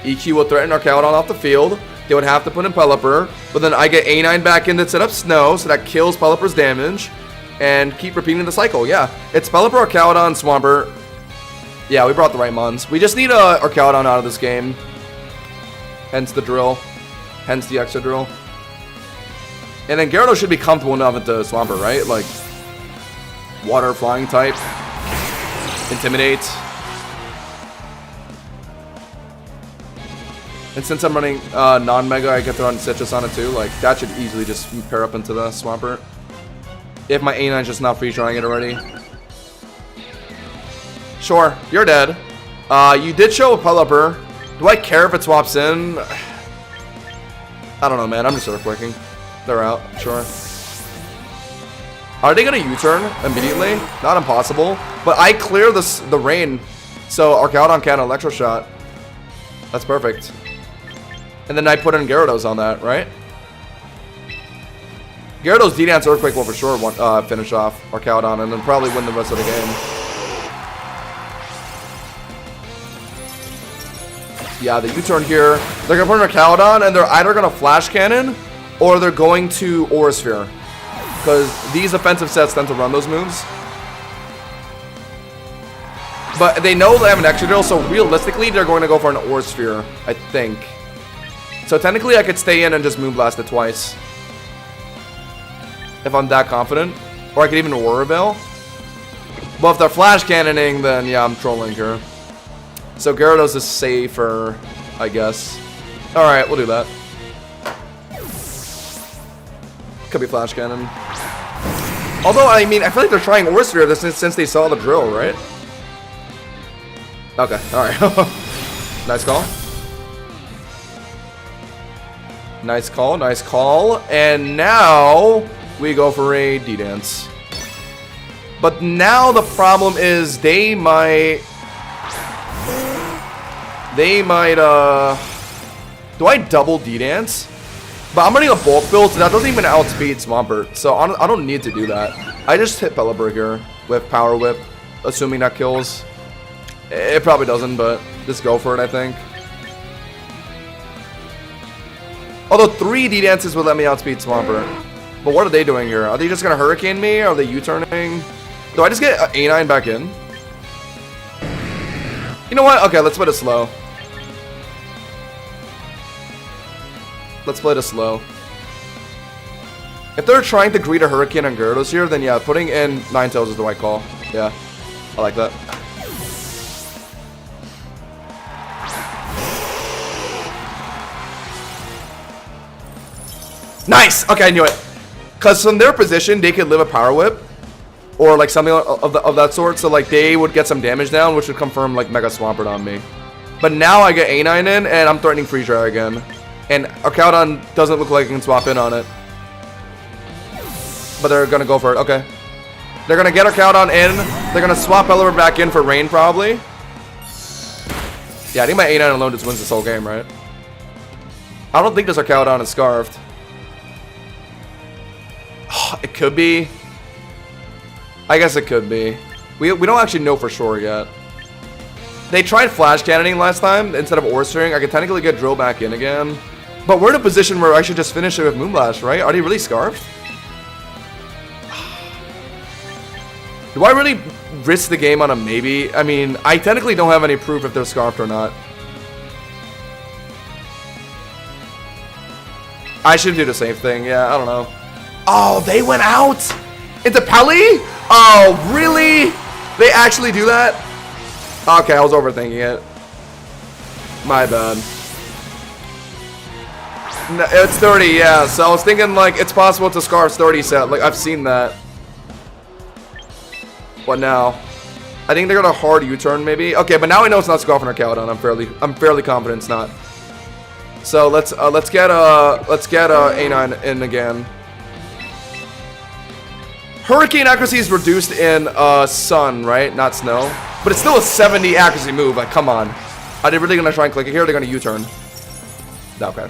EQ will threaten our Arcaudon off the field. They would have to put in Pelipper, but then I get A9 back in to set up Snow, so that kills Pelipper's damage, and keep repeating the cycle. Yeah, it's Pelipper, Arcaudon, Swampert. Yeah, we brought the right mons. We just need a Arcaudon out of this game. Hence the drill. Hence the Excadrill. And then Gyarados should be comfortable enough into Swampert, right? Like, water flying type. Intimidate. And since I'm running non-Mega, I get to run Citrus on it too. Like, that should easily just pair up into the Swampert. If my A9's just not free-drawing it already. Sure, you're dead. You did show a Pelipper. Do I care if it swaps in? I don't know, man. I'm just earthquaking. They're out. Sure. Are they gonna U-turn immediately? Not impossible. But I clear the rain, so Arcaudon can't Electro Shot. That's perfect. And then I put in Gyarados on that, right? Gyarados D-Dance Earthquake will for sure finish off Arcaudon and then probably win the rest of the game. Yeah, the U-turn here. They're going to put an Arcaudon, and they're either going to Flash Cannon, or they're going to Aura Sphere. Because these offensive sets tend to run those moves. But they know they have an Excadrill, so realistically, they're going to go for an Aura Sphere, I think. So technically, I could stay in and just Moonblast it twice. If I'm that confident. Or I could even Aura Veil. But if they're Flash Cannoning, then yeah, I'm trolling here. So Gyarados is safer, I guess. Alright, we'll do that. Could be Flash Cannon. Although, I mean, I feel like they're trying Aura Sphere since they saw the drill, right? Okay, alright. Nice call. Nice call, nice call. And now we go for a D-Dance. But now the problem is they might... do I double D-Dance? But I'm running a bulk build, so that doesn't even outspeed Swampert. So I don't need to do that. I just hit Pelipper here with Power Whip, assuming that kills. It probably doesn't, but just go for it, I think. Although 3 D-Dances would let me outspeed Swampert. But what are they doing here? Are they just going to Hurricane me? Are they U-turning? Do I just get A9 back in? You know what? Okay, let's play it slow. Let's play it slow. If they're trying to greet a Hurricane on Gyarados here, then yeah, putting in Ninetales is the right call. Yeah, I like that. Nice! Okay, I knew it. Because from their position, they could live a Power Whip. Or like something of that sort. So like they would get some damage down, which would confirm like Mega Swampert on me. But now I get A9 in, and I'm threatening Freeze Dry again. And Arcaudon doesn't look like it can swap in on it. But they're going to go for it. Okay. They're going to get Arcaudon in. They're going to swap Pelipper back in for Rain, probably. Yeah, I think my A9 alone just wins this whole game, right? I don't think this Arcaudon is Scarfed. It could be. I guess it could be. We don't actually know for sure yet. They tried Flash Cannoning last time instead of Aura Sphering. I could technically get Drill back in again. But we're in a position where I should just finish it with Moonblast, right? Are they really Scarfed? Do I really risk the game on a maybe? I mean, I technically don't have any proof if they're Scarfed or not. I should do the same thing. Yeah, I don't know. Oh, they went out into Pelly? Oh, really? They actually do that? Okay, I was overthinking it. My bad. No, it's 30, yeah. So I was thinking like it's possible to Scarf's 30 set. Like I've seen that. What now? I think they're gonna hard U-turn maybe. Okay, but now I know it's not Scarf or Cowdon. I'm fairly confident it's not. So let's get A9 in again. Hurricane accuracy is reduced in sun, right? Not snow. But it's still a 70 accuracy move. Like, come on. Are they really gonna try and click it here? Or are they gonna U-turn? Okay.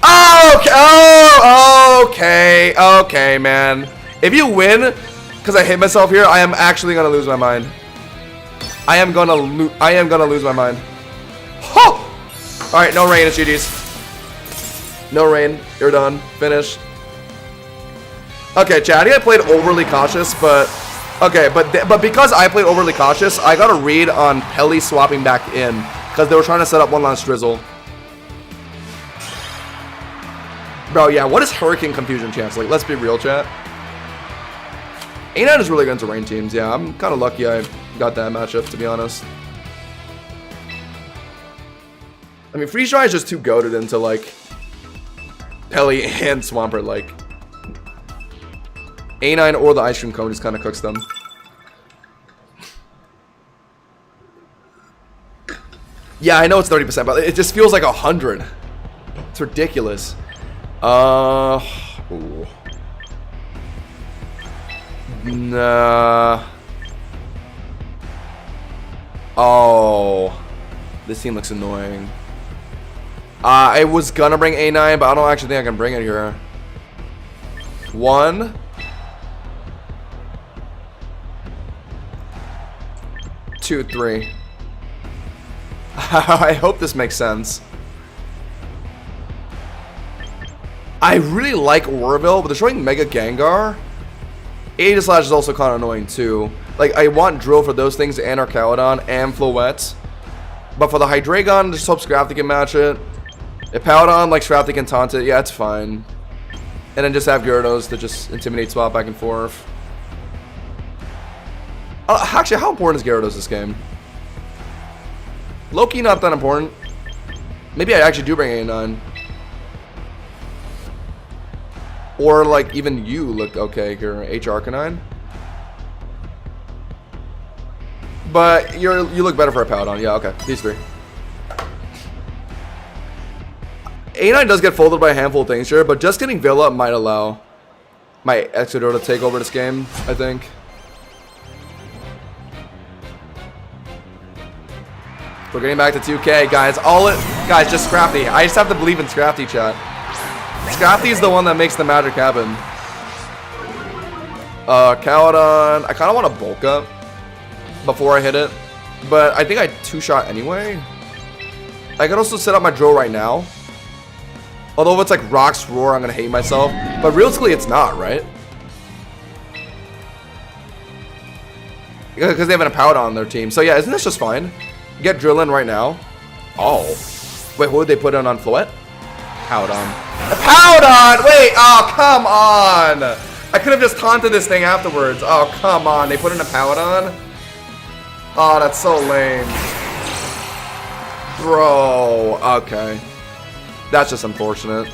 Okay. Oh, okay. Okay, man. If you win, because I hit myself here, I am actually gonna lose my mind. I am gonna lose my mind. Ho! All right, no rain. It's GG's. No rain. You're done. Finished. Okay, chat. I think I played overly cautious, but okay, but because I played overly cautious, I got a read on Pelly swapping back in because they were trying to set up one last drizzle. Bro, yeah, what is Hurricane Confusion chance? Like, let's be real, chat. A9 is really good into rain teams. Yeah, I'm kind of lucky I got that matchup, to be honest. I mean, Freeze Dry is just too goated into, like, Pelly and Swampert, like. A9 or the Ice Cream Cone just kind of cooks them. Yeah, I know it's 30%, but it just feels like 100. It's ridiculous. Ooh. Nah. Oh. This team looks annoying. I was gonna bring A9, but I don't actually think I can bring it here. 1. 2, 3. I hope this makes sense. I really like Orville, but they're showing Mega Gengar. Aegislash is also kind of annoying too. Like, I want Drill for those things and Arcaludon and Floette. But for the Hydreigon, just hope Scrafty can match it. If Powdon, like Scrafty can taunt it, yeah, it's fine. And then just have Gyarados to just intimidate swap back and forth. Actually, how important is Gyarados this game? Low-key not that important. Maybe I actually do bring A9. Or, like, even you look okay here, H Arcanine. But you look better for a Powdon. Yeah, okay. These three. A9 does get folded by a handful of things, sure, but just getting Villa might allow my Exeggutor to take over this game, I think. We're getting back to 2K, guys. Guys, just Scrafty. I just have to believe in Scrafty, chat. Scrafty is the one that makes the magic happen. Cowdon. I kind of want to bulk up before I hit it, but I think I two-shot anyway. I could also set up my drill right now. Although if it's like Rock's Roar, I'm gonna hate myself. But realistically, it's not, right? Because they have a Powdon on their team. So yeah, isn't this just fine? Get drill in right now. Oh. Wait, who would they put in on Floette? Powdon. Powdon! Wait! Oh, come on! I could have just taunted this thing afterwards. Oh, come on. They put in a Powdon? Oh, that's so lame. Bro. Okay. That's just unfortunate.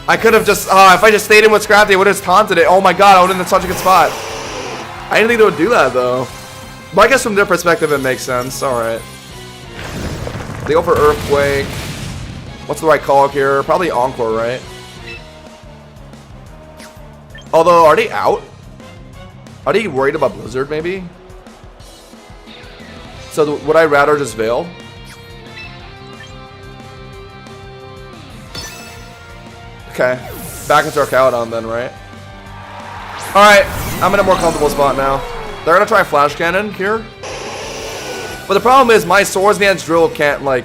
I could have just... if I just stayed in with Scrafty, I would have just taunted it. Oh my god, I would have been in such a good spot. I didn't think they would do that, though. But I guess from their perspective, it makes sense. Alright. They go for Earthquake. What's the right call here? Probably Encore, right? Although, are they out? Are they worried about Blizzard, maybe? So, would I rather just Veil? Okay. Back into our Cowdon then, right? Alright. I'm in a more comfortable spot now. They're gonna try Flash Cannon here. But the problem is my Swords Dance Drill can't, like,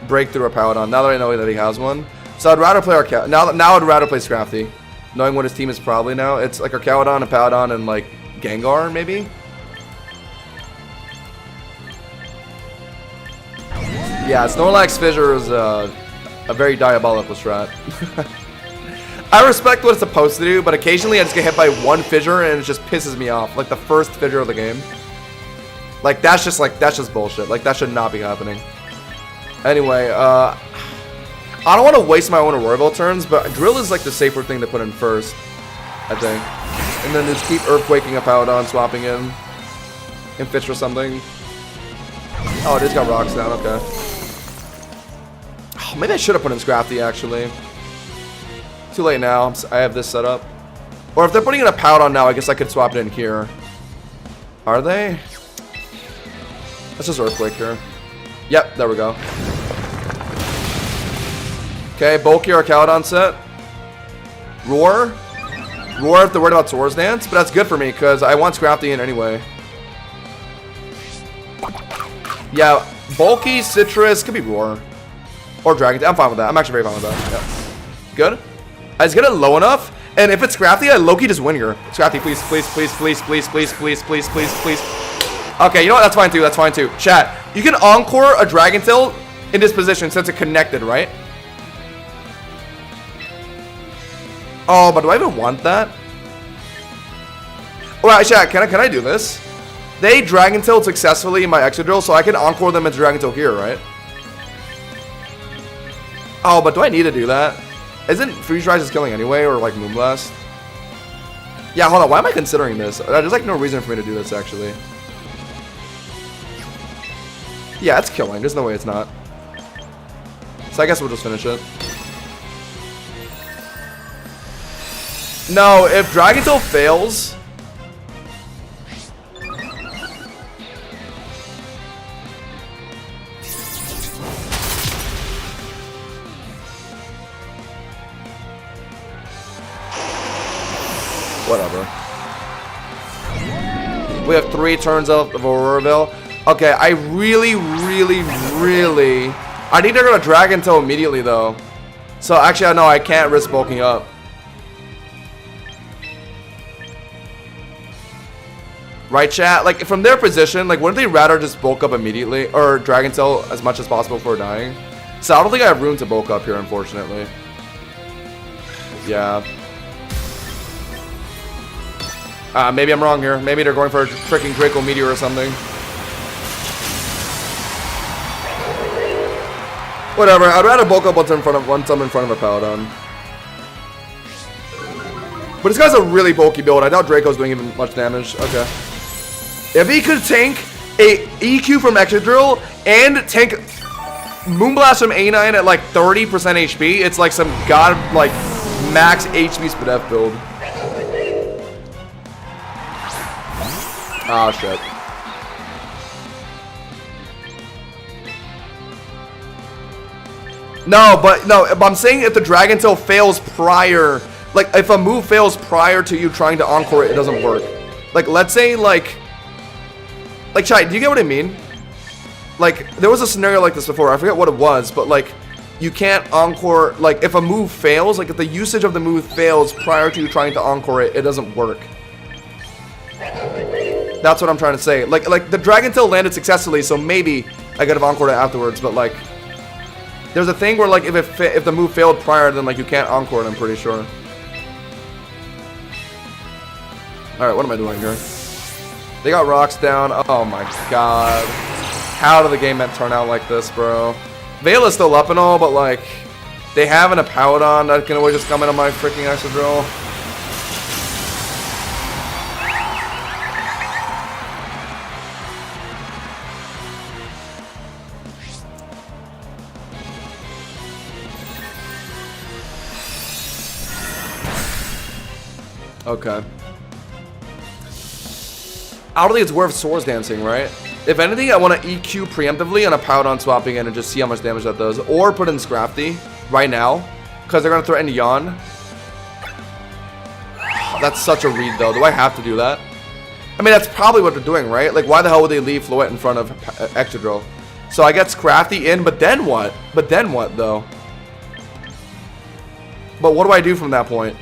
break through a Powdon now that I know that he has one. So I'd rather play our now I'd rather play Scrafty. Knowing what his team is probably now. It's like our Cowdon, a Powdon, and like Gengar, maybe? Yeah, Snorlax Fissure is a very diabolical strat. I respect what it's supposed to do, but occasionally I just get hit by one fissure and it just pisses me off. Like the first fissure of the game. Like that's just bullshit. Like that should not be happening. Anyway, I don't want to waste my own Aurora turns, but drill is like the safer thing to put in first, I think. And then just keep Earthquaking a Paladon, swapping in Fish or something. Oh, it just got rocks down, okay. Oh, maybe I should have put in Scrafty, actually. Too late now, I have this set up. Or if they're putting in a Paladon now, I guess I could swap it in here. Are they? Let's just Earthquake here. Yep, there we go. Okay, bulky or Caledon set. Roar. Roar if they're worried about Swords Dance, but that's good for me because I want Scrafty in anyway. Yeah, bulky, citrus, could be Roar. Or Dragon. I'm fine with that. I'm actually very fine with that. Yeah. Good. I just get it low enough, and if it's Scrafty, I low-key just win here. Scrafty, please, please, please, please, please, please, please, please, please, please. Okay, you know what? That's fine too. That's fine too. Chat, you can Encore a Dragon Tail in this position since it's connected, right? Oh, but do I even want that? Alright, chat, can I do this? They Dragon Tailed successfully in my Excadrill, so I can Encore them into Dragon Tail here, right? Oh, but do I need to do that? Isn't Freeze Rise is killing anyway, or like Moonblast? Yeah, hold on, why am I considering this? There's like no reason for me to do this, actually. Yeah, it's killing, there's no way it's not. So I guess we'll just finish it. No, if Dragon Tail fails... Whatever. We have 3 turns of Auroraville. Okay, I really... I need to go to Dragon Tail immediately, though. So, actually, no, I can't risk bulking up. Right, chat? Like, from their position, like, wouldn't they rather just bulk up immediately? Or Dragon Tail as much as possible before dying? So, I don't think I have room to bulk up here, unfortunately. Yeah. Maybe I'm wrong here. Maybe they're going for a freaking Draco Meteor or something. Whatever. I'd rather bulk up once in front of a Paladon. But this guy's a really bulky build. I doubt Draco's doing even much damage. Okay. If he could tank a EQ from Excadrill and tank Moonblast from A9 at like 30% HP, it's like some god like max HP Spadef build. Oh shit. No, but I'm saying if the Dragon Tail fails prior, like if a move fails prior to you trying to Encore it, it doesn't work. Like let's say like Chai, do you get what I mean? Like there was a scenario like this before, I forget what it was, but like you can't Encore, like if a move fails, like if the usage of the move fails prior to you trying to Encore it, it doesn't work. That's what I'm trying to say. Like the Dragon Tail landed successfully, so maybe I could have Encored it afterwards. But like, there's a thing where like if the move failed prior, then like you can't Encore it. I'm pretty sure. All right, what am I doing here? They got rocks down. Oh my god, how did the game turn out like this, bro? Veil is still up and all, but like they have a Paladon that can always just come in on my freaking Excadrill. Okay. I don't think it's worth Swords Dancing, right? If anything, I want to EQ preemptively on a Paladon swapping in and just see how much damage that does. Or put in Scrafty right now, because they're going to threaten Yawn. That's such a read, though. Do I have to do that? I mean, that's probably what they're doing, right? Like, why the hell would they leave Floette in front of Excadrill? So I get Scrafty in, but then what? But then what, though? But what do I do from that point?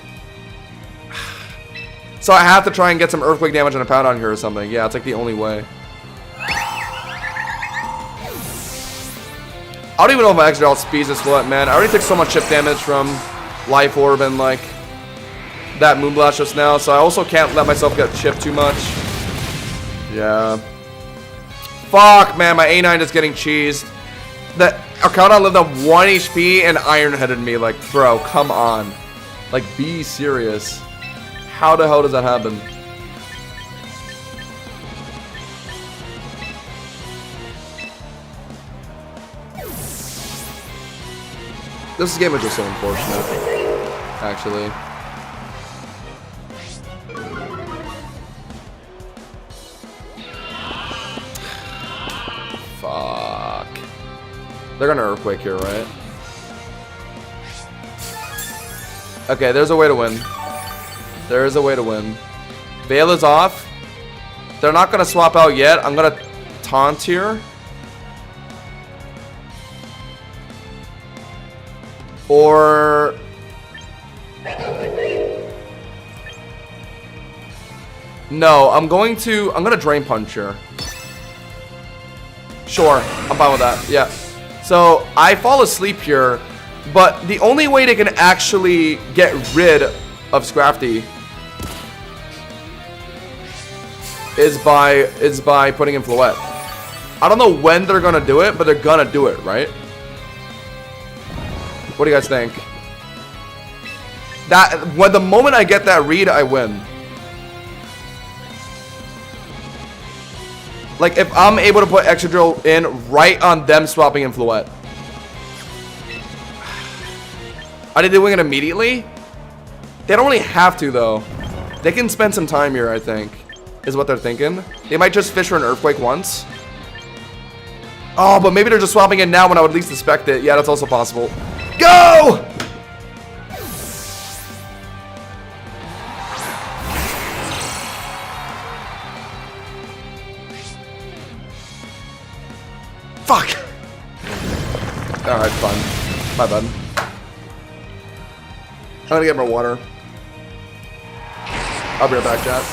So I have to try and get some Earthquake damage on a Paladon here or something. Yeah, it's like the only way. I don't even know if my Excadrill speeds this Floette, man. I already took so much chip damage from Life Orb and like that Moonblast just now, so I also can't let myself get chipped too much. Yeah. Fuck, man, my A9 is getting cheesed. The Archaudon lived on 1 HP and Iron-Headed me. Like, bro, come on. Like, be serious. How the hell does that happen? This game is just so unfortunate, actually. Fuck. They're gonna Earthquake here, right? Okay, there's a way to win. There is a way to win. Veil is off. They're not gonna swap out yet. I'm gonna taunt here. Or... No, I'm gonna Drain Punch here. Sure, I'm fine with that, yeah. So, I fall asleep here, but the only way they can actually get rid of Scrafty is by putting in Floette. I don't know when they're gonna do it, but they're gonna do it, right? What do you guys think? When the moment I get that read, I win. Like, if I'm able to put Excadrill in right on them swapping in Floette. Are they doing it immediately? They don't really have to, though. They can spend some time here, I think. Is what they're thinking. They might just fish for an Earthquake once. Oh, but maybe they're just swapping in now when I would least expect it. Yeah, that's also possible. Go! Fuck! Alright, fine. My bad. I'm gonna get more water. I'll be right back, chat.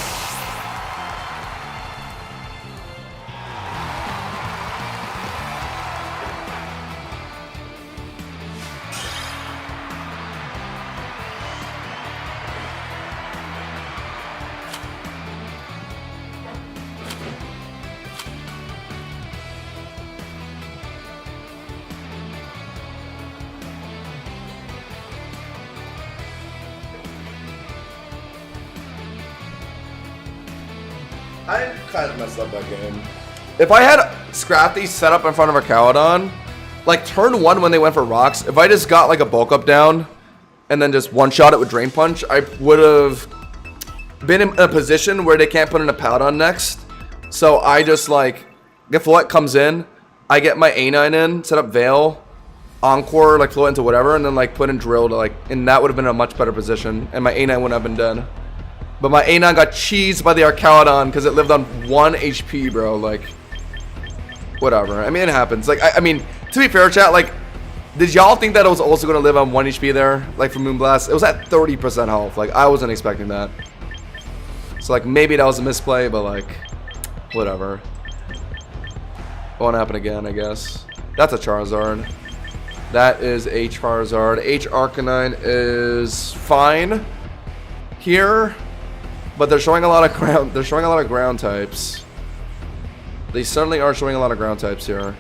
I kind of messed up that game. If I had Scrafty set up in front of Archaudon, like turn 1 when they went for rocks, if I just got like a bulk up down and then just one-shot it with Drain Punch, I would have been in a position where they can't put in a Powdon next. So I just like, if Floette comes in, I get my A9 in, set up Veil, Encore, like float into whatever, and then like put in Drill to like, and that would have been a much better position, and my A9 wouldn't have been dead. But my A9 got cheesed by the Archaudon because it lived on 1 HP, bro. Like, whatever. I mean, it happens. Like, I mean, to be fair, chat, like, did y'all think that it was also going to live on 1 HP there? Like, for Moonblast? It was at 30% health. Like, I wasn't expecting that. So, like, maybe that was a misplay, but, like, whatever. Won't happen again, I guess. That's a Charizard. That is a Charizard. H Arcanine is fine here. But they're showing a lot of ground. They're showing a lot of ground types. They certainly are showing a lot of ground types here.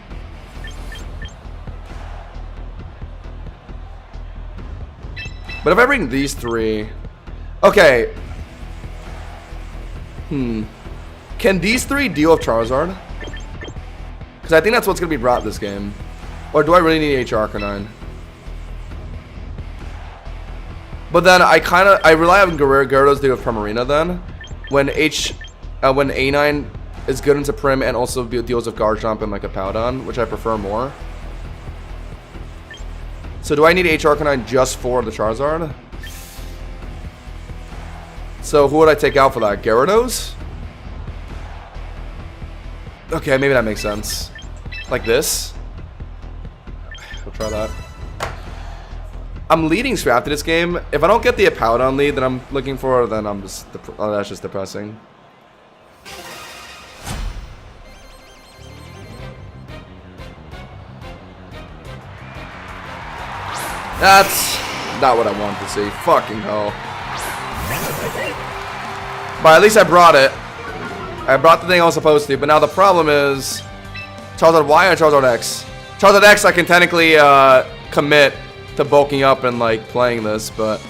But if I bring these 3, okay. Can these 3 deal with Charizard? Because I think that's what's gonna be brought this game. Or do I really need H Arcanine? But then I rely on Gyarados deal with Primarina then. When A9 is good into Prim and also deals with Garchomp and like a Powdon, which I prefer more. So do I need H Arcanine just for the Charizard? So who would I take out for that? Gyarados? Okay, maybe that makes sense. Like this. We'll try that. I'm leading Scrafty this game. If I don't get the Powdon lead that I'm looking for, then I'm just that's just depressing. That's not what I wanted to see. Fucking hell. But at least I brought it. I brought the thing I was supposed to. But now the problem is Charizard Y or Charizard X? Charizard X I can technically commit to bulking up and like playing this, but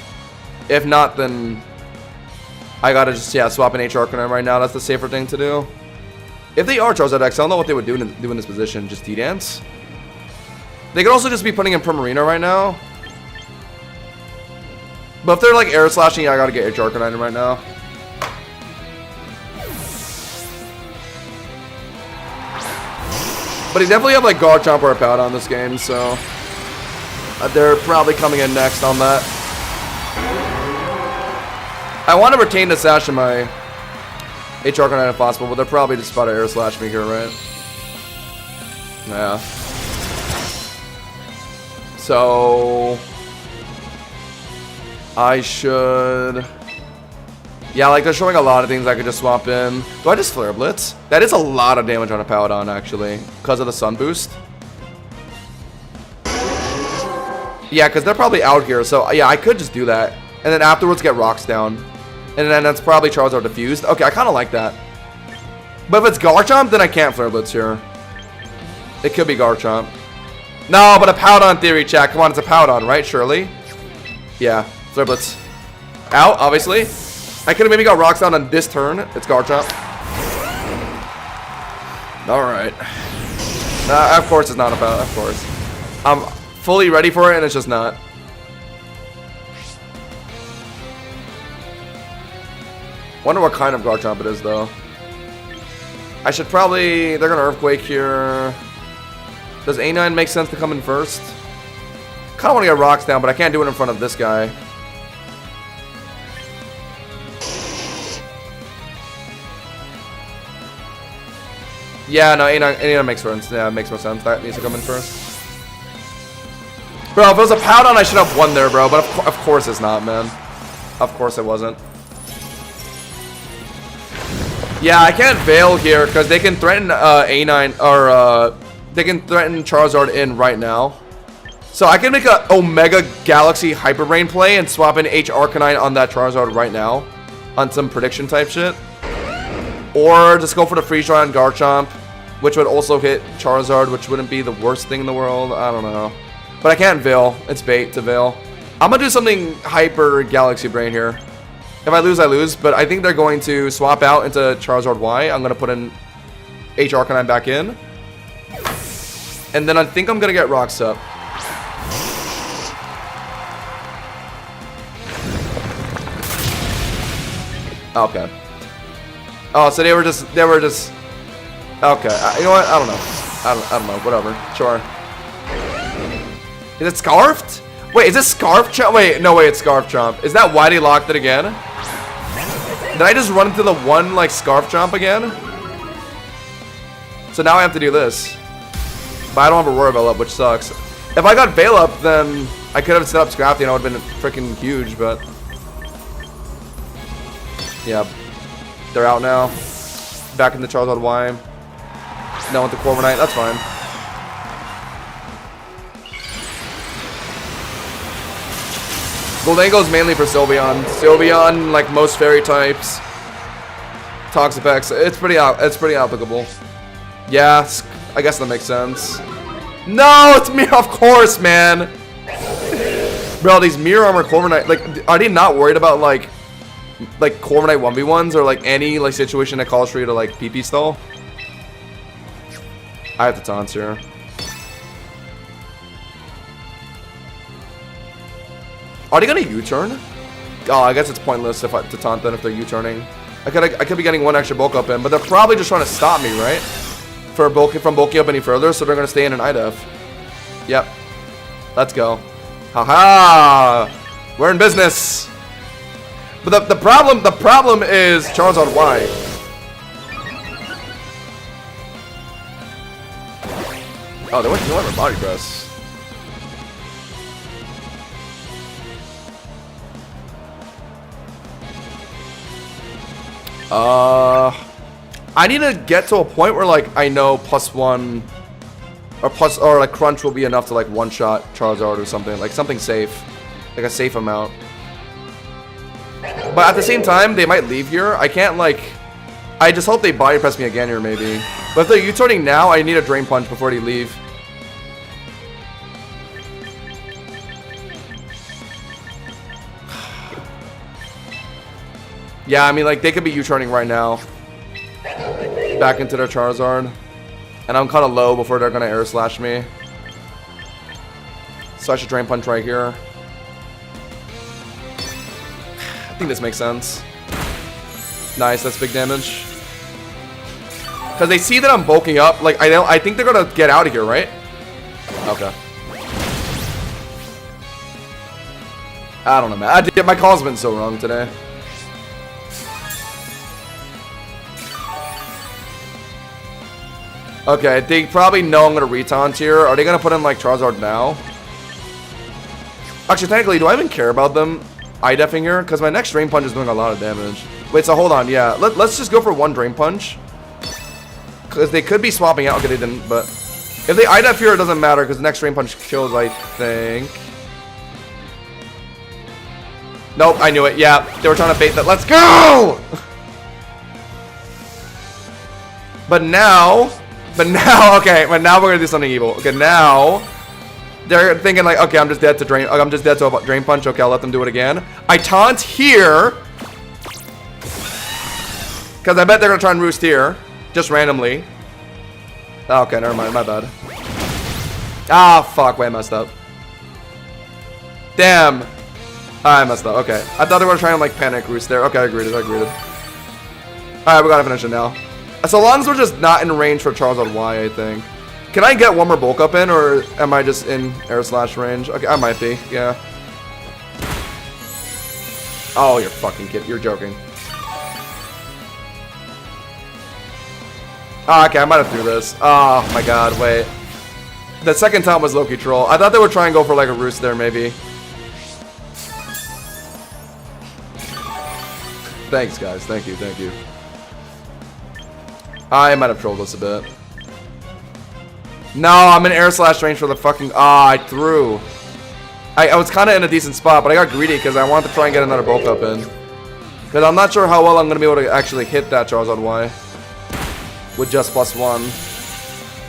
if not, then I gotta just swap an H Arcanine right now. That's the safer thing to do. If they are Charizard X, I don't know what they would do in this position. Just D-Dance. They could also just be putting in Primarina right now. But if they're like Air Slashing, I gotta get H Arcanine right now. But he definitely have like Garchomp or a Powder on this game, so they're probably coming in next on that. I want to retain the Sash in my H Arcanine if possible, but they're probably just about to Air Slash me here, right? Yeah. So I should... Yeah, like they're showing a lot of things I could just swap in. Do I just Flare Blitz? That is a lot of damage on a Paladon, actually, because of the Sun Boost. Yeah, because they're probably out here, so yeah, I could just do that. And then afterwards get Rocks down. And then that's probably Charizard Diffused. Okay, I kind of like that. But if it's Garchomp, then I can't Flare Blitz here. It could be Garchomp. No, but a Powdon theory, chat. Come on, it's a Powdon, right? Surely? Yeah, Flare Blitz. Out, obviously. I could have maybe got Rocks down on this turn. It's Garchomp. Alright. Of course it's not a Powdon, of course. I'm fully ready for it, and it's just not. Wonder what kind of Garchomp it is, though. I should probably... They're gonna Earthquake here. Does A9 make sense to come in first? Kinda wanna get Rocks down, but I can't do it in front of this guy. Yeah, no, A9 makes sense. Yeah, it makes more sense. That needs to come in first. Bro, if it was a Powdon, I should have won there, bro. But of course it's not, man. Of course it wasn't. Yeah, I can't Veil here because they can threaten A9 or they can threaten Charizard in right now. So I can make a Omega Galaxy Hyper Brain play and swap in H Arcanine on that Charizard right now on some prediction type shit. Or just go for the Freeze Dry on Garchomp, which would also hit Charizard, which wouldn't be the worst thing in the world. I don't know. But I can't Veil. It's bait to Veil. I'm going to do something Hyper Galaxy Brain here. If I lose, I lose. But I think they're going to swap out into Charizard Y. I'm going to put in H Arcanine back in. And then I think I'm going to get Rocks up. Okay. Oh, so they were just, okay. You know what? I don't know. I don't know. Whatever. Sure. Is it Scarfed? Wait, is this Scarf Chomp? Wait, no, wait, it's Scarf Chomp. Is that why they locked it again? Did I just run into the one, like, Scarf Chomp again? So now I have to do this. But I don't have a Roar Veil up, which sucks. If I got Veil up, then I could have set up Scrafty and it would have been freaking huge, but... Yeah. They're out now. Back in the Charizard Y. Now with the Corviknight. That's fine. Goldango's mainly for Sylveon. Sylveon, like most fairy types. Toxapex. It's pretty applicable. Yeah, I guess that makes sense. No, it's me, of course, man. Bro, these Mirror Armor Corviknight, like, are they not worried about like Corviknight 1v1s or like any like situation that calls for you to like PP stall? I have the taunts here. Are they gonna U-turn? Oh, I guess it's pointless if to taunt them if they're U-turning. I could be getting one extra bulk up in, but they're probably just trying to stop me, right? From bulking up any further, so they're gonna stay in an IDEF. Yep. Let's go. Haha! We're in business. But the problem is Charizard Y. Oh, they went for Body Press. I need to get to a point where like I know +1 or like Crunch will be enough to like one-shot Charizard or something, like something safe, like a safe amount. But at the same time, they might leave here. I can't, like... I just hope they body press me again here, maybe. But if they're U-turning now, I need a Drain Punch before they leave. Yeah, I mean, like, they could be U-turning right now. Back into their Charizard. And I'm kind of low before they're going to Air Slash me. So I should Drain Punch right here. I think this makes sense. Nice, that's big damage. Because they see that I'm bulking up. Like, I think they're going to get out of here, right? Okay. I don't know, man. My call's been so wrong today. Okay, they probably know I'm going to retaunt here. Are they going to put in, like, Charizard now? Actually, technically, do I even care about them eye-deffing here? Because my next Drain Punch is doing a lot of damage. Wait, so hold on, yeah. Let's just go for one Drain Punch. Because they could be swapping out. Okay, they didn't, but... If they eye-deff here, it doesn't matter, because the next Drain Punch kills, I think. Nope, I knew it. Yeah, they were trying to bait that. Let's go! But now, okay, but now we're gonna do something evil. Okay, now they're thinking like, okay, I'm just dead to Drain. I'm just dead to a Drain Punch. Okay, I'll let them do it again. I taunt here because I bet they're gonna try and roost here, just randomly. Okay, never mind. My bad. Ah, fuck. Wait, I messed up. Damn. I messed up. Okay, I thought they were trying to like panic roost there. Okay, I agreed. All right, we gotta finish it now. So long as we're just not in range for Charizard Y, I think. Can I get one more bulk up in, or am I just in Air Slash range? Okay, I might be, yeah. Oh, you're fucking kidding. You're joking. Oh, okay, I might have threw this. Oh my god, wait. The second time was Loki Troll. I thought they would try and go for like a roost there, maybe. Thanks, guys. Thank you. I might have trolled us a bit. No, I'm in Air Slash range for the fucking... Ah, I threw. I was kind of in a decent spot, but I got greedy because I wanted to try and get another bulk up in. Because I'm not sure how well I'm going to be able to actually hit that Charizard Y. With just +1.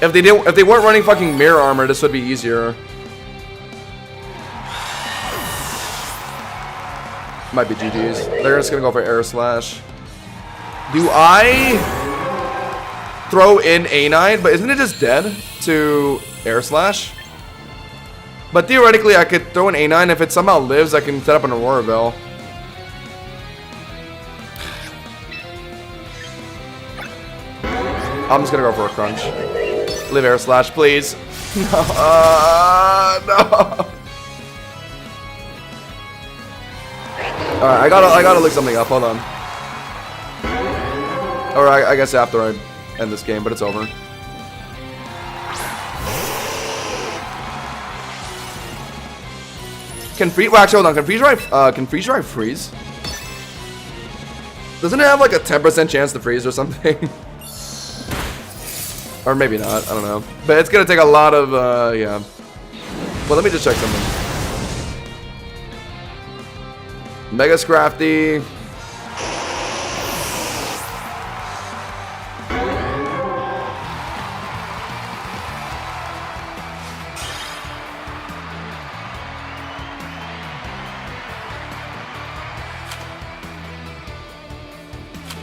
If they weren't running fucking Mirror Armor, this would be easier. Might be GG's. They're just going to go for Air Slash. Do I... throw in A9, but isn't it just dead to Air Slash? But theoretically, I could throw in A9. If it somehow lives, I can set up an Aurora Veil. I'm just gonna go for a Crunch. Live Air Slash, please. No. No. Alright, I gotta look something up. Hold on. Alright, I guess after I end this game, but it's over. Can freeze? Well, actually, hold on. Can freeze drive freeze? Doesn't it have like a 10% chance to freeze or something? Or maybe not. I don't know. But it's gonna take a lot of yeah. Well, let me just check something. Mega Scrafty.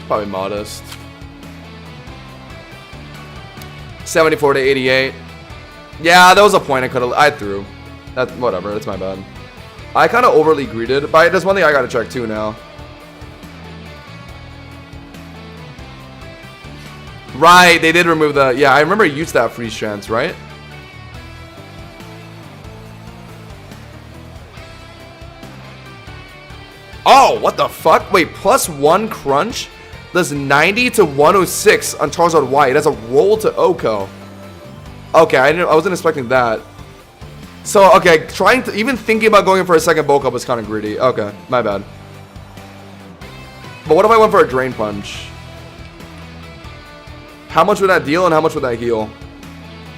Probably modest. 74 to 88. Yeah, that was a point I threw. That whatever, it's my bad. I kind of overly greeted, but there's one thing I gotta check too now. Right, they did remove the... Yeah, I remember you used that freeze chance, right? Oh, what the fuck? Wait, +1 Crunch? Does 90 to 106 on Charizard Y. It has a roll to Oko. Okay, I wasn't expecting that. So, okay, even thinking about going for a second bulk up was kind of greedy. Okay, my bad. But what if I went for a Drain Punch? How much would that deal and how much would that heal?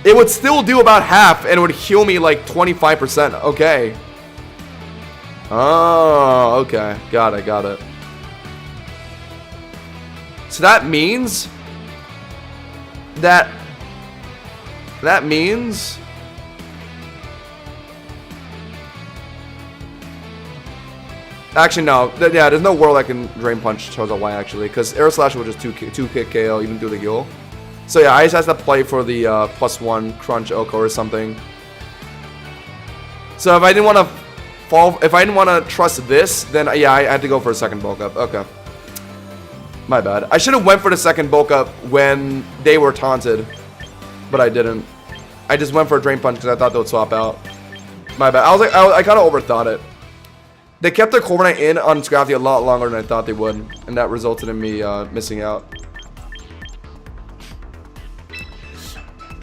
It would still do about half and it would heal me like 25%. Okay. Oh, okay. Got it. So that means that means actually no. Yeah, there's no world I can Drain Punch Chozo Y actually, because Air Slash will just two kick KO even through the heal. So yeah, I just have to play for the +1 crunch Oko or something. So if I didn't want to if I didn't want to trust this, then yeah, I had to go for a second bulk up. Okay. My bad. I should have went for the second bulk up when they were taunted, but I didn't. I just went for a Drain Punch because I thought they would swap out. My bad. I kind of overthought it. They kept their Corviknight in on Scrafty a lot longer than I thought they would, and that resulted in me missing out.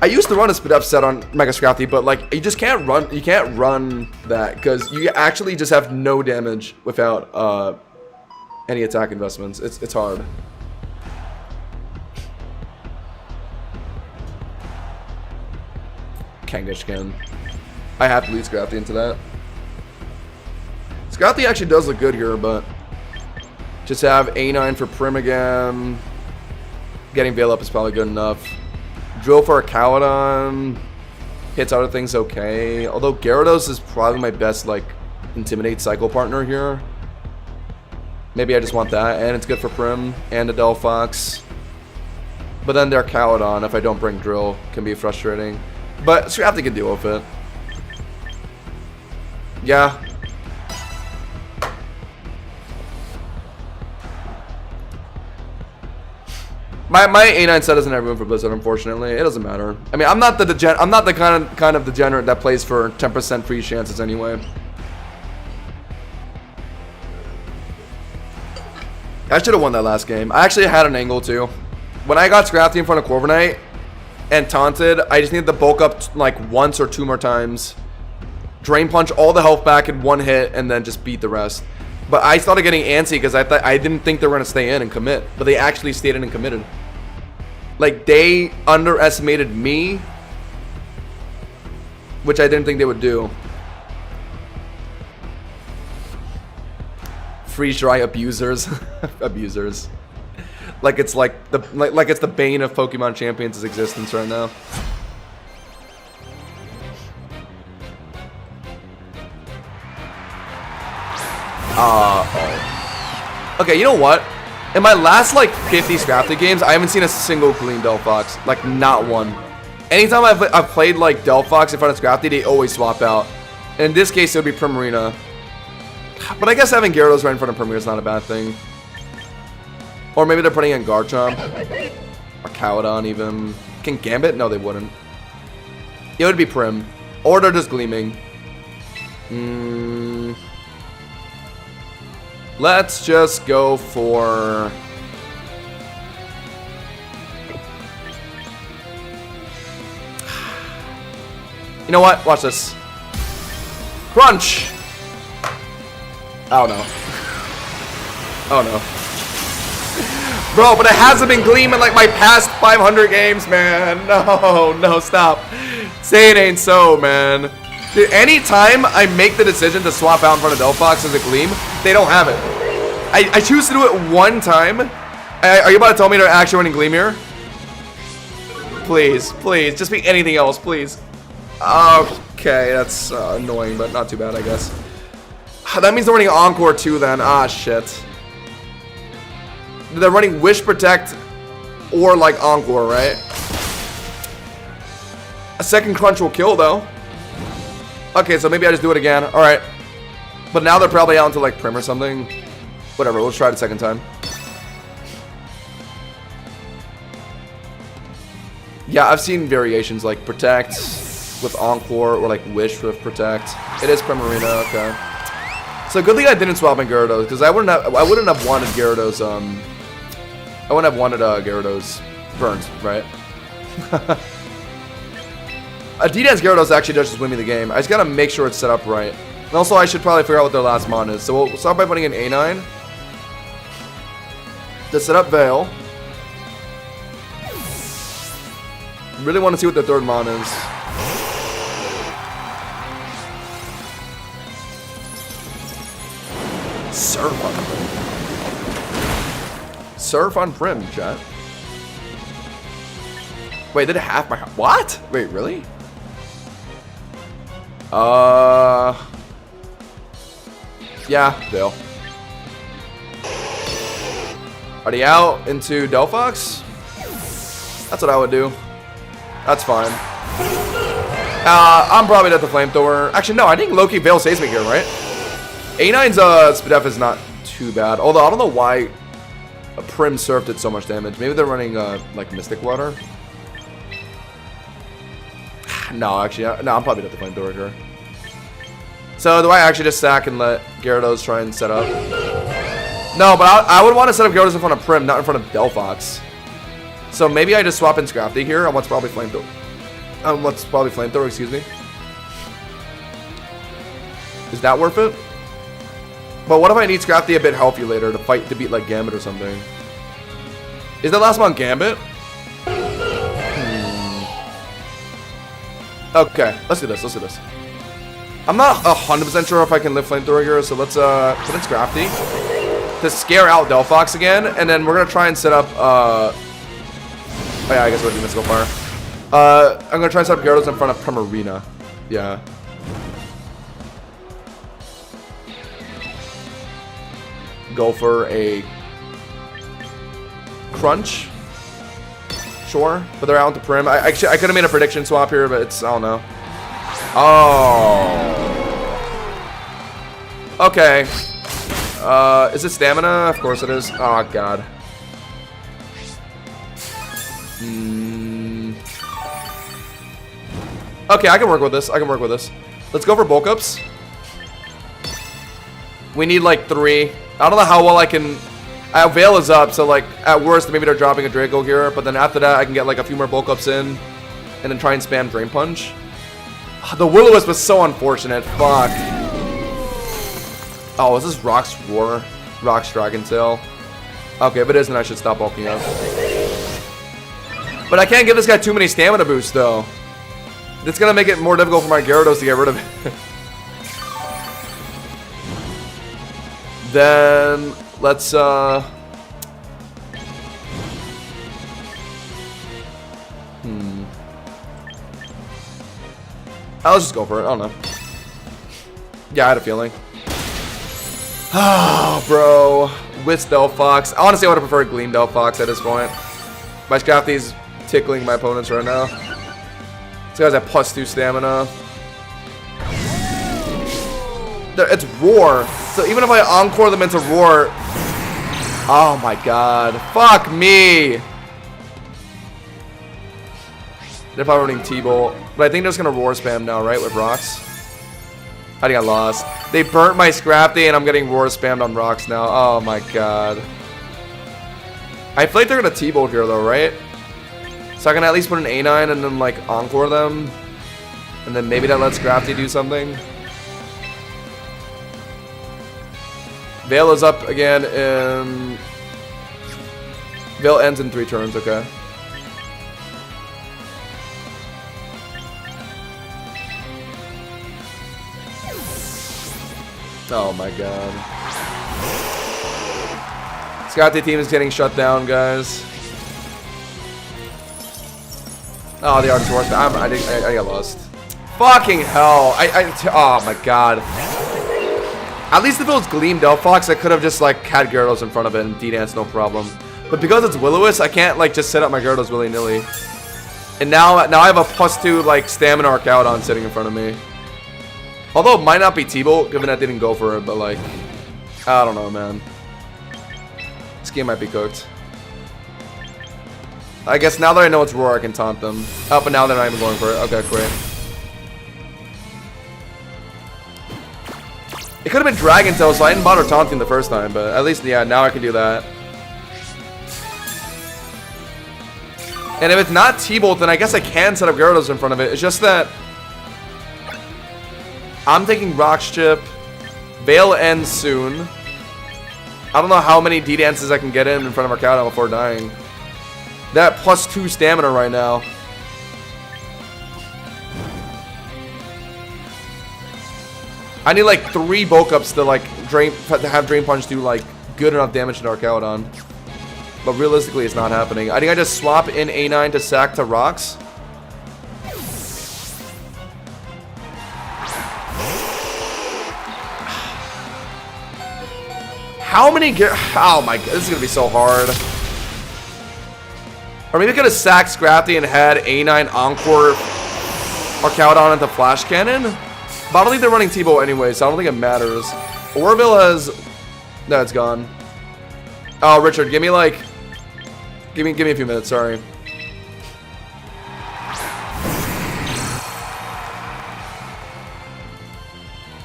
I used to run a Spit Up set on Mega Scrafty, but like you just can't run. You can't run that because you actually just have no damage without any attack investments. It's hard. Kangaskhan. I have to lead Scrafty into that. Scrafty actually does look good here, but just have A9 for Prim again. Getting Veil up is probably good enough. Drill for a Cowdon. Hits other things okay. Although Gyarados is probably my best like Intimidate Cycle partner here. Maybe I just want that, and it's good for Prim and a Delphox. But then their Cowdon, if I don't bring Drill, can be frustrating. But Scrafty can deal with it. Yeah. My A9 set doesn't have room for Blizzard, unfortunately. It doesn't matter. I mean, I'm not the kind of degenerate that plays for 10% free chances anyway. I should have won that last game. I actually had an angle too. When I got Scrafty in front of Corviknight and taunted, I just needed to bulk up like once or two more times. Drain Punch all the health back in one hit and then just beat the rest. But I started getting antsy because I didn't think they were going to stay in and commit. But they actually stayed in and committed. Like, they underestimated me, which I didn't think they would do. Freeze dry abusers. Abusers. Like it's like it's the bane of Pokemon Champions' existence right now. Okay, you know what? In my last like 50 Scrafty games, I haven't seen a single Gleam Delphox. Like, not one. Anytime I've played like Delphox in front of Scrafty, they always swap out. And in this case, it would be Primarina. But I guess having Gyarados right in front of Primarina is not a bad thing. Or maybe they're putting in Garchomp. Or Cowdon even. Can Gambit? No, they wouldn't. It would be Prim. Or they're just Gleaming. Let's just go for... You know what? Watch this. Crunch! Oh no. Oh no. Bro, but it hasn't been Gleam in like my past 500 games, man. No, stop. Say it ain't so, man. Dude, anytime I make the decision to swap out in front of Delphox as a Gleam, they don't have it. I choose to do it one time. Are you about to tell me they're actually running Gleam here? Please, please, just be anything else, please. Okay, that's annoying, but not too bad, I guess. That means they're running Encore too then. Ah, shit. They're running Wish Protect or like Encore, right? A second Crunch will kill though. Okay, so maybe I just do it again. Alright. But now they're probably out into like Prim or something. Whatever, let's try it a second time. Yeah, I've seen variations like Protect with Encore or like Wish with Protect. It is Primarina, okay. So good thing I didn't swap in Gyarados, because I wouldn't have wanted Gyarados, I wouldn't have wanted Gyarados burnt, right? D-Dance Gyarados actually does just win me the game. I just gotta make sure it's set up right. And also, I should probably figure out what their last mon is. So we'll start by putting in A9. To set up Veil. Really want to see what their third mon is. Surf on Prim, chat. Wait, did it half my... What? Wait, really? Yeah, Bill. Are they out into Delphox? That's what I would do. That's fine. I'm probably at the flamethrower. Actually, no, I think Loki Veil saves me here, right? A9's Spadef is not too bad. Although I don't know why a Prim Surf did so much damage. Maybe they're running like Mystic Water. No, actually, no, I'm probably at the flamethrower here. So do I actually just sack and let Gyarados try and set up? No, but I would want to set up Gyarados in front of Prim, not in front of Delphox. So maybe I just swap in Scrafty here on what's probably flamethrower. Excuse me. Is that worth it? But what if I need Scrafty a bit healthy later to beat like Gambit or something? Is that last one Gambit? Okay, let's do this. Let's do this. I'm not 100% sure if I can live Flamethrower here, so let's put in Scrafty to scare out Delphox again, and then we're gonna try and set up. Oh yeah, I guess we're doing this so far. I'm gonna try and set up Gyarados in front of Primarina. Yeah. Go for a Crunch. Sure, but they're out to Prim. I could have made a prediction swap here, but it's, I don't know. Oh. Okay. Is it stamina? Of course it is. Oh, God. Okay, I can work with this. I can work with this. Let's go for bulk ups. We need like 3. I don't know how well I can... Veil is up, so like at worst maybe they're dropping a Draco here, but then after that I can get like a few more bulk ups in, and then try and spam Drain Punch. The Will-O-Wisp was so unfortunate. Fuck. Oh, is this Rock's Roar? Rock's Dragon Tail? Okay, if it is, then I should stop bulking up. But I can't give this guy too many stamina boosts though. It's gonna make it more difficult for my Gyarados to get rid of it. Then let's let's just go for it. I don't know. Yeah, I had a feeling. Oh, bro. With Delphox. Honestly, I would have preferred Gleam Delphox at this point. My Scrafty's tickling my opponents right now. This guy's at +2 stamina. It's Roar. So even if I Encore them into Roar... Oh my god. Fuck me. They're probably running T-Bolt. But I think they're just going to Roar spam now, right? With rocks. I think I lost. They burnt my Scrafty and I'm getting Roar spammed on rocks now. Oh my god. I feel like they're going to T-Bolt here though, right? So I can at least put an A9 and then like Encore them. And then maybe that lets Scrafty do something. Veil is up again in... Veil ends in 3 turns, okay. Oh my god. Scotty team is getting shut down, guys. Oh, the Arctic Force. I got lost. Fucking hell. Oh my god. At least if it was Gleam Delphox, I could have just like had Gyarados in front of it and D-Dance no problem. But because it's Will-O-Wisp, I can't like just set up my Gyarados willy-nilly. And now I have a +2 like Stamina Archaudon sitting in front of me. Although it might not be T-Bolt, given I didn't go for it, but like, I don't know, man. This game might be cooked. I guess now that I know it's Roar, I can taunt them. Oh, but now they're not even going for it. Okay, great. It could have been Dragon Tail, so I didn't bother taunting the first time, but at least, yeah, now I can do that. And if it's not T-Bolt, then I guess I can set up Gyarados in front of it. It's just that I'm taking Rock's Chip. Veil ends soon. I don't know how many D-Dances I can get in front of Archaudon before dying. That +2 stamina right now. I need like 3 bulk ups to like have Drain Punch do like good enough damage to Archaudon. But realistically, it's not happening. I think I just swap in A9 to sack to rocks. How many oh my god, this is gonna be so hard. Or maybe I could have sacked Scrafty and had A9 Encore or Cowdon into Flash Cannon. But I don't think they're running T-Bow anyway, so I don't think it matters. Orville has... No, it's gone. Oh, Richard, give me like... Give me a few minutes, sorry.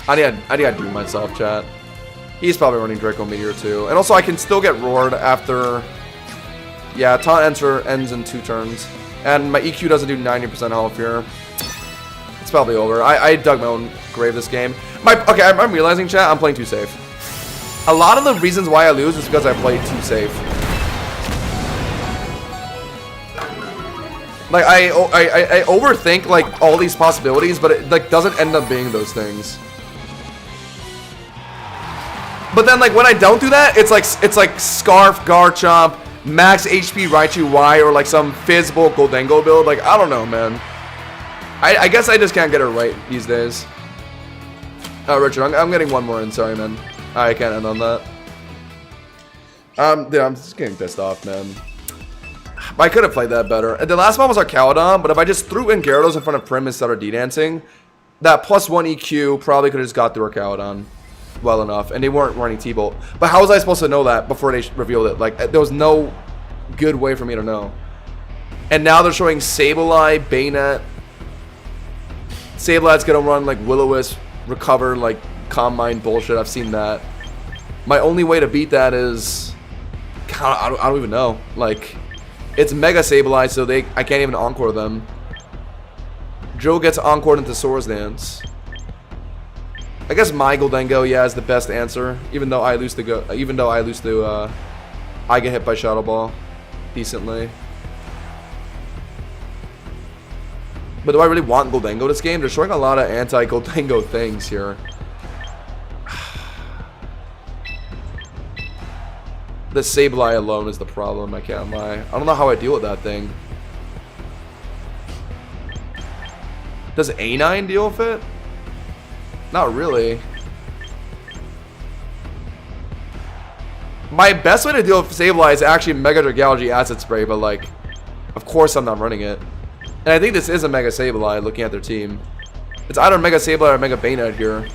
I need to do myself, chat. He's probably running Draco Meteor too. And also, I can still get roared after... Yeah, taunt ends in 2 turns. And my EQ doesn't do 90% health here. It's probably over. I dug my own grave this game. Okay, I'm realizing, chat, I'm playing too safe. A lot of the reasons why I lose is because I played too safe. Like, I overthink, like, all these possibilities, but it, like, doesn't end up being those things. But then, like, when I don't do that, it's like Scarf, Garchomp, Max HP Raichu Y, or like some Fizzball Goldengo build. Like, I don't know, man. I guess I just can't get it right these days. Oh, Richard, I'm getting one more in. Sorry, man. I can't end on that. Dude, I'm just getting pissed off, man. I could have played that better. The last one was Arcaludon, but if I just threw in Gyarados in front of Prim and started D-dancing, that +1 EQ probably could have just got through Arcaludon well enough, and they weren't running T-Bolt. But how was I supposed to know that before they revealed it? Like, there was no good way for me to know. And now they're showing Sableye, Baynet. Sableye's gonna run like Will-O-Wisp, recover like Calm Mind bullshit. I've seen that. My only way to beat that is... God, I don't even know. Like, it's Mega Sableye, so I can't even Encore them. Joe gets Encored into Swords Dance. I guess my Goldengo, yeah, is the best answer. Even though I lose to I get hit by Shadow Ball decently. But do I really want Goldengo this game? They're showing a lot of anti-Goldengo things here. The Sableye alone is the problem, I can't lie. I don't know how I deal with that thing. Does A9 deal with it? Not really. My best way to deal with Sableye is actually Mega Dragalge Acid Spray, but like, of course I'm not running it. And I think this is a Mega Sableye looking at their team. It's either Mega Sableye or Mega Baynet here.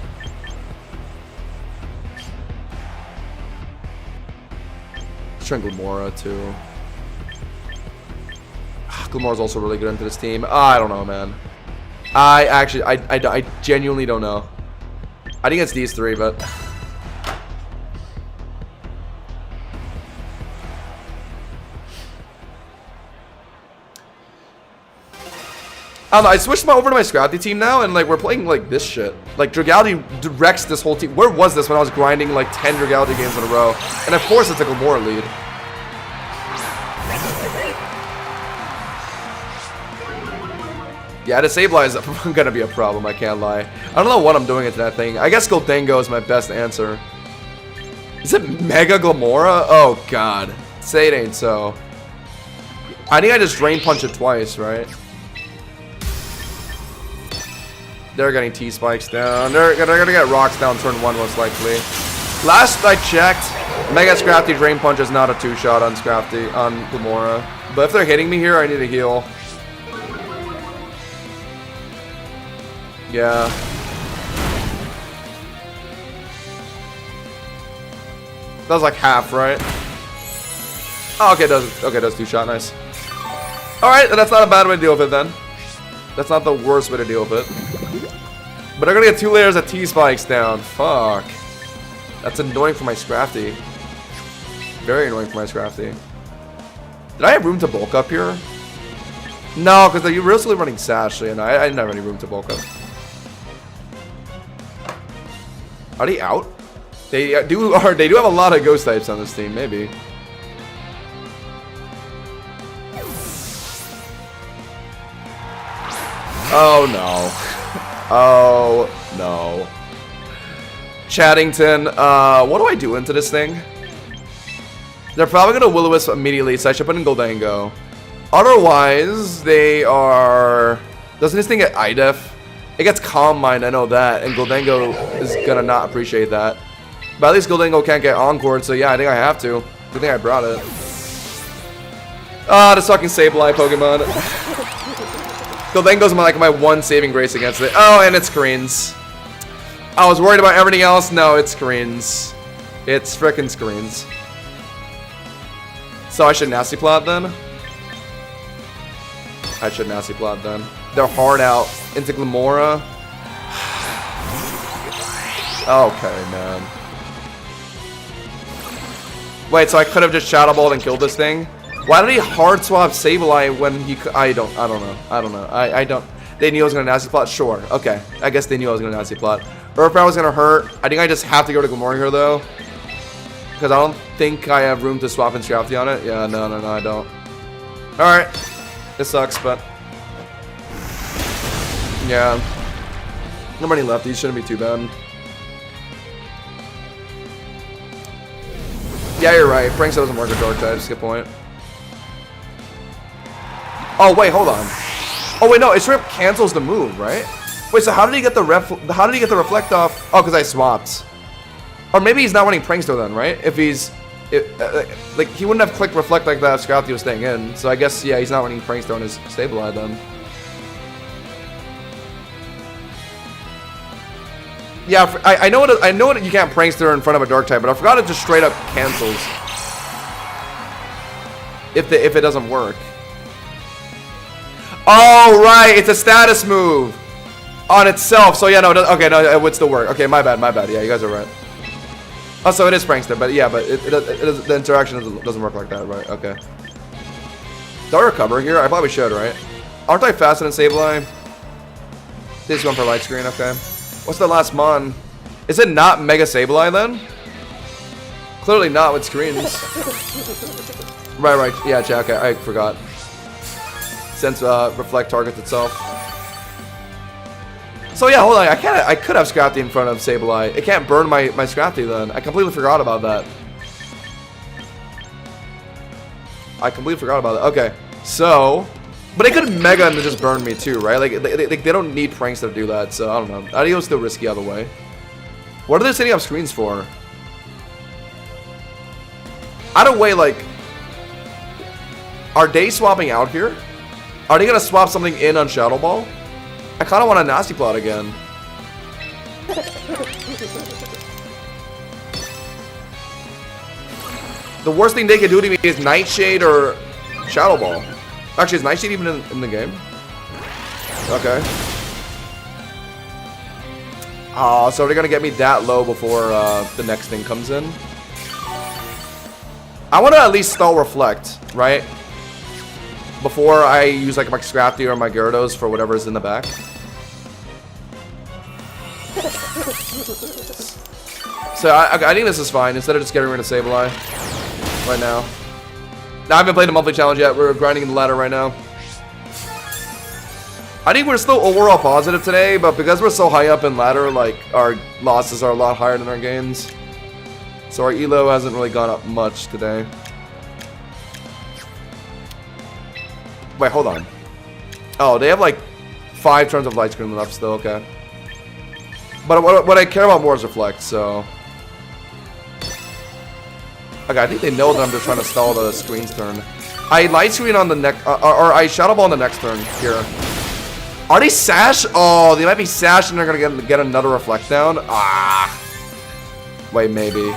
Let's try Glimmora too. Glimmora's also really good into this team. I don't know, man. I genuinely don't know. I think it's these 3, but... I don't know, I switched over to my Scrafty team now, and like, we're playing like this shit. Like, Dragalge directs this whole team. Where was this when I was grinding like 10 Dragalge games in a row? And of course it's a Glimmora lead. Yeah, the Sableye is gonna be a problem, I can't lie. I don't know what I'm doing into that thing. I guess Goldengo is my best answer. Is it Mega Glimmora? Oh god. Say it ain't so. I think I just Drain Punch it twice, right? They're getting T-Spikes down. They're gonna get Rocks down turn 1 most likely. Last I checked, Mega Scrafty Drain Punch is not a 2-shot on Scrafty, on Glimmora. But if they're hitting me here, I need a heal. Yeah. That was like half, right? Oh, okay, does 2-shot, nice. Alright, that's not a bad way to deal with it then. That's not the worst way to deal with it. But I'm gonna get 2 layers of T-Spikes down. Fuck. That's annoying for my Scrafty. Very annoying for my Scrafty. Did I have room to bulk up here? No, because you're really running Sash, and I didn't have any room to bulk up. Are they out? They do have a lot of ghost types on this team, maybe. Oh no. Oh no. Chattington, what do I do into this thing? They're probably gonna Will-O-Wisp immediately, so I should put in Goldango. Otherwise, they are... Doesn't this thing get IDEF? It gets Calm Mind, I know that, and Goldango is gonna not appreciate that. But at least Goldango can't get Encored, so yeah, I think I have to. I think I brought it. Ah, this fucking Sableye Pokemon. Goldango's my one saving grace against it. Oh, and it's screens. I was worried about everything else. No, it's screens. It's frickin' screens. So I should Nasty Plot then? I should Nasty Plot then. They're hard out into Glamora. Okay, man. Wait, so I could have just Shadow Balled and killed this thing? Why did he hard swap Sableye when he could? I don't know. They knew I was gonna Nasty Plot? Sure. Okay. I guess they knew I was gonna Nasty Plot. Earth Power was gonna hurt. I think I just have to go to Glamora here though. Because I don't think I have room to swap in Scrafty on it. Yeah, no, I don't. Alright. This sucks, but... Yeah. Not many lefties, shouldn't be too bad. Yeah, you're right. Prankster doesn't work with Dark types. Good point. Oh, wait, hold on. Oh, wait, no. It straight up cancels the move, right? Wait, so how did he get the Reflect off? Oh, because I swapped. Or maybe he's not running Prankster then, right? If he's... like, he wouldn't have clicked Reflect like that if Scrafty was staying in. So I guess, yeah, he's not running Prankster on his Sableye then. Yeah, I know what you can't Prankster in front of a Dark type, but I forgot it just straight up cancels. If it doesn't work. Oh, right, it's a status move on itself. So yeah, no, okay, no, it would still work. Okay, my bad. Yeah, you guys are right. Oh, so it is Prankster, but yeah, but the interaction doesn't work like that, right? Okay. Do I recover here? I probably should, right? Aren't I faster than Sableye? This one for Light Screen, okay. What's the last mon? Is it not Mega Sableye then? Clearly not with screens. Right. Yeah, Jack, I forgot. Since Reflect targets itself. So yeah, hold on. I could have Scrafty in front of Sableye. It can't burn my Scrafty then. I completely forgot about that. Okay, so... But they could Mega and just burn me too, right? Like, they don't need Pranks to do that, so I don't know. Adio's still risky either way. What are they setting up screens for? Either way, like... Are they swapping out here? Are they gonna swap something in on Shadow Ball? I kinda want a Nasty Plot again. The worst thing they could do to me is Nightshade or Shadow Ball. Actually, is Nightshade even in the game? Okay. So they're gonna get me that low before the next thing comes in. I want to at least stall Reflect, right? Before I use like my Scrafty or my Gyarados for whatever's in the back. So I think this is fine, instead of just getting rid of Sableye right now. Now, I haven't played a monthly challenge yet. We're grinding the ladder right now. I think we're still overall positive today, but because we're so high up in ladder, like, our losses are a lot higher than our gains. So our elo hasn't really gone up much today. Wait, hold on. Oh, they have like 5 turns of Light Screen left still, okay. But what I care about more is Reflect, so... Okay, I think they know that I'm just trying to stall the screen's turn. I Light Screen on the next... or I Shadow Ball on the next turn here. Are they Sash? Oh, they might be Sash and they're gonna get another Reflect down. Ah. Wait, maybe.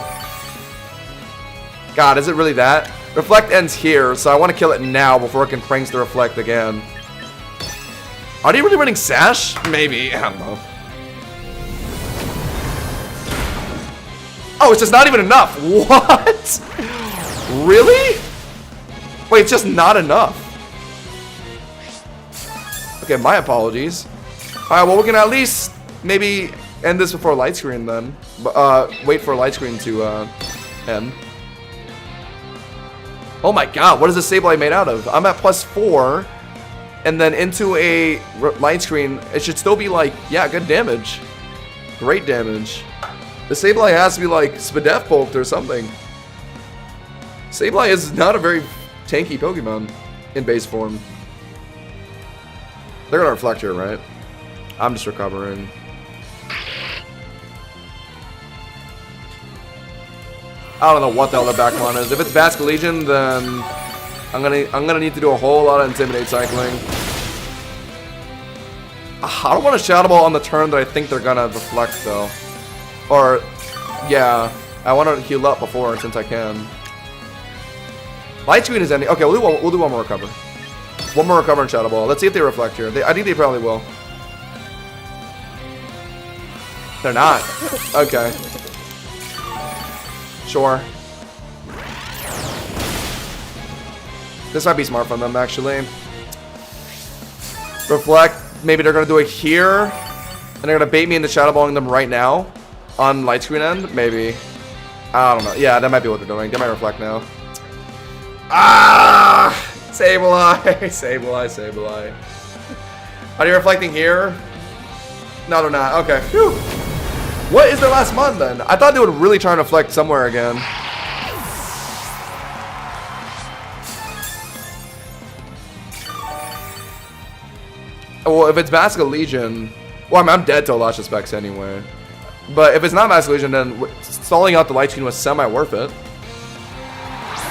God, is it really that? Reflect ends here, so I want to kill it now before it can Pranks the Reflect again. Are they really running Sash? Maybe. I don't know. Oh, it's just not even enough. What? Really? Wait, it's just not enough. Okay, my apologies. Alright, well, we can at least maybe end this before Light Screen then. Wait for Light Screen to end. Oh my god, what is this Sableye made out of? I'm at +4. And then into a Light Screen, it should still be like, yeah, good damage. Great damage. The Sableye has to be like Spadef Bolt or something. Sableye is not a very tanky Pokemon in base form. They're gonna reflect here, right? I'm just recovering. I don't know what the hell the back one is. If it's Basculegion, then I'm gonna need to do a whole lot of Intimidate cycling. I don't want to Shadow Ball on the turn that I think they're gonna reflect though. Or yeah, I want to heal up before since I can. Light Screen is ending. Okay, we'll do one more recover. One more recover and Shadow Ball. Let's see if they reflect here. I think they probably will. They're not. Okay. Sure. This might be smart from them, actually. Reflect. Maybe they're going to do it here. And they're going to bait me into Shadow Balling them right now. On Light Screen end. Maybe. I don't know. Yeah, that might be what they're doing. They might reflect now. Ah! Sableye. Sableye, Sableye. Are they reflecting here? No, they're not. Okay. Phew. What is their last mon then? I thought they would really try and reflect somewhere again. Well, if it's Basculegion, well, I mean, I'm dead to Luscious Specs anyway. But if it's not Basculegion, then stalling out the Light Screen was semi-worth it.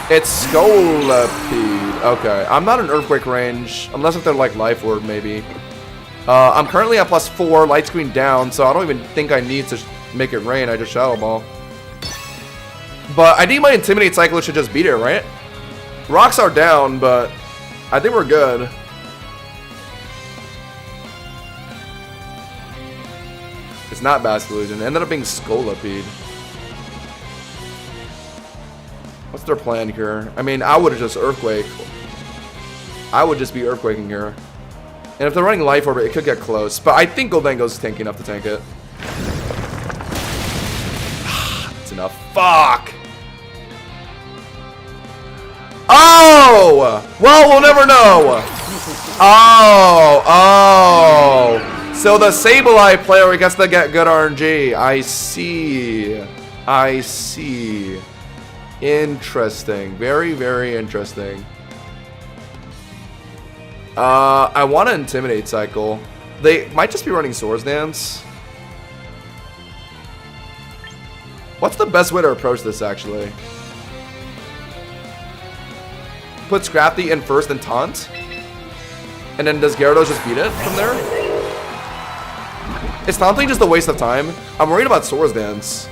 It's Scolipede. Okay, I'm not in Earthquake range, unless if they're like Life Orb, maybe. I'm currently at +4, Light Screen down, so I don't even think I need to make it rain. I just Shadow Ball. But I think my Intimidate cycle should just beat it, right? Rocks are down, but I think we're good. It's not Basculegion. It ended up being Scolipede. What's their plan here? I mean, I would have just Earthquake. I would just be Earthquaking here. And if they're running Life Orb, it could get close. But I think Gholdengo's tanky enough to tank it. It's enough. Fuck! Oh! Well, we'll never know! Oh! So the Sableye player gets to get good RNG. I see. I see. Interesting. Very, very interesting. I want to Intimidate cycle. They might just be running Swords Dance. What's the best way to approach this, actually? Put Scrafty in first and taunt? And then does Gyarados just beat it from there? Is taunting just a waste of time? I'm worried about Swords Dance.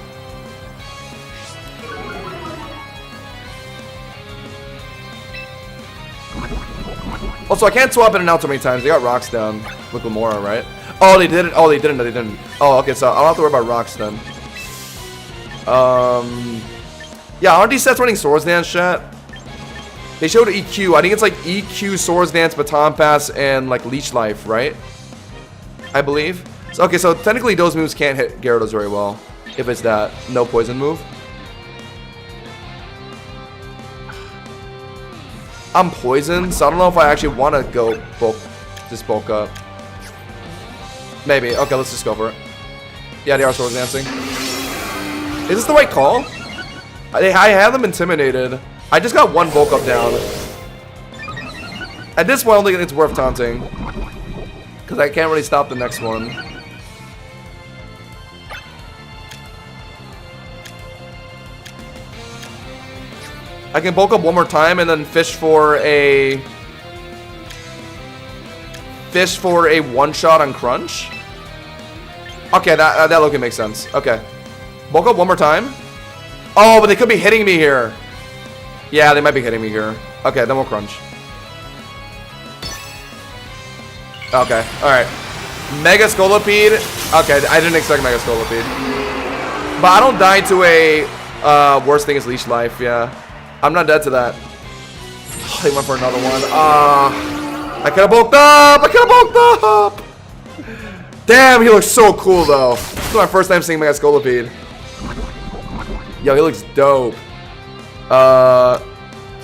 Also, I can't swap in and out so many times. They got rocks down with Glimmora, right? Oh, they didn't. Oh, they didn't. They didn't. Oh, okay. So I don't have to worry about rocks then. Yeah, aren't these sets running Swords Dance, chat? They showed EQ. I think it's like EQ, Swords Dance, Baton Pass, and like Leech Life, right? I believe. So, okay, so technically those moves can't hit Gyarados very well. If it's that no poison move. I'm poisoned, so I don't know if I actually want to go bulk up. Maybe. Okay, let's just go for it. Yeah, they are Swords Dancing. Is this the right call? I have them intimidated. I just got one bulk up down. At this point, I don't think it's worth taunting. Because I can't really stop the next one. I can bulk up one more time and then fish for a one-shot on Crunch. Okay, that looking makes sense. Okay. Bulk up one more time. Oh, but they could be hitting me here. Yeah, they might be hitting me here. Okay, then we'll Crunch. Okay, alright. Mega Scolipede. Okay, I didn't expect Mega Scolipede. But I don't die to a worst thing is Leech Life, yeah. I'm not dead to that. Oh, they went for another one. I could have bulked up! I could have bulked up! Damn, he looks so cool, though. This is my first time seeing Mega Scolipede. Yo, he looks dope.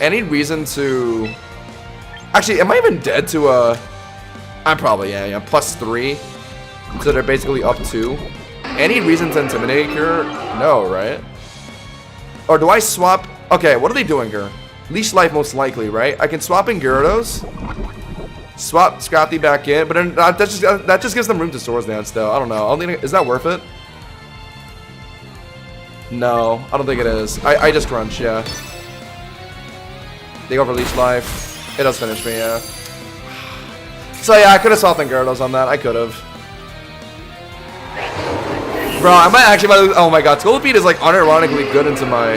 Any reason to... Actually, am I even dead to a... I'm probably, yeah, +3. So they're basically up 2. Any reason to Intimidate here? No, right? Or do I swap... Okay, what are they doing here? Leash life most likely, right? I can swap in Gyarados. Swap Scrappy back in, but then that just gives them room to Swords Dance though. I don't know. Is that worth it? No, I don't think it is. I just crunch, yeah. They go for Leash Life. It does finish me, yeah. So yeah, I could have swapped in Gyarados on that. I could have. Bro, I might actually lose. Oh my god, Scolipede is like unironically good into my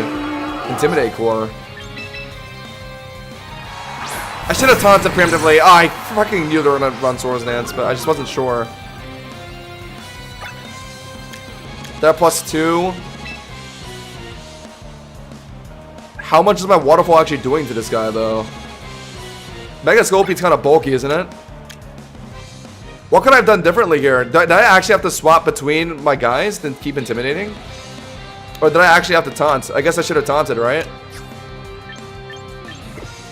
Intimidate core. I should have taunted preemptively. Oh, I fucking knew they were gonna run Swords Dance, but I just wasn't sure. That +2. How much is my Waterfall actually doing to this guy, though? Mega Scoliped's kind of bulky, isn't it? What could I have done differently here? Did I actually have to swap between my guys to keep intimidating? Or did I actually have to taunt? I guess I should have taunted, right?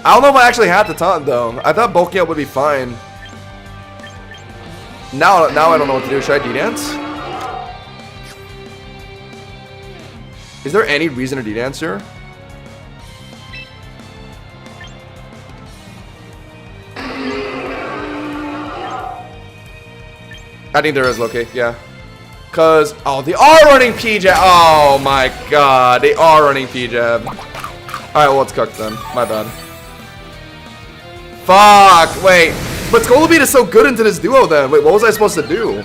I don't know if I actually had to taunt, though. I thought bulking up would be fine. Now I don't know what to do. Should I D-Dance? Is there any reason to D-Dance here? I think there is, Loki, yeah. Cause, oh, they are running P-Jab. Oh my god, they are running P-Jab. Alright, well, it's cooked then. My bad. Fuck, wait. But Scolipede is so good into this duo then. Wait, what was I supposed to do?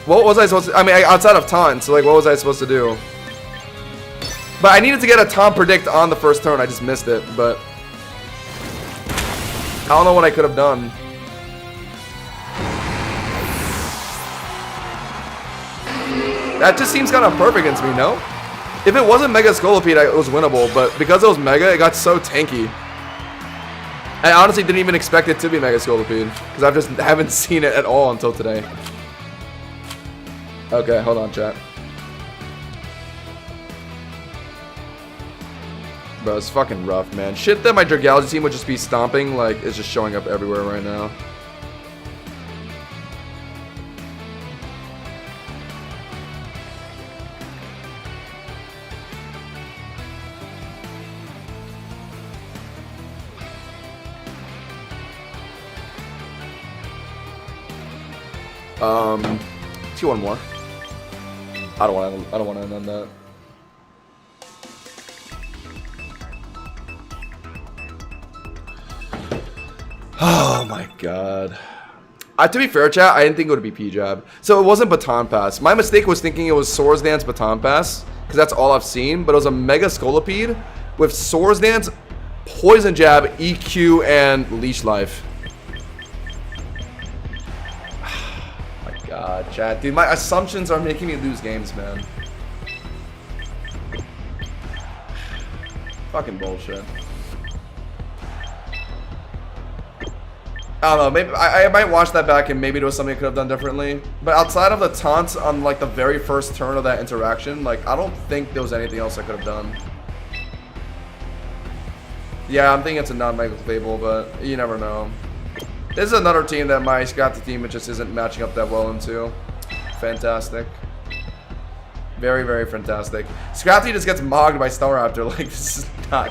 What was I supposed to, I mean, outside of taunt, so like, what was I supposed to do? But I needed to get a taunt predict on the first turn. I just missed it, but I don't know what I could have done. That just seems kind of perfect against me, no? If it wasn't Mega Scolipede, it was winnable, but because it was Mega, it got so tanky. I honestly didn't even expect it to be Mega Scolipede, because I just haven't seen it at all until today. Okay, hold on, chat. Bro, it's fucking rough, man. Shit that my Dragalge team would just be stomping, like, is just showing up everywhere right now. Let's do one more. I don't want to end on that. Oh my god. To be fair, chat, I didn't think it would be P-Jab. So it wasn't Baton Pass. My mistake was thinking it was Swords Dance Baton Pass, because that's all I've seen, but it was a Mega Scolipede with Swords Dance, Poison Jab, EQ, and Leash Life. God, chat. Dude, my assumptions are making me lose games, man. Fucking bullshit. I don't know, maybe I might watch that back and maybe there was something I could have done differently. But outside of the taunts on like the very first turn of that interaction, like I don't think there was anything else I could have done. Yeah, I'm thinking it's a non-Mega Clayble, but you never know. This is another team that my Scrappy team just isn't matching up that well into. Fantastic. Very, very fantastic. Scrappy just gets mogged by Staraptor. Like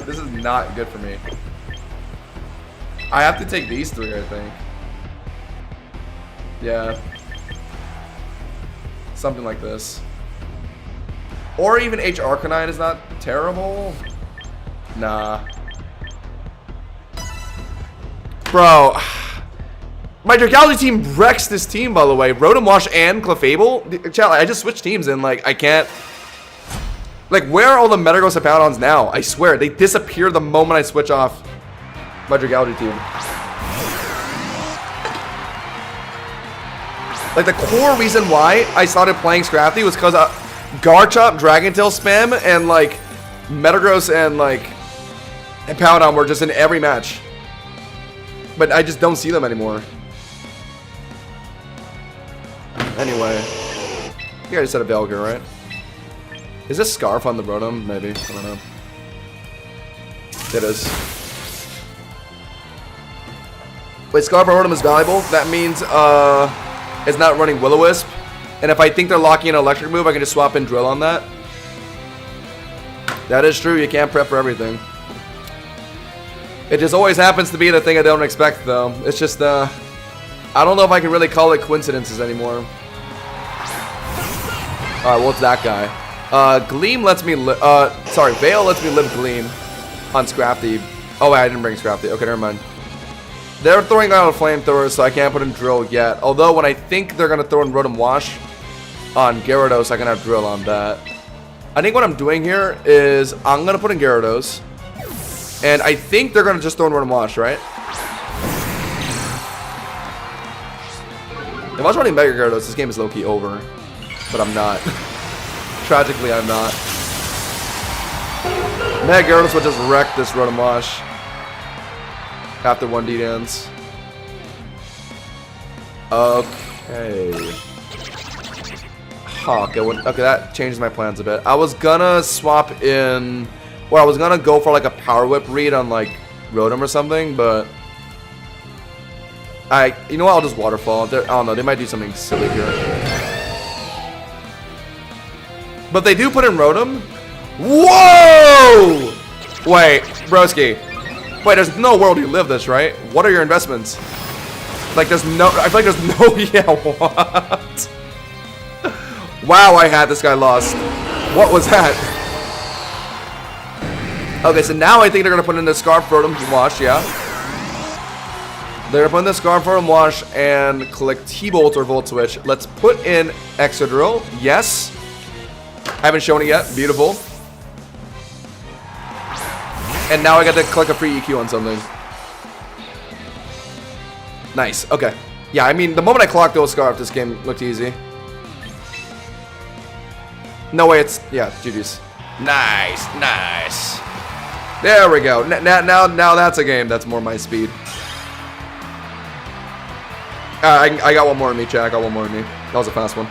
this is not good for me. I have to take these three, I think. Yeah. Something like this. Or even H Arcanine is not terrible. Nah. Bro. My Dragalge team wrecks this team, by the way. Rotom Wash and Clefable. Chat, I just switched teams and like I can't. Like, where are all the Metagross Hippowdons now? I swear, they disappear the moment I switch off my Dragalge team. Like, the core reason why I started playing Scrappy was because Garchomp, Dragon Tail spam, and like Metagross and like Hippowdon were just in every match. But I just don't see them anymore. Anyway, you guys said a Velgar, right? Is this Scarf on the Rotom? Maybe. I don't know. It is. Wait, Scarf on Rotom is valuable? That means it's not running Will-O-Wisp. And if I think they're locking in an electric move, I can just swap in Drill on that. That is true, you can't prep for everything. It just always happens to be the thing I don't expect, though. It's just, I don't know if I can really call it coincidences anymore. Alright, well, it's that guy. Gleam lets me sorry, Veil lets me live Gleam on Scrafty. Oh, wait, I didn't bring Scrafty. Okay, never mind. They're throwing out a flamethrower, so I can't put in Drill yet. Although, when I think they're going to throw in Rotom Wash on Gyarados, I can have Drill on that. I think what I'm doing here is I'm going to put in Gyarados. And I think they're going to just throw in Rotom Wash, right? If I was running Mega Gyarados, this game is low-key over. But I'm not. Tragically, I'm not. Mega Gyarados will just wreck this Rotom Wash after 1D ends. Okay. Huh, okay, that changes my plans a bit. I was gonna swap in... Well, I was gonna go for like a Power Whip read on like Rotom or something, but... You know what, I'll just Waterfall. I don't know, they might do something silly here. But they do put in Rotom. Whoa! Wait, broski. Wait, there's no world you live this, right? What are your investments? Like, there's no... I feel like there's no... Yeah, what? Wow, I had this guy lost. What was that? Okay, so now I think they're going to put in the Scarf Rotom Wash, yeah. They're going to put in the Scarf Rotom Wash and collect T-Bolt or Volt Switch. Let's put in Excadrill. Yes. I haven't shown it yet. Beautiful. And now I got to click a free EQ on something. Nice. Okay. Yeah, I mean, the moment I clocked those Scarf, this game looked easy. No way, it's... Yeah, GG's. Nice. Nice. There we go. Now that's a game that's more my speed. I got one more in me, chat. I got one more in me. That was a fast one.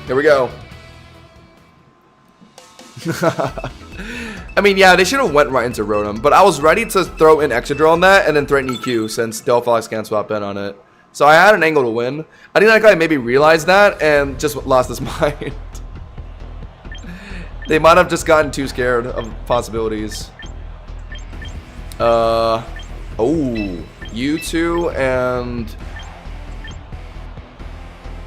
Here we go. I mean, yeah, they should have went right into Rotom, but I was ready to throw in Excadrill on that and then threaten EQ since Delphox can't swap in on it. So I had an angle to win. I think that guy maybe realized that and just lost his mind. They might have just gotten too scared of possibilities. Oh, U2 and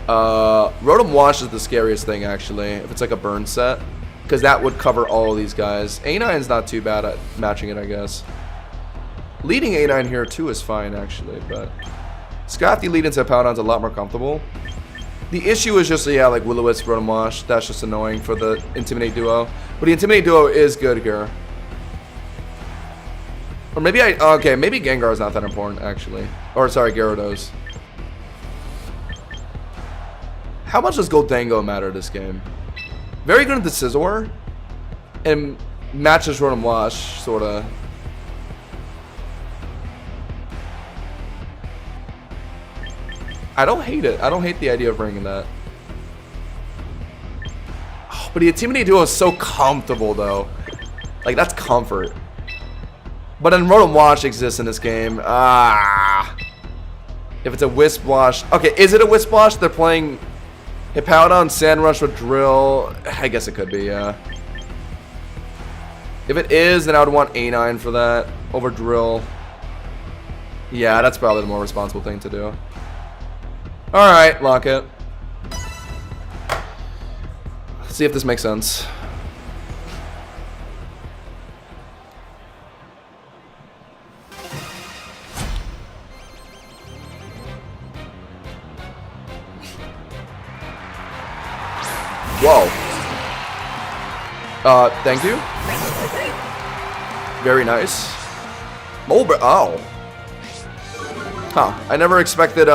Rotom Wash is the scariest thing actually. If it's like a burn set, because that would cover all of these guys. A9's not too bad at matching it, I guess. Leading A9 here too is fine actually, but Scrafty lead into Powdon's a lot more comfortable. The issue is just, yeah, like Will-O-Wisp, Rotom Wash. That's just annoying for the Intimidate duo. But the Intimidate duo is good here. Or maybe okay, maybe Gengar is not that important, actually. Or, sorry, Gyarados. How much does Goldango matter this game? Very good at the Scizor. And matches Rotom Wash, sorta. I don't hate it. I don't hate the idea of bringing that. Oh, but the Intimidate duo is so comfortable, though. Like, that's comfort. But then Rotom Wash exists in this game. Ah. If it's a Wisp Wash. Okay, is it a Wisp Wash? They're playing Hippowdon, Sandrush with Drill. I guess it could be, yeah. If it is, then I would want A9 for that over Drill. Yeah, that's probably the more responsible thing to do. Alright, lock it. Let's see if this makes sense. Whoa. Thank you. Very nice. Oh. Huh. I never expected,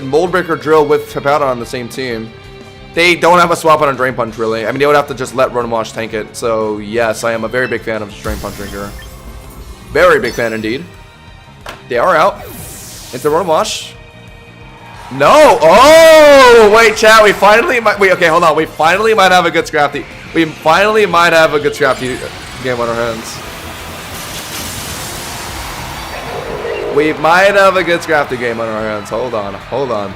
Mold Breaker Drill with Hippowdon on the same team. They don't have a swap on a Drain Punch, really. I mean, they would have to just let Rotom Wash tank it. So, yes, I am a very big fan of Drain Punch Drinker. Very big fan indeed. They are out. Into Rotom Wash. No! Oh! Wait, chat, we finally might... Wait, okay, hold on. We finally might have a good Scrafty. We finally might have a good Scrafty game on our hands. We might have a good Scrafty game on our hands. Hold on, hold on.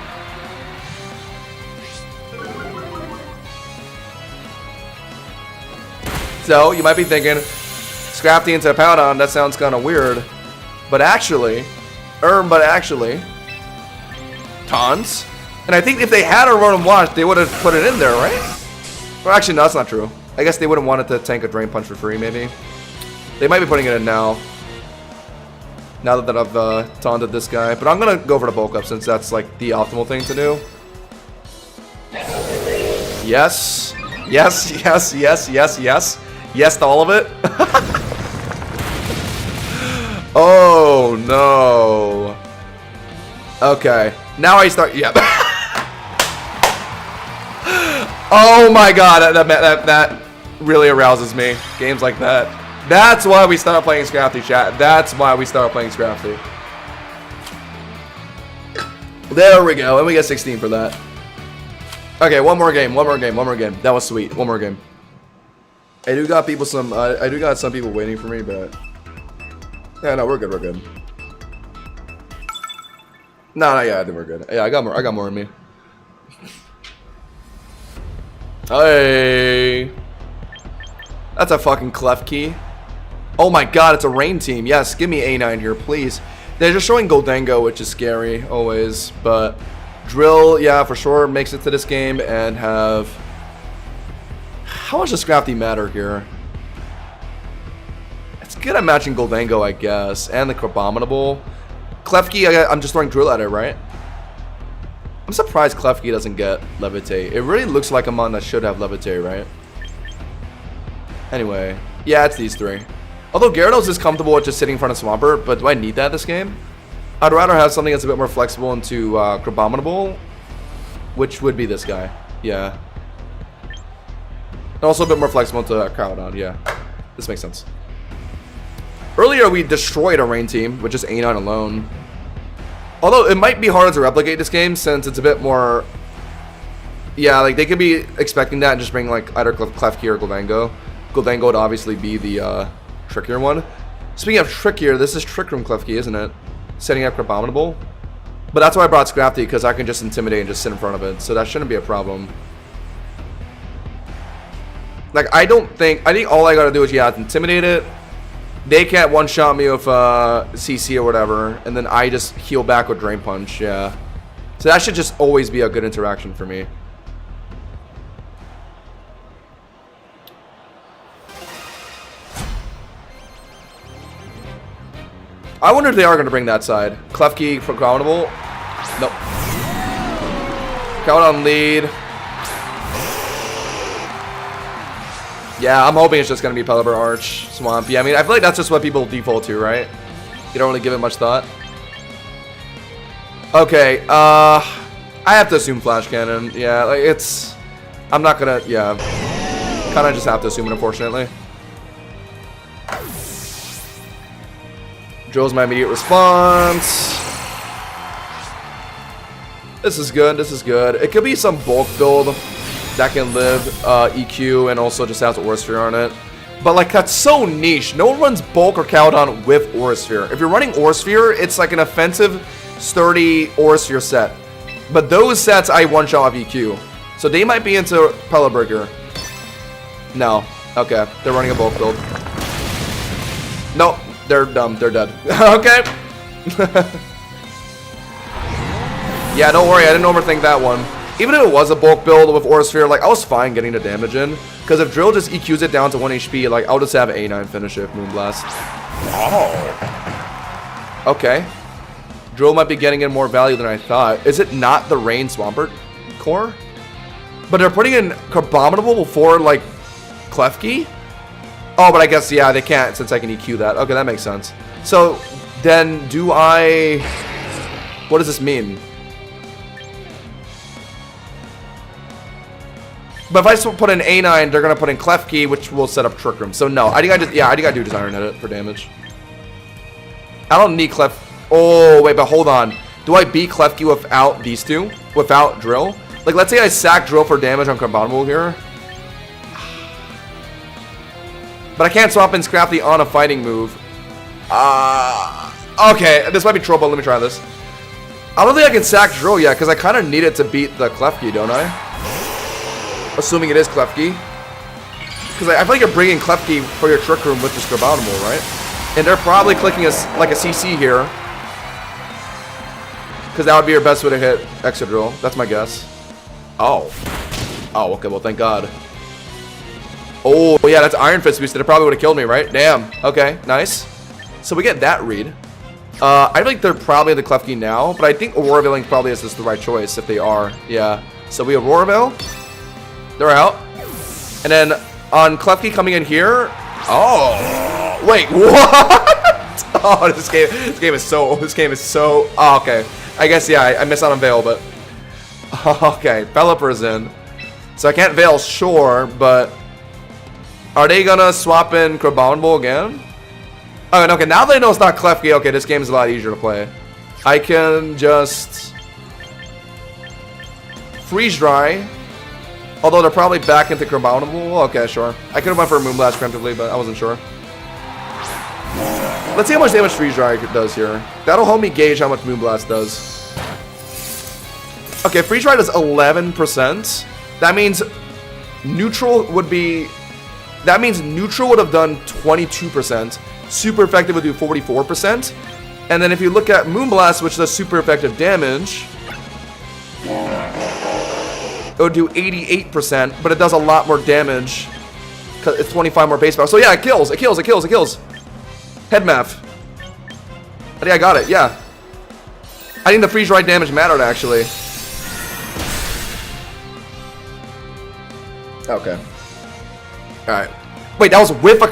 So, you might be thinking, Scrafty into a Powdon, that sounds kind of weird. But actually, Tons. And I think if they had a Rotom Wash, they would have put it in there, right? Well, actually, no, that's not true. I guess they wouldn't want it to tank a Drain Punch for free, maybe. They might be putting it in now. Now that I've taunted this guy. But I'm going to go for the Bulk Up since that's like the optimal thing to do. Yes. Yes, yes, yes, yes, yes. Yes to all of it. Oh, no. Okay. Now I start... Yeah. Oh my god, that really arouses me. Games like that. That's why we started playing Scrafty, chat. That's why we started playing Scrafty. There we go, and we get 16 for that. Okay, one more game. That was sweet. One more game. I do got people some people waiting for me, but yeah, no, we're good. No, yeah, I think we're good. Yeah, I got more in me. Hey, that's a fucking Klefki. Oh my god, it's a rain team. Yes, give me A9 here, please. They're just showing Goldengo, which is scary, always. But Drill, yeah, for sure, makes it to this game and have... How much does Scrafty matter here? It's good at matching Goldengo, I guess, and the Crabominable. Klefki, I'm just throwing Drill at it, right? I'm surprised Klefki doesn't get Levitate. It really looks like a mon that should have Levitate, right? Anyway, yeah, it's these three. Although Gyarados is comfortable with just sitting in front of Swampert, but do I need that this game? I'd rather have something that's a bit more flexible into Crabominable, which would be this guy. Yeah. And also a bit more flexible to Crowdon. Yeah, this makes sense. Earlier, we destroyed a rain team with just A9 alone. Although, it might be harder to replicate this game since it's a bit more... Yeah, like, they could be expecting that and just bring, like, either Klefki or Goldengo. Goldengo would obviously be the trickier one. Speaking of trickier, this is Trick Room Klefki, isn't it? Setting up Crabominable. But that's why I brought Scrafty, because I can just intimidate and just sit in front of it. So that shouldn't be a problem. Like, I think all I gotta do is, yeah, intimidate it. They can't one-shot me with CC or whatever, and then I just heal back with Drain Punch, yeah. So that should just always be a good interaction for me. I wonder if they are going to bring that side. Klefki for Crabominable. Nope. Cowdon lead. Yeah, I'm hoping it's just going to be Pelipper Arch Swamp. Yeah, I mean, I feel like that's just what people default to, right? You don't really give it much thought. Okay, I have to assume Flash Cannon. Yeah, like, it's... I'm not gonna... Yeah. Kind of just have to assume it, unfortunately. Drill's my immediate response. This is good, this is good. It could be some bulk build that can live EQ and also just has Aura Sphere on it. But like, that's so niche. No one runs bulk or Cowdon with Aura Sphere. If you're running Aura Sphere, it's like an offensive, sturdy Aura Sphere set. But those sets I one-shot off EQ. So they might be into Pelipper. No. Okay, they're running a bulk build. No, they're dumb. They're dead. Okay. Yeah, don't worry. I didn't overthink that one. Even if it was a bulk build with Aura Sphere, like, I was fine getting the damage in. Because if Drill just EQs it down to 1 HP, like, I'll just have A9 finish it, Moonblast. Oh. Okay. Drill might be getting in more value than I thought. Is it not the Rain Swampert core? But they're putting in Crabominable before, like, Klefki? Oh, but I guess, yeah, they can't since I can EQ that. Okay, that makes sense. So, then, do I... What does this mean? But if I just put in A9, they're going to put in Klefki, which will set up Trick Room. So, no. I think I do just Iron Head it for damage. I don't need Klef... Oh, wait, but hold on. Do I beat Klefki without these two? Without Drill? Like, let's say I sack Drill for damage on Crabominable here. But I can't swap in Scrafty on a fighting move. Okay, this might be trouble. Let me try this. I don't think I can sack Drill yet, because I kind of need it to beat the Klefki, don't I? Assuming it is Klefki. Because I feel like you're bringing Klefki for your Trick Room with this Crabominable, right? And they're probably clicking like a CC here. Because that would be your best way to hit Excadrill. That's my guess. Oh. Oh, okay, well, thank God. Oh, yeah, that's Iron Fist boosted. It probably would have killed me, right? Damn. Okay, nice. So we get that read. I think they're probably the Klefki now, but I think Aurora Veiling probably is just the right choice if they are. Yeah. So we Aurora Veil. They're out. And then on Klefki coming in here. Oh. Wait, what? Oh, this game is so. Oh, okay. I guess, yeah, I missed out on Veil, but. Okay, Pelipper's in. So I can't Veil, sure, but. Are they gonna swap in Crabominable again? Oh, okay, now that I know it's not Klefki, okay, this game is a lot easier to play. I can just Freeze Dry. Although they're probably back into Crabominable. Okay, sure. I could have went for a Moonblast preemptively, but I wasn't sure. Let's see how much damage Freeze Dry does here. That'll help me gauge how much Moonblast does. Okay, Freeze Dry does 11%. That means neutral would be... That means neutral would have done 22%. Super effective would do 44%. And then if you look at Moonblast, which does super effective damage, it would do 88%, but it does a lot more damage because it's 25 more base power. So yeah, it kills. Head math. I think I got it, yeah. I think the freeze dry damage mattered, actually. Okay. Alright. Wait, that was with a...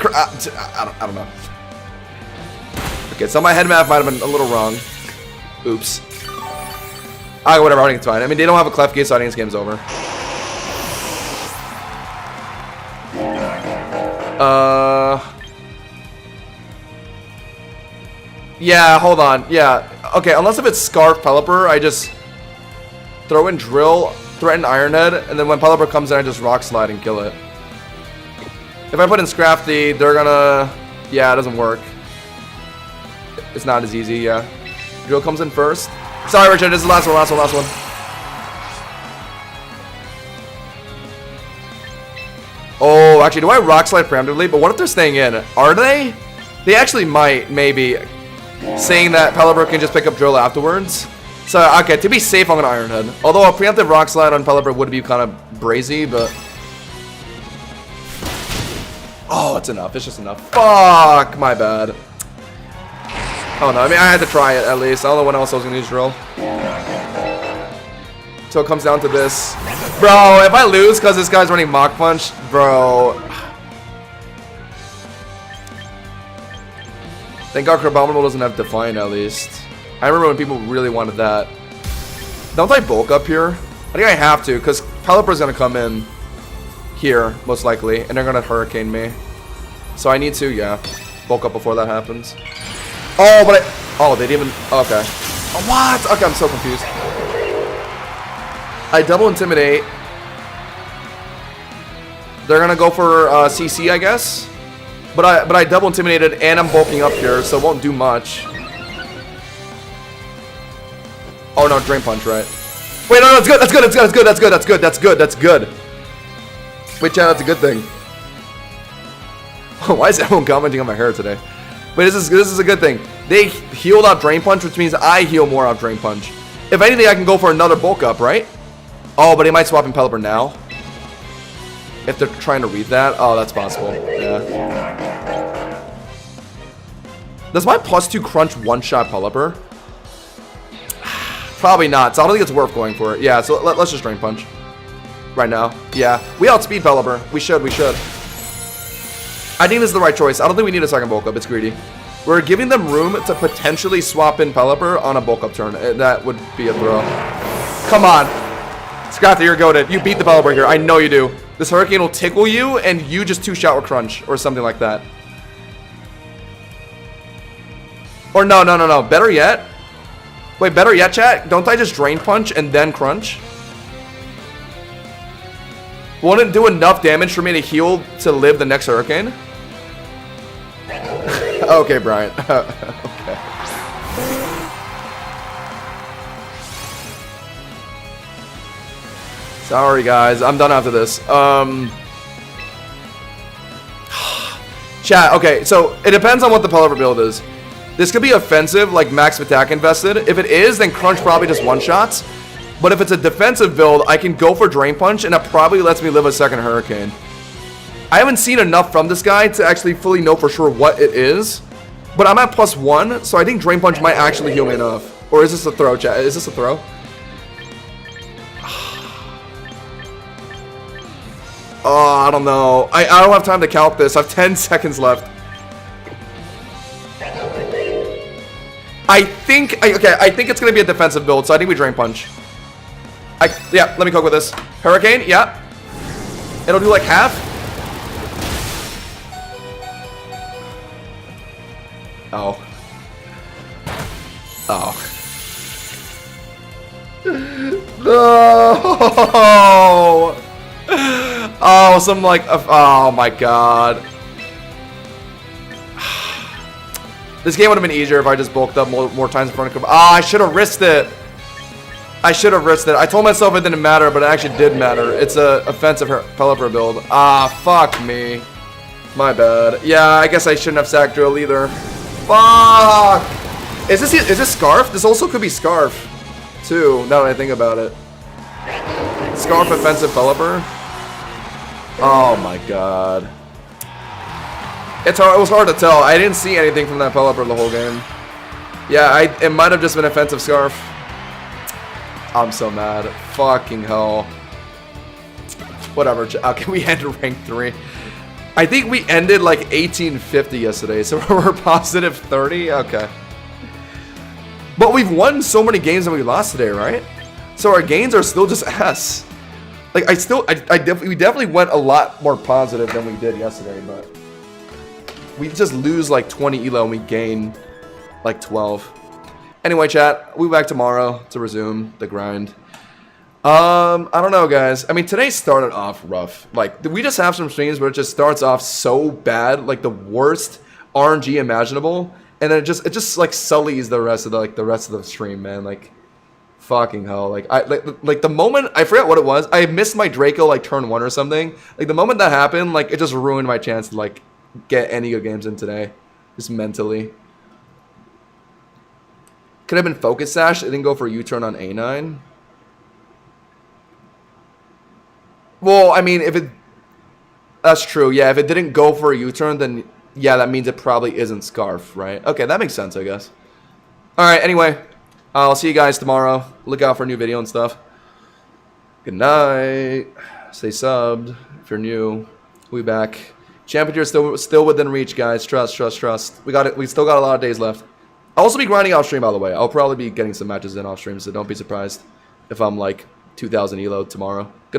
I don't know. Okay, so my head math might have been a little wrong. Oops. Alright, whatever, I think it's fine. I mean, they don't have a Klefki, so I think this game's over. Yeah, hold on. Yeah. Okay, unless if it's Scarf Pelipper, I just throw in Drill, threaten Iron Head, and then when Pelipper comes in, I just Rock Slide and kill it. If I put in Scrafty, they're gonna... Yeah, it doesn't work. It's not as easy, yeah. Drill comes in first. Sorry, Richard, this is the last one. Oh, actually, do I Rock Slide preemptively? But what if they're staying in? Are they? They actually might, maybe. Saying that Pelipper can just pick up Drill afterwards. So, okay, to be safe, I'm gonna Iron Head. Although a preemptive Rock Slide on Pelipper would be kind of brazy, but... Oh, it's enough. It's just enough. Fuck, my bad. Oh no, I mean, I had to try it at least. I don't know when else I was gonna use Drill. So it comes down to this. Bro, if I lose because this guy's running Mach Punch, bro. Thank God Crabominable doesn't have Define at least. I remember when people really wanted that. Don't I bulk up here? I think I have to, because Pelipper's gonna come in here, most likely, and they're gonna Hurricane me. So I need to, yeah, bulk up before that happens. Oh, but oh, they didn't even... Okay. Oh, what? Okay, I'm so confused. I double Intimidate. They're gonna go for CC, I guess. But I double Intimidated, and I'm bulking up here, so it won't do much. Oh, no, Drain Punch, right? Wait, no, that's good. Wait, chat, that's a good thing. Why is everyone commenting on my hair today? Wait, this is a good thing. They healed out Drain Punch, which means I heal more out Drain Punch. If anything, I can go for another bulk up, right? Oh, but he might swap in Pelipper now. If they're trying to read that. Oh, that's possible. Yeah. Does my +2 crunch one-shot Pelipper? Probably not. So I don't think it's worth going for it. Yeah, so let's just Drain Punch. Right now. Yeah. We outspeed Pelipper. We should. I think this is the right choice. I don't think we need a second bulk up. It's greedy. We're giving them room to potentially swap in Pelipper on a bulk up turn. That would be a throw. Come on. Scrafty, you're goated. You beat the Pelipper here. I know you do. This Hurricane will tickle you, and you just 2-shot with Crunch, or something like that. Or no. Better yet. Wait, better yet, chat? Don't I just Drain Punch and then Crunch? Won't it do enough damage for me to heal to live the next Hurricane? Okay, Brian. Okay. Sorry, guys. I'm done after this. Chat, okay, so it depends on what the Pelipper build is. This could be offensive, like max attack invested. If it is, then Crunch probably just one-shots. But if it's a defensive build, I can go for Drain Punch, and that probably lets me live a second Hurricane. I haven't seen enough from this guy to actually fully know for sure what it is. But I'm at +1, so I think Drain Punch might actually heal me enough. Or is this a throw, chat? Is this a throw? Oh, I don't know. I don't have time to calc this. I have 10 seconds left. I think it's going to be a defensive build, so I think we Drain Punch. Yeah, let me cook with this. Hurricane, yeah. It'll do like half. Oh. Oh. No! Oh, some like, oh my god. This game would have been easier if I just bulked up more times in front of him. Ah, I should have risked it. I should have risked it. I told myself it didn't matter, but it actually did matter. It's a offensive Pelipper build. Ah, fuck me. My bad. Yeah, I guess I shouldn't have sacked Drill either. Fuck. Is this Scarf? This also could be Scarf, too, now that I think about it. Scarf offensive Pelipper. Oh my god. It was hard to tell. I didn't see anything from that Pelipper the whole game. Yeah, it might have just been offensive Scarf. I'm so mad. Fucking hell. Whatever. Okay, we ended rank 3. I think we ended like 1850 yesterday, so we're positive 30. Okay. But we've won so many games that we lost today, right? So our gains are still just ass. Like we definitely went a lot more positive than we did yesterday, but we just lose like 20 elo and we gain like 12. Anyway, chat, we'll be back tomorrow to resume the grind. I don't know, guys. I mean, today started off rough. Like, we just have some streams where it just starts off so bad, like the worst RNG imaginable, and then it just like sullies the rest of the stream, man. Like, fucking hell. Like the moment I forgot what it was, I missed my Draco like turn 1 or something. Like the moment that happened, like it just ruined my chance to like get any good games in today, just mentally. Could have been Focus Sash. It didn't go for a U-turn on A9. Well, I mean, that's true. Yeah, if it didn't go for a U-turn, then yeah, that means it probably isn't Scarf, right? Okay, that makes sense, I guess. All right. Anyway, I'll see you guys tomorrow. Look out for a new video and stuff. Good night. Stay subbed if you're new. We'll be back. Championship still within reach, guys. Trust. We got it. We still got a lot of days left. I'll also be grinding off stream, by the way. I'll probably be getting some matches in off stream, so don't be surprised if I'm like 2,000 elo tomorrow. Good night.